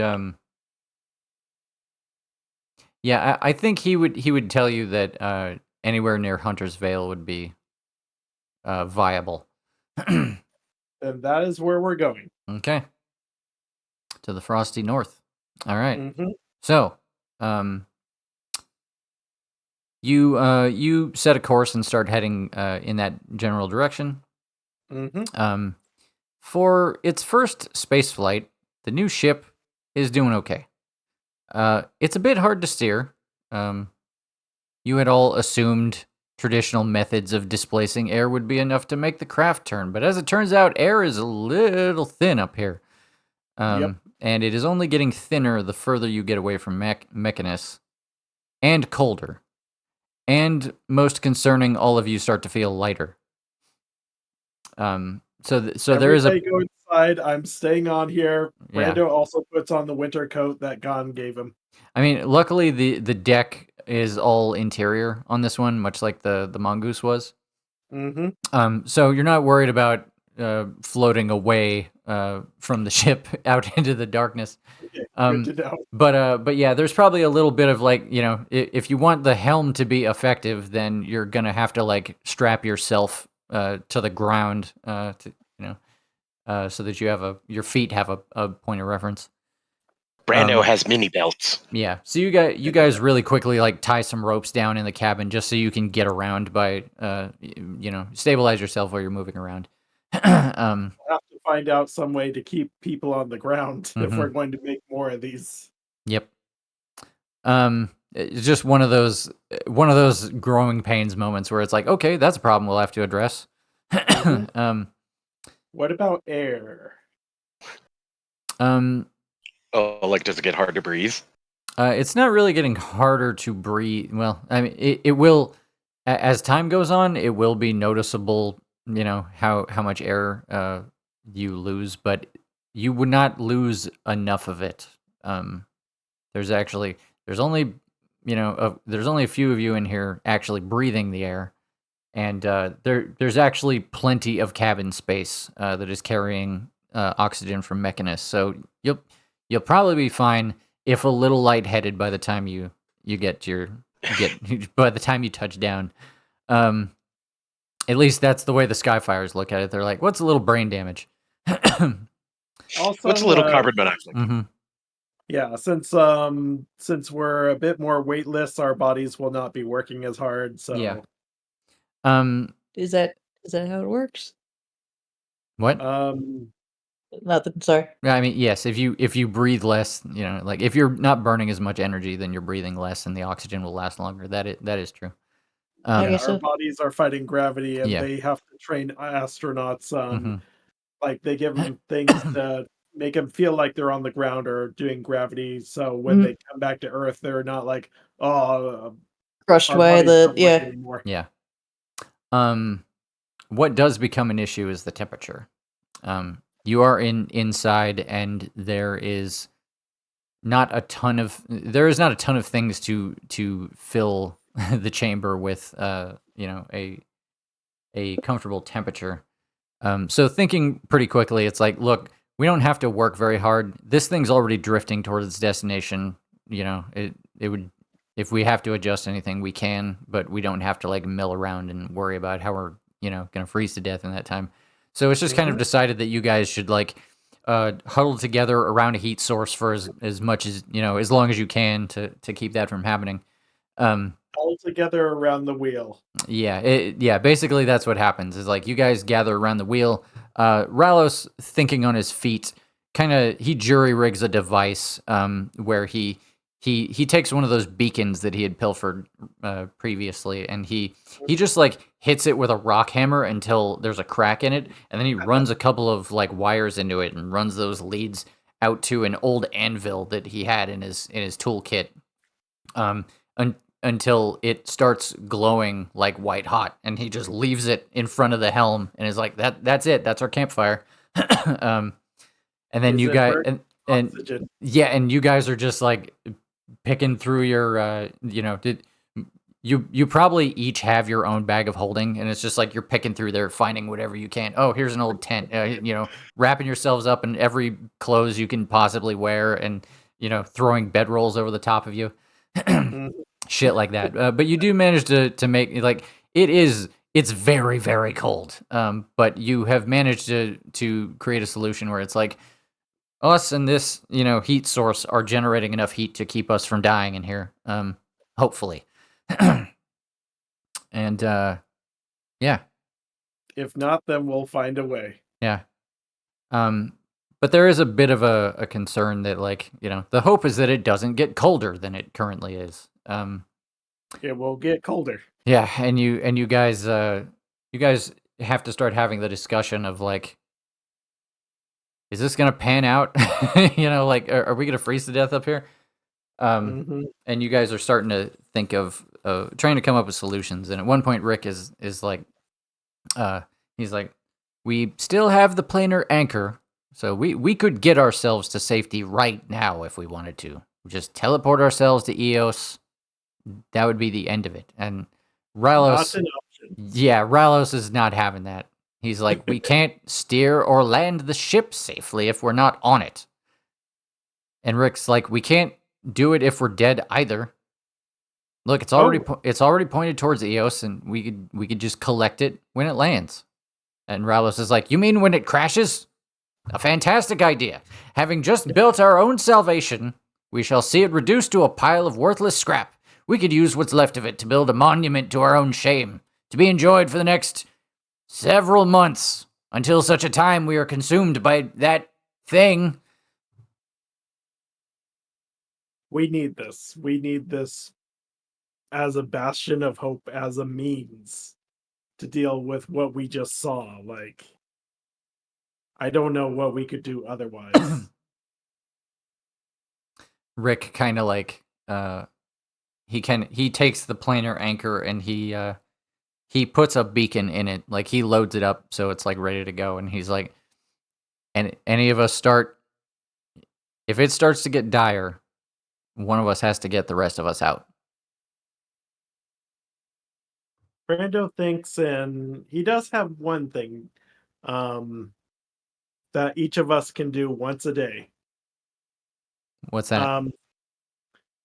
S2: yeah, I think he would tell you that anywhere near Hunter's Vale would be viable.
S1: And that is where we're going.
S2: Okay. To the frosty north. All right.
S1: Mm-hmm.
S2: So, you set a course and start heading in that general direction.
S1: Mm-hmm.
S2: For its first space flight, the new ship is doing okay. It's a bit hard to steer. You had all assumed traditional methods of displacing air would be enough to make the craft turn, but as it turns out, air is a little thin up here.
S1: Yep.
S2: And it is only getting thinner the further you get away from Mechanus, and colder. And most concerning, all of you start to feel lighter. So there is a.
S1: Everybody go inside. I'm staying on here.
S2: Yeah.
S1: Brando also puts on the winter coat that Gon gave him.
S2: I mean, luckily the deck is all interior on this one, much like the mongoose was.
S1: Mm-hmm.
S2: So you're not worried about floating away from the ship out into the darkness.
S1: Good to know.
S2: But yeah, there's probably a little bit of like, you know, if you want the helm to be effective, then you're gonna have to like strap yourself to the ground to, you know, so that you have your feet have a point of reference.
S3: Brando has mini belts.
S2: Yeah, so you guys really quickly like tie some ropes down in the cabin just so you can get around by you know, stabilize yourself while you're moving around.
S1: We'll have to find out some way to keep people on the ground if
S2: Mhm.
S1: we're going to make more of these.
S2: Yep. It's just one of those growing pains moments where it's like, okay, that's a problem we'll have to address.
S1: Mhm. What about air?
S3: Oh, like does it get hard to breathe?
S2: It's not really getting harder to breathe. Well, I mean, it will, as time goes on, it will be noticeable, how much air you lose, but you would not lose enough of it. There's only, there's only a few of you in here actually breathing the air, and there's actually plenty of cabin space that is carrying oxygen from Mechanus, so you'll probably be fine, if a little lightheaded by the time you get by the time you touch down. At least that's the way the Skyfires look at it. They're like, what's a little brain damage?
S1: Also,
S3: What's a little carbon monoxide?
S2: Mm-hmm.
S1: Yeah, since we're a bit more weightless, our bodies will not be working as hard. So
S2: Yeah.
S5: Is that how it works?
S2: What?
S5: Nothing. Sorry.
S2: I mean, yes. If you breathe less, like if you're not burning as much energy, then you're breathing less, and the oxygen will last longer. That is true.
S5: Okay,
S1: our
S5: so
S1: bodies are fighting gravity, and
S2: Yeah.
S1: they have to train astronauts.
S2: Mhm.
S1: Like they give them things to make them feel like they're on the ground or doing gravity. So when
S5: Mhm.
S1: they come back to Earth, they're not like, oh,
S5: crushed
S1: our
S5: by
S1: bodies don't work
S5: yeah.
S1: anymore.
S2: Yeah. What does become an issue is the temperature. You are inside, and there is not a ton of things to fill the chamber with a comfortable temperature. So thinking pretty quickly, it's like, look, we don't have to work very hard. This thing's already drifting towards its destination. It would, if we have to adjust anything, we can, but we don't have to like mill around and worry about how we're gonna freeze to death in that time. So it's just kind of decided that you guys should like huddle together around a heat source for as much as as long as you can to keep that from happening.
S1: All together around the wheel.
S2: Yeah, basically that's what happens. Is like you guys gather around the wheel. Ralos, thinking on his feet, he jury rigs a device where he takes one of those beacons that he had pilfered previously, and he just like hits it with a rock hammer until there's a crack in it, and then he runs a couple of like wires into it and runs those leads out to an old anvil that he had in his toolkit. Until it starts glowing like white hot, and he just leaves it in front of the helm and is like, that's it, that's our campfire. And then
S1: Is
S2: you
S1: it
S2: guys
S1: burnt
S2: and
S1: oxygen?
S2: yeah, and you guys are just like picking through your you probably each have your own bag of holding, and it's just like you're picking through there, finding whatever you can. Oh, here's an old tent, wrapping yourselves up in every clothes you can possibly wear, and throwing bedrolls over the top of you. Shit like that. But you do manage to make like it's very, very cold. But you have managed to create a solution where it's like us and this heat source are generating enough heat to keep us from dying in here. Hopefully. And yeah.
S1: If not, then we'll find a way.
S2: Yeah. But there is a bit of a concern that like the hope is that it doesn't get colder than it currently is.
S1: It will get colder.
S2: Yeah, and you guys have to start having the discussion of like, is this gonna pan out? Like, are we gonna freeze to death up here? And you guys are starting to think of trying to come up with solutions. And at one point, Rick is like, he's like, we still have the planar anchor, so we could get ourselves to safety right now if we wanted to. Just teleport ourselves to Eos. That would be the end of it. And Ralos,
S1: Not an option.
S2: yeah, Ralos is not having that. He's like, we can't steer or land the ship safely if we're not on it. And Rick's like, we can't do it if we're dead either. Look, it's already pointed towards Eos, and we could just collect it when it lands. And Ralos is like, you mean when it crashes? A fantastic idea. Having just built our own salvation, we shall see it reduced to a pile of worthless scrap. We could use what's left of it to build a monument to our own shame, to be enjoyed for the next several months until such a time we are consumed by that thing.
S1: We need this. We need this as a bastion of hope, as a means to deal with what we just saw. Like, I don't know what we could do otherwise.
S2: Rick kind of like he takes the planar anchor and he puts a beacon in it, like he loads it up so it's like ready to go, and he's like, and any of us if it starts to get dire, one of us has to get the rest of us out.
S1: Brando thinks, and he does have one thing that each of us can do once a day.
S2: What's that?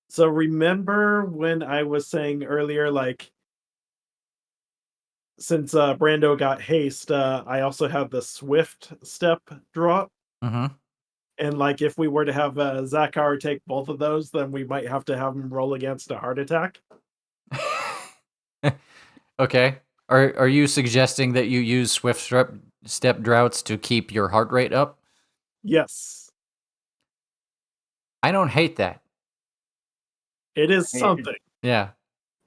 S1: So remember when I was saying earlier, like, since Brando got haste, I also have the swift step drop.
S2: Mm-hmm.
S1: And like, if we were to have Zakar take both of those, then we might have to have him roll against a heart attack.
S2: Okay. Are you suggesting that you use swift step droughts to keep your heart rate up?
S1: Yes.
S2: I don't hate that.
S1: It is something.
S2: Yeah.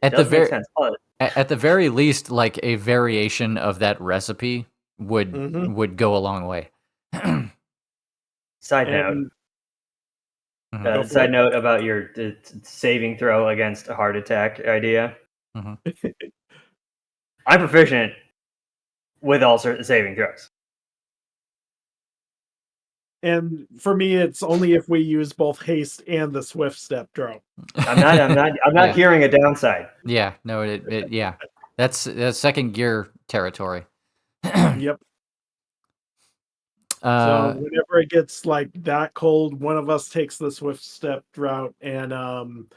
S4: It does make sense. But
S2: At the very least, like a variation of that recipe would go a long way.
S4: side note.
S1: And
S2: Mhm.
S1: Go for
S4: Side
S1: it.
S4: note about your saving throw against a heart attack idea.
S2: Mhm.
S4: I'm proficient with all certain saving throws.
S1: And for me, it's only if we use both haste and the swift step drop.
S4: I'm not
S2: Yeah.
S4: hearing a downside.
S2: Yeah, no, yeah. That's second gear territory.
S1: Yep. So whenever it gets like that cold, one of us takes the swift step drought, and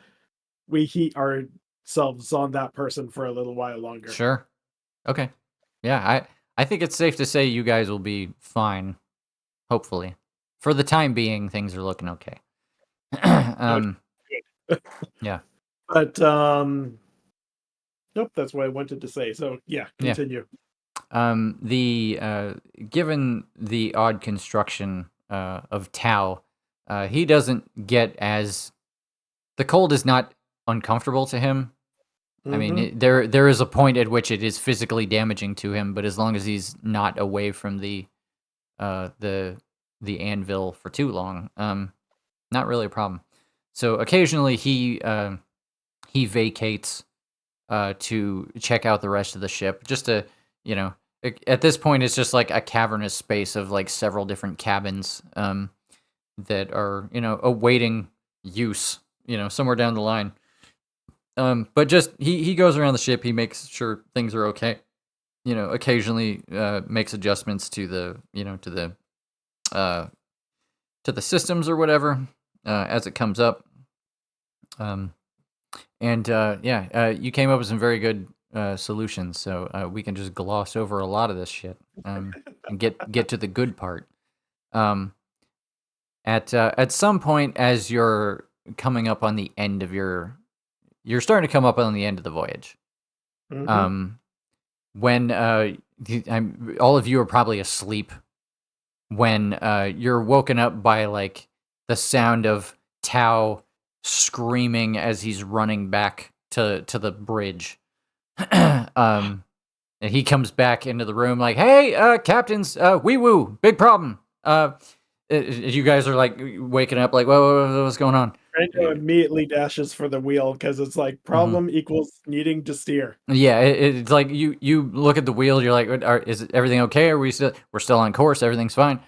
S1: we heat ourselves on that person for a little while longer.
S2: Sure. Okay. Yeah, I think it's safe to say you guys will be fine. Hopefully, for the time being, things are looking okay. Yeah.
S1: But nope, that's what I wanted to say. So yeah, continue.
S2: Given the odd construction of Tau, he doesn't get as the cold is not uncomfortable to him. I mean, there is a point at which it is physically damaging to him, but as long as he's not away from the anvil for too long, not really a problem. So occasionally he vacates to check out the rest of the ship, just to, at this point it's just like a cavernous space of like several different cabins that are, awaiting use, somewhere down the line. But just he goes around the ship, he makes sure things are okay. Occasionally makes adjustments to the, to the systems or whatever as it comes up. You came up with some very good solutions, so we can just gloss over a lot of this shit and get to the good part. At some point, as you're coming up on the end of you're starting to come up on the end of the voyage. When all of you are probably asleep when you're woken up by like the sound of Tau screaming as he's running back to the bridge. And he comes back into the room like, "Hey, captains, wee woo, big problem." You guys are like waking up like, what's going on?
S1: Brando immediately dashes for the wheel because it's like problem equals needing to steer.
S2: Yeah, it's like you look at the wheel, you're like, is everything okay? We're still on course, everything's fine.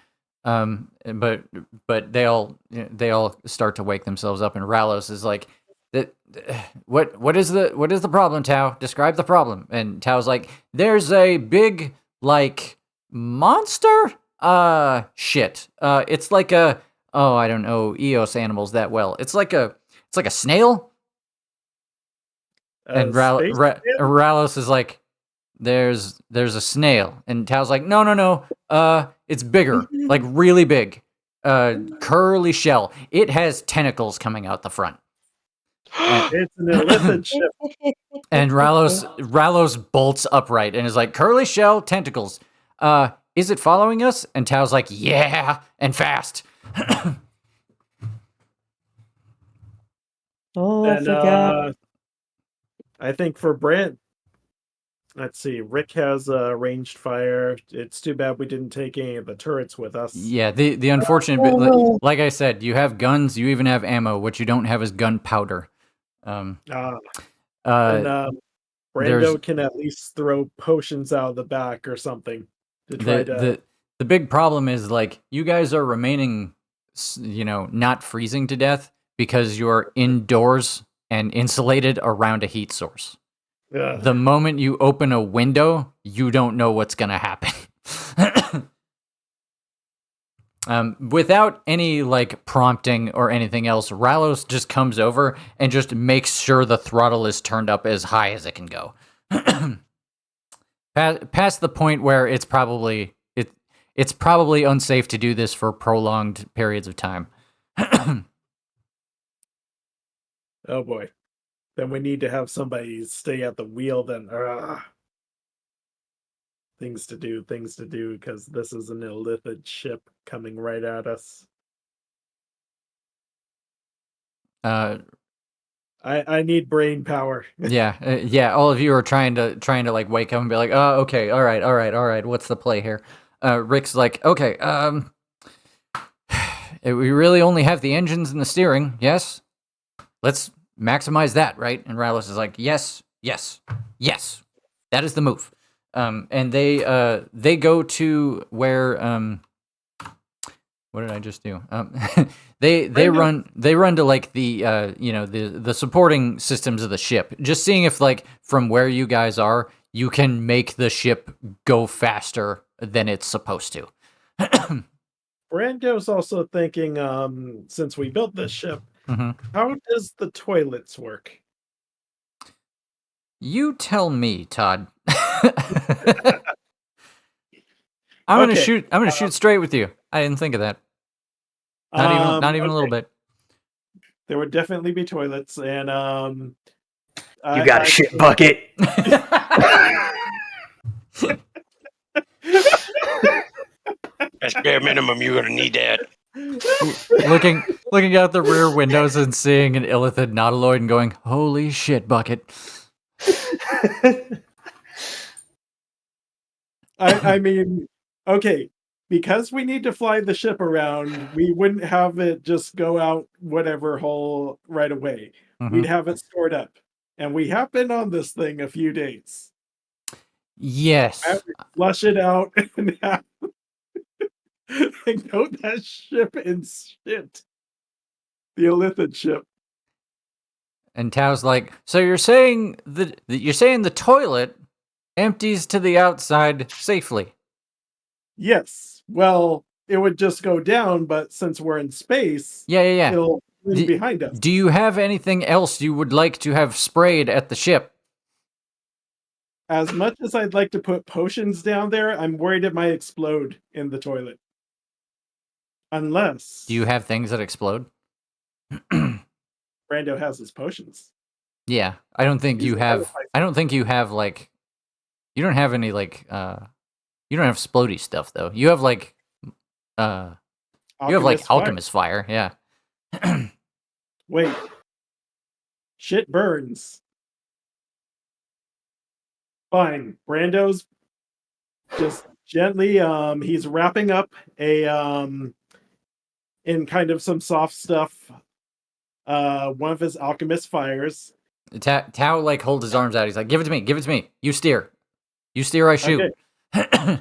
S2: But they all start to wake themselves up, and Ralos is like, what is the problem, Tau? Describe the problem. And Tau's like, there's a big like monster. Shit. It's like I don't know EOS animals that well. It's like a snail. And Ralos is like, there's a snail, and Tao's like, no, it's bigger, like really big, curly shell. It has tentacles coming out the front.
S1: It's an illicit ship.
S2: And Ralos bolts upright and is like, curly shell, tentacles. is it following us? And Tao's like, yeah, and fast.
S5: Oh, I
S1: And
S5: forgot.
S1: I think for Brant, let's see, Rick has ranged fire. It's too bad we didn't take any of the turrets with us.
S2: Yeah, the unfortunate bit, like I said, you have guns, you even have ammo. What you don't have is gunpowder.
S1: And
S2: There's
S1: Brando can at least throw potions out of the back or something to try to.
S2: the big problem is like you guys are remaining, not freezing to death because you're indoors and insulated around a heat source. The moment you open a window, you don't know what's gonna happen. Without any like prompting or anything else, Ralos just comes over and just makes sure the throttle is turned up as high as it can go. Past the point where it's probably unsafe to do this for prolonged periods of time.
S1: Oh boy. Then we need to have somebody stay at the wheel then. Things to do, because this is an illithid ship coming right at us. I need brain power.
S2: Yeah. All of you are trying to like wake up and be like, oh, okay, all right. What's the play here? Rick's like, okay, we really only have the engines and the steering. Yes, let's maximize that, right? And Ralos is like, yes, that is the move. And they go to where what did I just do? They run to like the the supporting systems of the ship, just seeing if like from where you guys are, you can make the ship go faster than it's supposed to.
S1: Brando's also thinking, since we built this ship, how does the toilets work?
S2: You tell me, Todd. I'm gonna shoot straight with you. I didn't think of that. Not even a little bit.
S1: There would definitely be toilets, and
S4: you got a shit bucket.
S3: That's bare minimum. You're gonna need that.
S2: looking out the rear windows and seeing an illithid nautiloid and going, "Holy shit, bucket!"
S1: I mean, okay, because we need to fly the ship around, we wouldn't have it just go out whatever hole right away. We'd have it stored up, and we have been on this thing a few days.
S2: Yes.
S1: Flush it out and have and go that ship and shit. The illithid ship.
S2: And Tao's like, so you're saying the toilet empties to the outside safely?
S1: Yes. Well, it would just go down, but since we're in space,
S2: yeah.
S1: It'll be behind us.
S2: Do you have anything else you would like to have sprayed at the ship?
S1: As much as I'd like to put potions down there, I'm worried it might explode in the toilet. Unless...
S2: Do you have things that explode?
S1: Brando has his potions.
S2: Yeah, I don't think you have like... You don't have any like... You don't have splody stuff though. You have like... Alchemist fire, yeah.
S1: Wait. Shit burns. Fine. Brando's just gently, he's wrapping up a, in kind of some soft stuff, one of his alchemist fires.
S2: Tao like holds his arms out. He's like, give it to me. You steer, I shoot.
S1: Okay.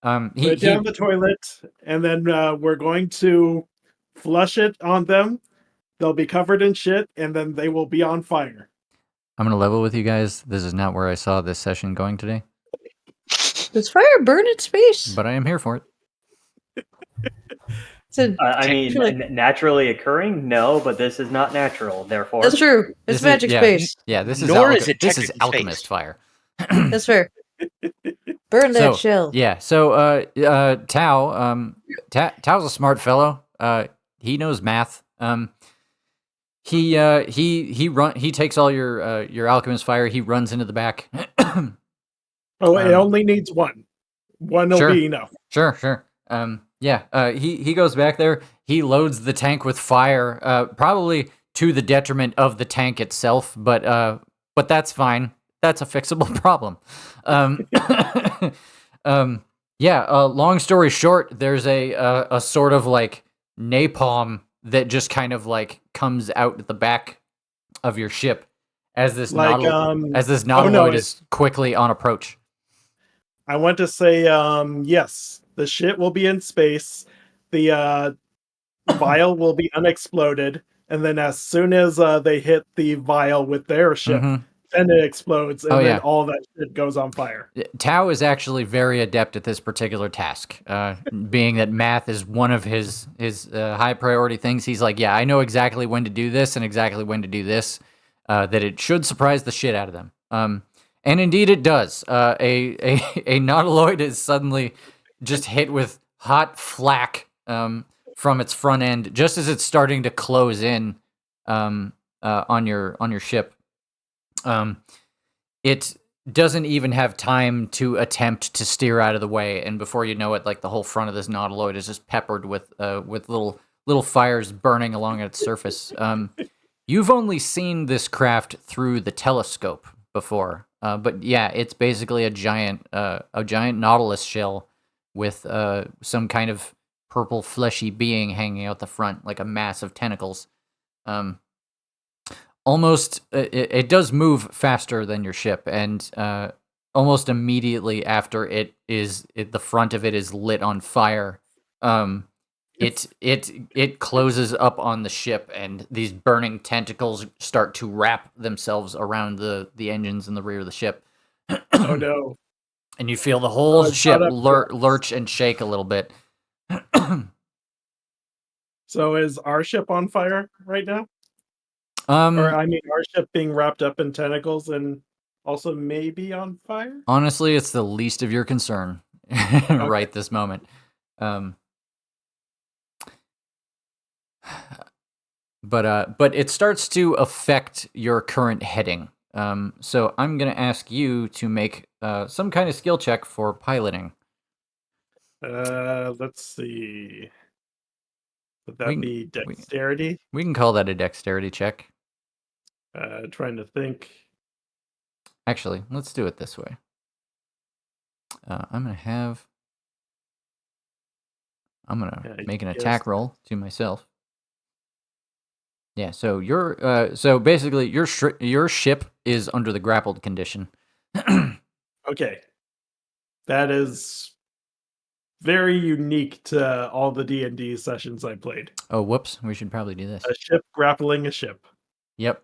S1: Put it down the toilet, and then we're going to flush it on them. They'll be covered in shit, and then they will be on fire.
S2: I'm gonna level with you guys. This is not where I saw this session going today.
S5: Does fire burn in space?
S2: But I am here for it.
S4: I mean, naturally occurring? No, but this is not natural. Therefore,
S5: that's true. It's magic space.
S2: Yeah, this is
S3: this is
S2: alchemist fire.
S5: That's fair. Burn that shell.
S2: Yeah. So, Tao's a smart fellow. He knows math. He takes all your alchemist fire. He runs into the back.
S1: It only needs one. One will
S2: Sure.
S1: be enough.
S2: Sure. Yeah. He goes back there. He loads the tank with fire, probably to the detriment of the tank itself, but that's fine. That's a fixable problem. Yeah. Long story short, there's a sort of like napalm that just kind of like comes out the back of your ship as this
S1: Like,
S2: nautiloid is quickly on approach.
S1: I want to say, yes, the shit will be in space. The vial will be unexploded, and then as soon as they hit the vial with their ship, then it explodes, and then all that shit goes on fire.
S2: Tao is actually very adept at this particular task, being that math is one of his high priority things. He's like, yeah, I know exactly when to do this and exactly when to do this, that it should surprise the shit out of them. And indeed it does. A nautiloid is suddenly just hit with hot flak from its front end, just as it's starting to close in on your ship. It doesn't even have time to attempt to steer out of the way, and before you know it, like the whole front of this nautiloid is just peppered with little fires burning along its surface. You've only seen this craft through the telescope before, but yeah, it's basically a giant nautilus shell with some kind of purple fleshy being hanging out the front, like a mass of tentacles. Almost, it does move faster than your ship, and almost immediately after the front of it is lit on fire, it closes up on the ship, and these burning tentacles start to wrap themselves around the engines in the rear of the ship.
S1: Oh no!
S2: And you feel the whole ship lurch and shake a little bit.
S1: So is our ship on fire right now?
S2: Or
S1: I mean, our ship being wrapped up in tentacles and also maybe on fire?
S2: Honestly, it's the least of your concern right this moment. But it starts to affect your current heading. So I'm going to ask you to make some kind of skill check for piloting.
S1: Let's see. Would that be dexterity?
S2: We can call that a dexterity check.
S1: Trying to think.
S2: Actually, let's do it this way. I'm gonna make an attack roll to myself. Yeah, so basically your ship is under the grappled condition.
S1: Okay. That is very unique to all the D&D sessions I played.
S2: Oh, whoops. We should probably do this.
S1: A ship grappling a ship.
S2: Yep.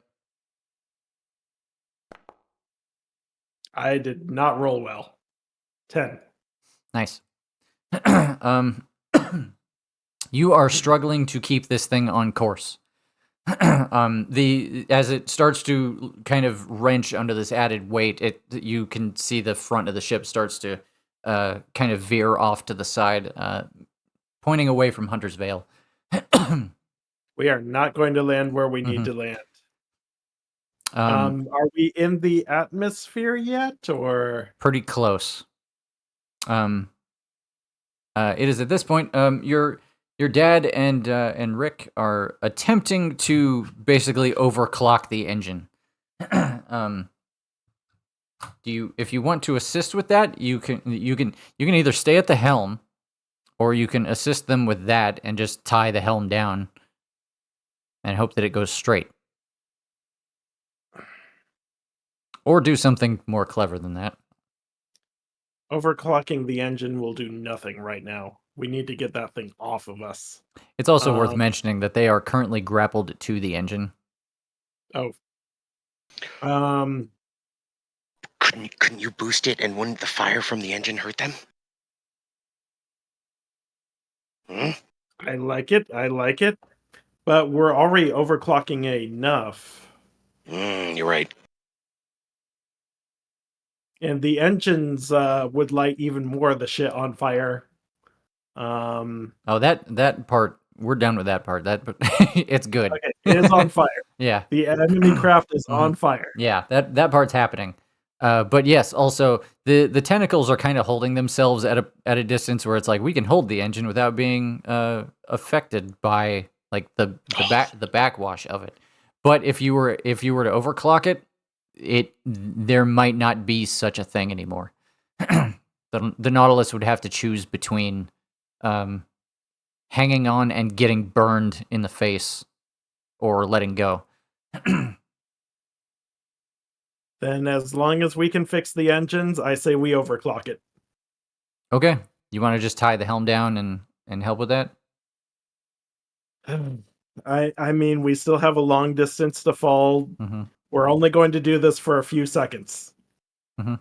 S1: I did not roll well. 10.
S2: Nice. You are struggling to keep this thing on course. As it starts to kind of wrench under this added weight, you can see the front of the ship starts to kind of veer off to the side, pointing away from Hunter's Vale.
S1: We are not going to land where we need to land. Are we in the atmosphere yet, or
S2: pretty close? It is at this point. Your dad and Rick are attempting to basically overclock the engine. If you want to assist with that, you can either stay at the helm, or you can assist them with that and just tie the helm down and hope that it goes straight. Or do something more clever than that.
S1: Overclocking the engine will do nothing right now. We need to get that thing off of us.
S2: It's also worth mentioning that they are currently grappled to the engine.
S1: Oh.
S3: Couldn't you boost it, and wouldn't the fire from the engine hurt them?
S1: I like it. But we're already overclocking enough.
S3: You're right.
S1: And the engines would light even more of the shit on fire.
S2: That part, we're done with that part. It's good.
S1: Okay, it is on fire.
S2: Yeah.
S1: The enemy craft is on fire.
S2: Yeah, that part's happening. But yes, also the tentacles are kind of holding themselves at a distance where it's like we can hold the engine without being affected by like the backwash of it. But if you were to overclock it, there might not be such a thing anymore. The Nautilus would have to choose between hanging on and getting burned in the face or letting go.
S1: Then as long as we can fix the engines, I say we overclock it.
S2: Okay. You want to just tie the helm down and help with that?
S1: I mean, we still have a long distance to fall.
S2: Mm-hmm.
S1: We're only going to do this for a few seconds.
S2: Mm-hmm.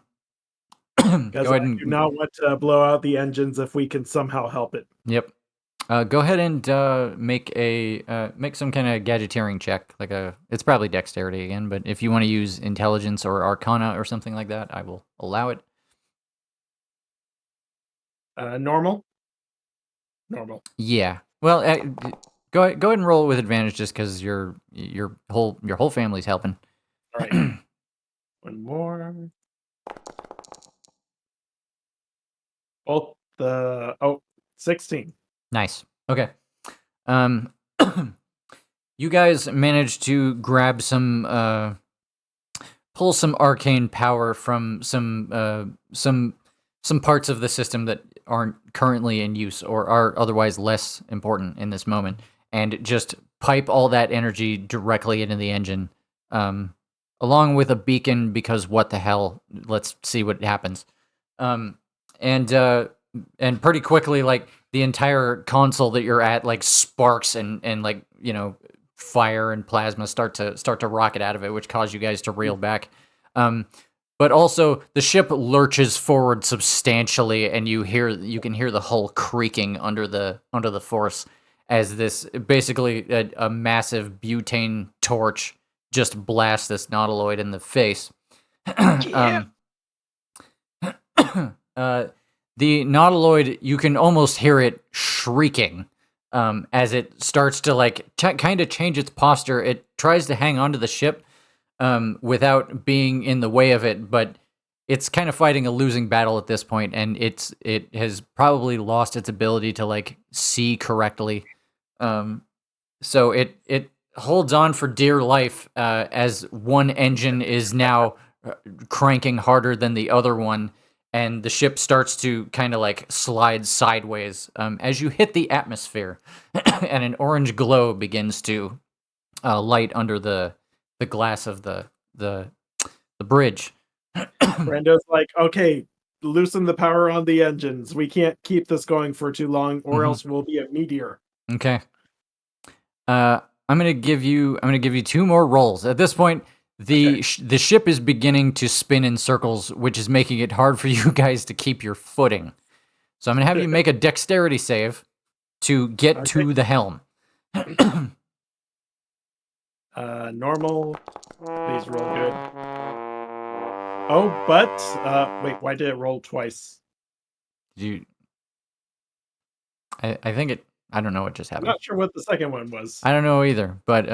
S1: Because
S2: Go
S1: I
S2: ahead and
S1: do not want to blow out the engines if we can somehow help it.
S2: Yep. Go ahead and make some kind of gadgeteering check. It's probably dexterity again, but if you want to use intelligence or arcana or something like that, I will allow it.
S1: Normal? Normal.
S2: Yeah. Well, go ahead and roll it with advantage just because your whole family's helping.
S1: All right. One more. Both 16.
S2: Nice. Okay. You guys managed to grab pull some arcane power from some parts of the system that aren't currently in use or are otherwise less important in this moment, and just pipe all that energy directly into the engine, along with a beacon, because what the hell? Let's see what happens. And pretty quickly, like, the entire console that you're at, like, sparks and like, fire and plasma start to rocket out of it, which cause you guys to reel back. But also the ship lurches forward substantially, and you can hear the hull creaking under the force as this basically a massive butane torch just blasts this nautiloid in the face.
S3: Yeah.
S2: The nautiloid, you can almost hear it shrieking as it starts to like kind of change its posture. It tries to hang onto the ship without being in the way of it, but it's kind of fighting a losing battle at this point, and it has probably lost its ability to like see correctly. So it holds on for dear life as one engine is now cranking harder than the other one, and the ship starts to kind of like slide sideways as you hit the atmosphere, and an orange glow begins to light under the glass of the bridge.
S1: Brando's like, okay, loosen the power on the engines. We can't keep this going for too long, or else we'll be a meteor.
S2: Okay. I'm gonna give you 2 more rolls. At this point, the ship is beginning to spin in circles, which is making it hard for you guys to keep your footing. So I'm gonna have you make a dexterity save to get to the helm.
S1: Normal. Please roll good. Oh, but wait, why did it roll twice?
S2: I think it. I don't know what just
S1: I'm
S2: happened.
S1: not sure what the second one was.
S2: I don't know either, but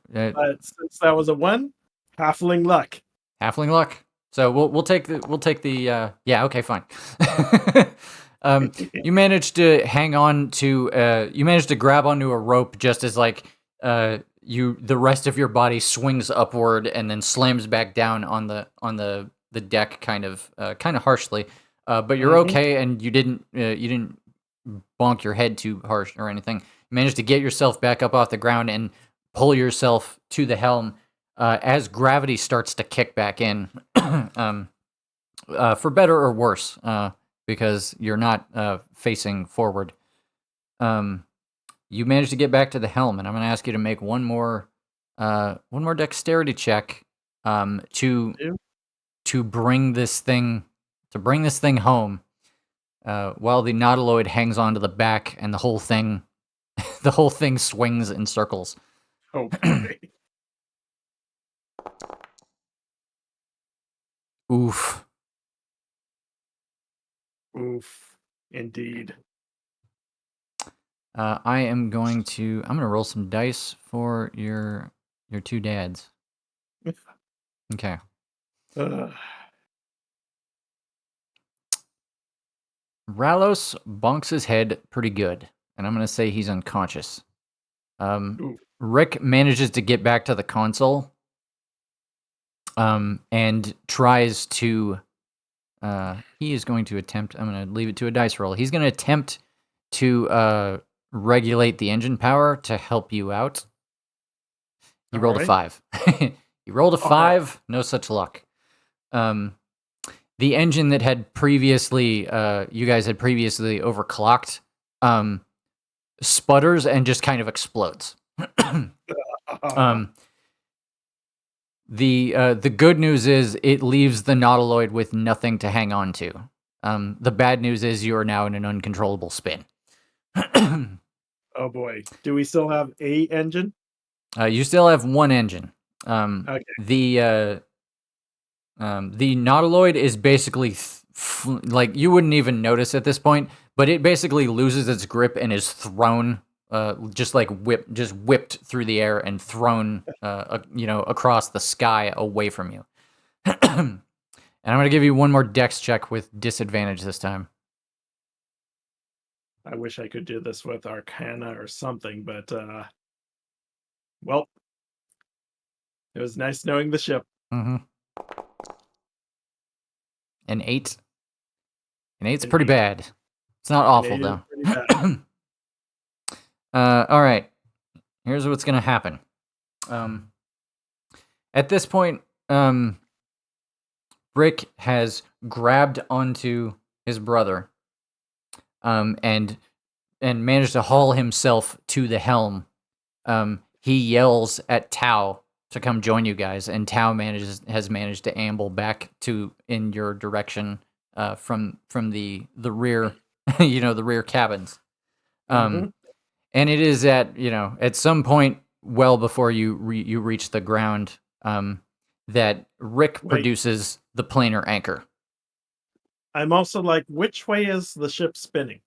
S1: But since that was a 1, halfling luck.
S2: halfling luck. So we'll take the yeah, okay, fine. You managed to hang on to you managed to grab onto a rope just as like the rest of your body swings upward and then slams back down on the deck kind of harshly. But you're okay, and you didn't bonk your head too harsh or anything. You managed to get yourself back up off the ground and pull yourself to the helm as gravity starts to kick back in, for better or worse, because you're not facing forward. You managed to get back to the helm, and I'm going to ask you to make one more dexterity check to bring this thing home. While the nautiloid hangs onto the back, and the whole thing swings in circles.
S1: Oh boy.
S2: Oof.
S1: Oof. Indeed.
S2: I'm gonna roll some dice for your 2 dads. Okay. Ralos bonks his head pretty good, and I'm going to say he's unconscious.
S1: Ooh.
S2: Rick manages to get back to the console and tries to... he is going to attempt... I'm going to leave it to a dice roll. He's going to attempt to regulate the engine power to help you out. You rolled a 5. You rolled a 5. No such luck. The engine that had previously, you guys had previously overclocked, sputters and just kind of explodes. The good news is it leaves the Nautiloid with nothing to hang on to. The bad news is you are now in an uncontrollable spin.
S1: Oh boy. Do we still have a engine?
S2: You still have one engine.
S1: Okay.
S2: The Nautiloid is basically like you wouldn't even notice at this point, but it basically loses its grip and is thrown, just whipped through the air and thrown, across the sky away from you. And I'm gonna give you one more dex check with disadvantage this time.
S1: I wish I could do this with Arcana or something, but well, it was nice knowing the ship.
S2: Mm-hmm. An 8. An 8's pretty bad. It's not awful though. All right. Here's what's gonna happen. At this point, Rick has grabbed onto his brother, and managed to haul himself to the helm. He yells at Tau to come join you guys, and Tau has managed to amble back in your direction, from the rear, the rear cabins. And it is at some point well before you reach the ground, that Rick produces the planar anchor.
S1: I'm also like, which way is the ship spinning?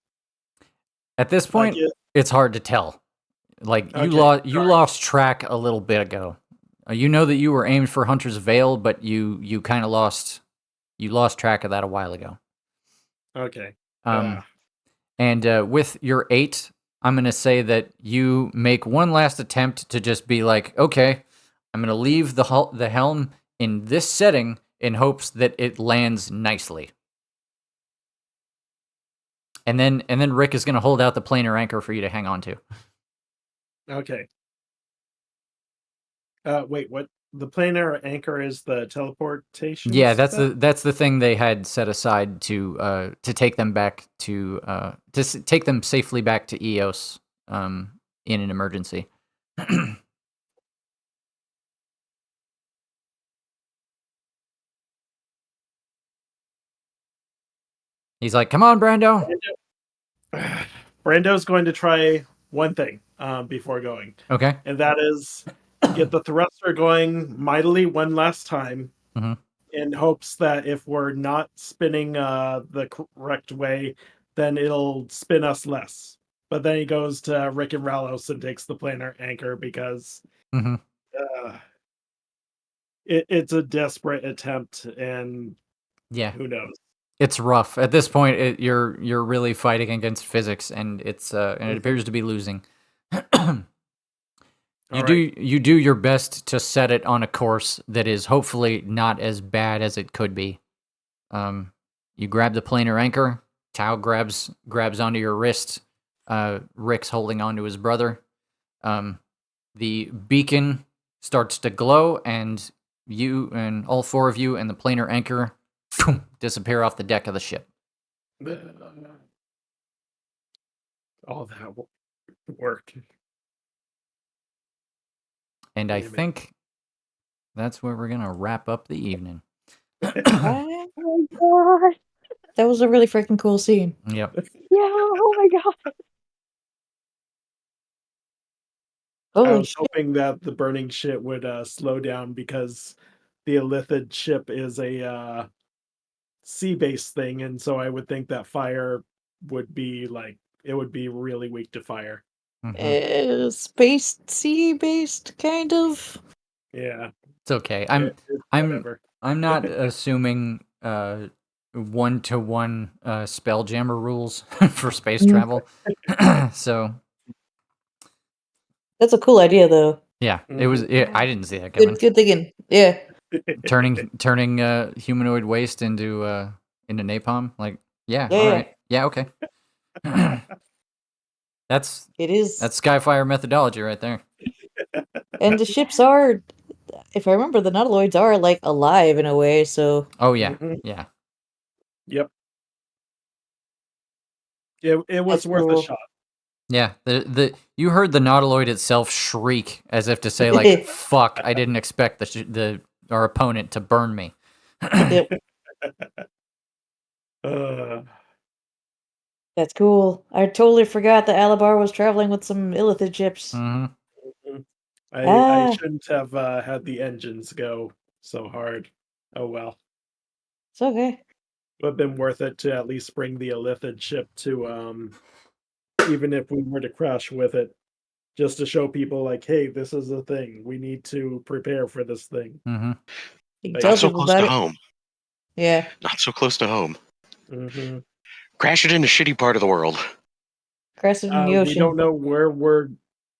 S2: At this point, it's hard to tell. Like you lost track a little bit ago. You know that you were aimed for Hunter's Vale, but you kind of lost track of that a while ago.
S1: Okay.
S2: And with your 8, I'm gonna say that you make one last attempt to just be like, okay, I'm gonna leave the helm in this setting in hopes that it lands nicely. And then Rick is gonna hold out the planar anchor for you to hang on to.
S1: Okay. Wait, what? The planar anchor is the teleportation?
S2: Yeah,
S1: stuff?
S2: that's the thing they had set aside to take them back to take them safely back to Eos in an emergency. He's like, "Come on, Brando."
S1: Brando's going to try one thing before going.
S2: Okay.
S1: And that is get the thruster going mightily one last time, in hopes that if we're not spinning the correct way, then it'll spin us less. But then he goes to Rick and Ralos and takes the planar anchor because it's a desperate attempt, and who knows?
S2: It's rough at this point. You're really fighting against physics, and it appears to be losing. You do your best to set it on a course that is hopefully not as bad as it could be. You grab the planar anchor. Tau grabs onto your wrist. Rick's holding onto his brother. The beacon starts to glow, and you and all 4 of you and the planar anchor disappear off the deck of the ship.
S1: All that work.
S2: And I think that's where we're gonna wrap up the evening.
S5: Oh my god. That was a really freaking cool scene.
S2: Yep.
S6: Yeah, oh my god.
S1: I was hoping that the burning shit would slow down, because the Illithid ship is a sea-based thing, and so I would think that fire would be really weak to fire.
S5: Space sea-based, kind of.
S2: Yeah, it's okay. I'm not assuming 1-to-1 Spelljammer rules for space
S5: Mhm.
S2: travel. So
S5: That's a cool idea, though.
S2: yeah, it was. I didn't see that
S5: Good,
S2: coming.
S5: good thinking. Yeah.
S2: Turning humanoid waste into napalm. Like, yeah,
S5: Yeah,
S2: all
S5: yeah.
S2: right, yeah, okay. That's
S5: It is.
S2: Skyfire methodology right there.
S5: And the ships are, if I remember, the nautiloids are like alive in a way. So
S2: Oh yeah,
S1: Mhm.
S2: yeah.
S1: Yep. It was
S5: that's
S1: worth a
S5: cool.
S1: shot.
S2: Yeah, the you heard the nautiloid itself shriek as if to say like, "Fuck! I didn't expect our opponent to burn me."
S5: Yep,
S1: Uh,
S5: that's cool. I totally forgot that Alabar was traveling with some Illithid ships.
S2: Hmm.
S1: I
S5: Ah,
S1: shouldn't have had the engines go so hard. Oh well.
S5: it's okay.
S1: Would have been worth it to at least bring the Illithid ship to even if we were to crash with it, just to show people like, hey, this is a thing. We need to prepare for this thing.
S2: Hmm.
S5: You can
S1: Like,
S5: tell
S3: Not so
S5: people
S3: close
S5: about
S3: to
S5: it.
S3: home.
S5: Yeah,
S3: Not so close to home.
S1: mm-hmm.
S3: Crash it in a shitty part of the world.
S5: crash it in the
S1: We don't
S5: ocean.
S1: know where we're.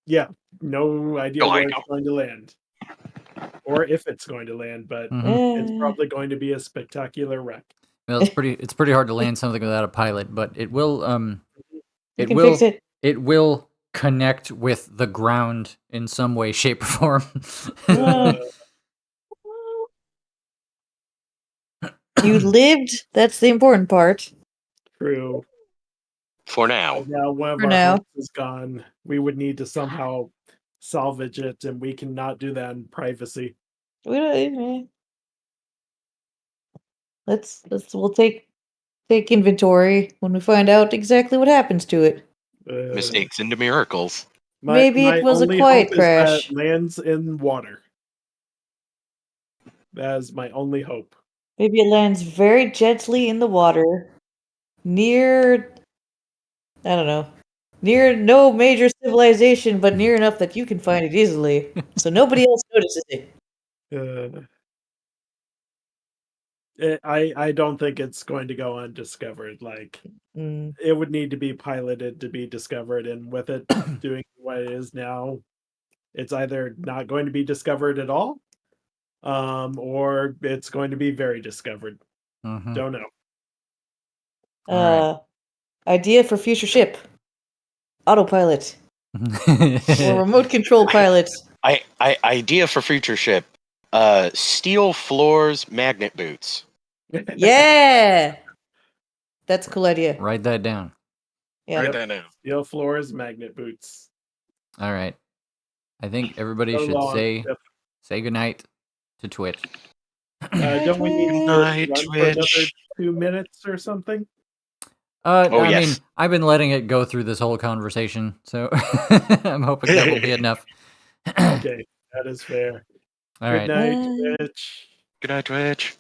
S1: Yeah, no idea
S3: No, I
S1: where
S3: know.
S1: it's going to land, or if it's going to land, but
S2: Hmm.
S1: it's
S5: Eh,
S1: probably going to be a spectacular wreck.
S2: Well, it's pretty hard to land something without a pilot, but it will
S5: you
S2: it
S5: can fix
S2: will
S5: it.
S2: it will connect with the ground in some way, shape, or form.
S1: Uh,
S5: You lived. That's the important part.
S1: true.
S3: For now.
S1: But now one of
S5: For
S1: our
S5: now.
S1: hosts is gone. We would need to somehow salvage it, and we cannot do that in privacy.
S5: We don't, we'll take inventory when we find out exactly what happens to it.
S3: Mistakes into miracles.
S5: Maybe it
S1: My
S5: was a
S1: only hope
S5: quiet
S1: is that
S5: crash.
S1: it lands in water. That is my only hope.
S5: Maybe it lands very gently in the water, near, I don't know, near no major civilization, but near enough that you can find it easily, so nobody else notices it.
S1: Uh, I don't think it's going to go undiscovered. Like,
S5: Mm.
S1: it would need to be piloted to be discovered, and with it doing what it is now, it's either not going to be discovered at all, or it's going to be very discovered.
S2: Hmm.
S1: Don't know.
S2: All right.
S5: Idea for future ship: autopilot or remote control
S3: I,
S5: pilot.
S3: idea for future ship. Steel floors, magnet boots.
S5: Yeah, that's a cool idea.
S2: Write that down.
S5: Yeah.
S3: Write that down.
S1: Steel floors, magnet boots.
S2: All right. I think everybody
S1: So
S2: should
S1: long. Yep.
S2: say goodnight to Twitch.
S1: Don't we need
S5: Twitch.
S1: to
S3: Night,
S1: run for another
S3: Twitch.
S1: 2 minutes or something?
S3: Oh,
S2: I
S3: yes.
S2: mean, I've been letting it go through this whole conversation, so I'm hoping that will be enough.
S1: Okay, that is fair.
S2: All
S1: Good
S2: right.
S1: night,
S5: Uh,
S1: Twitch.
S3: Good night, Twitch.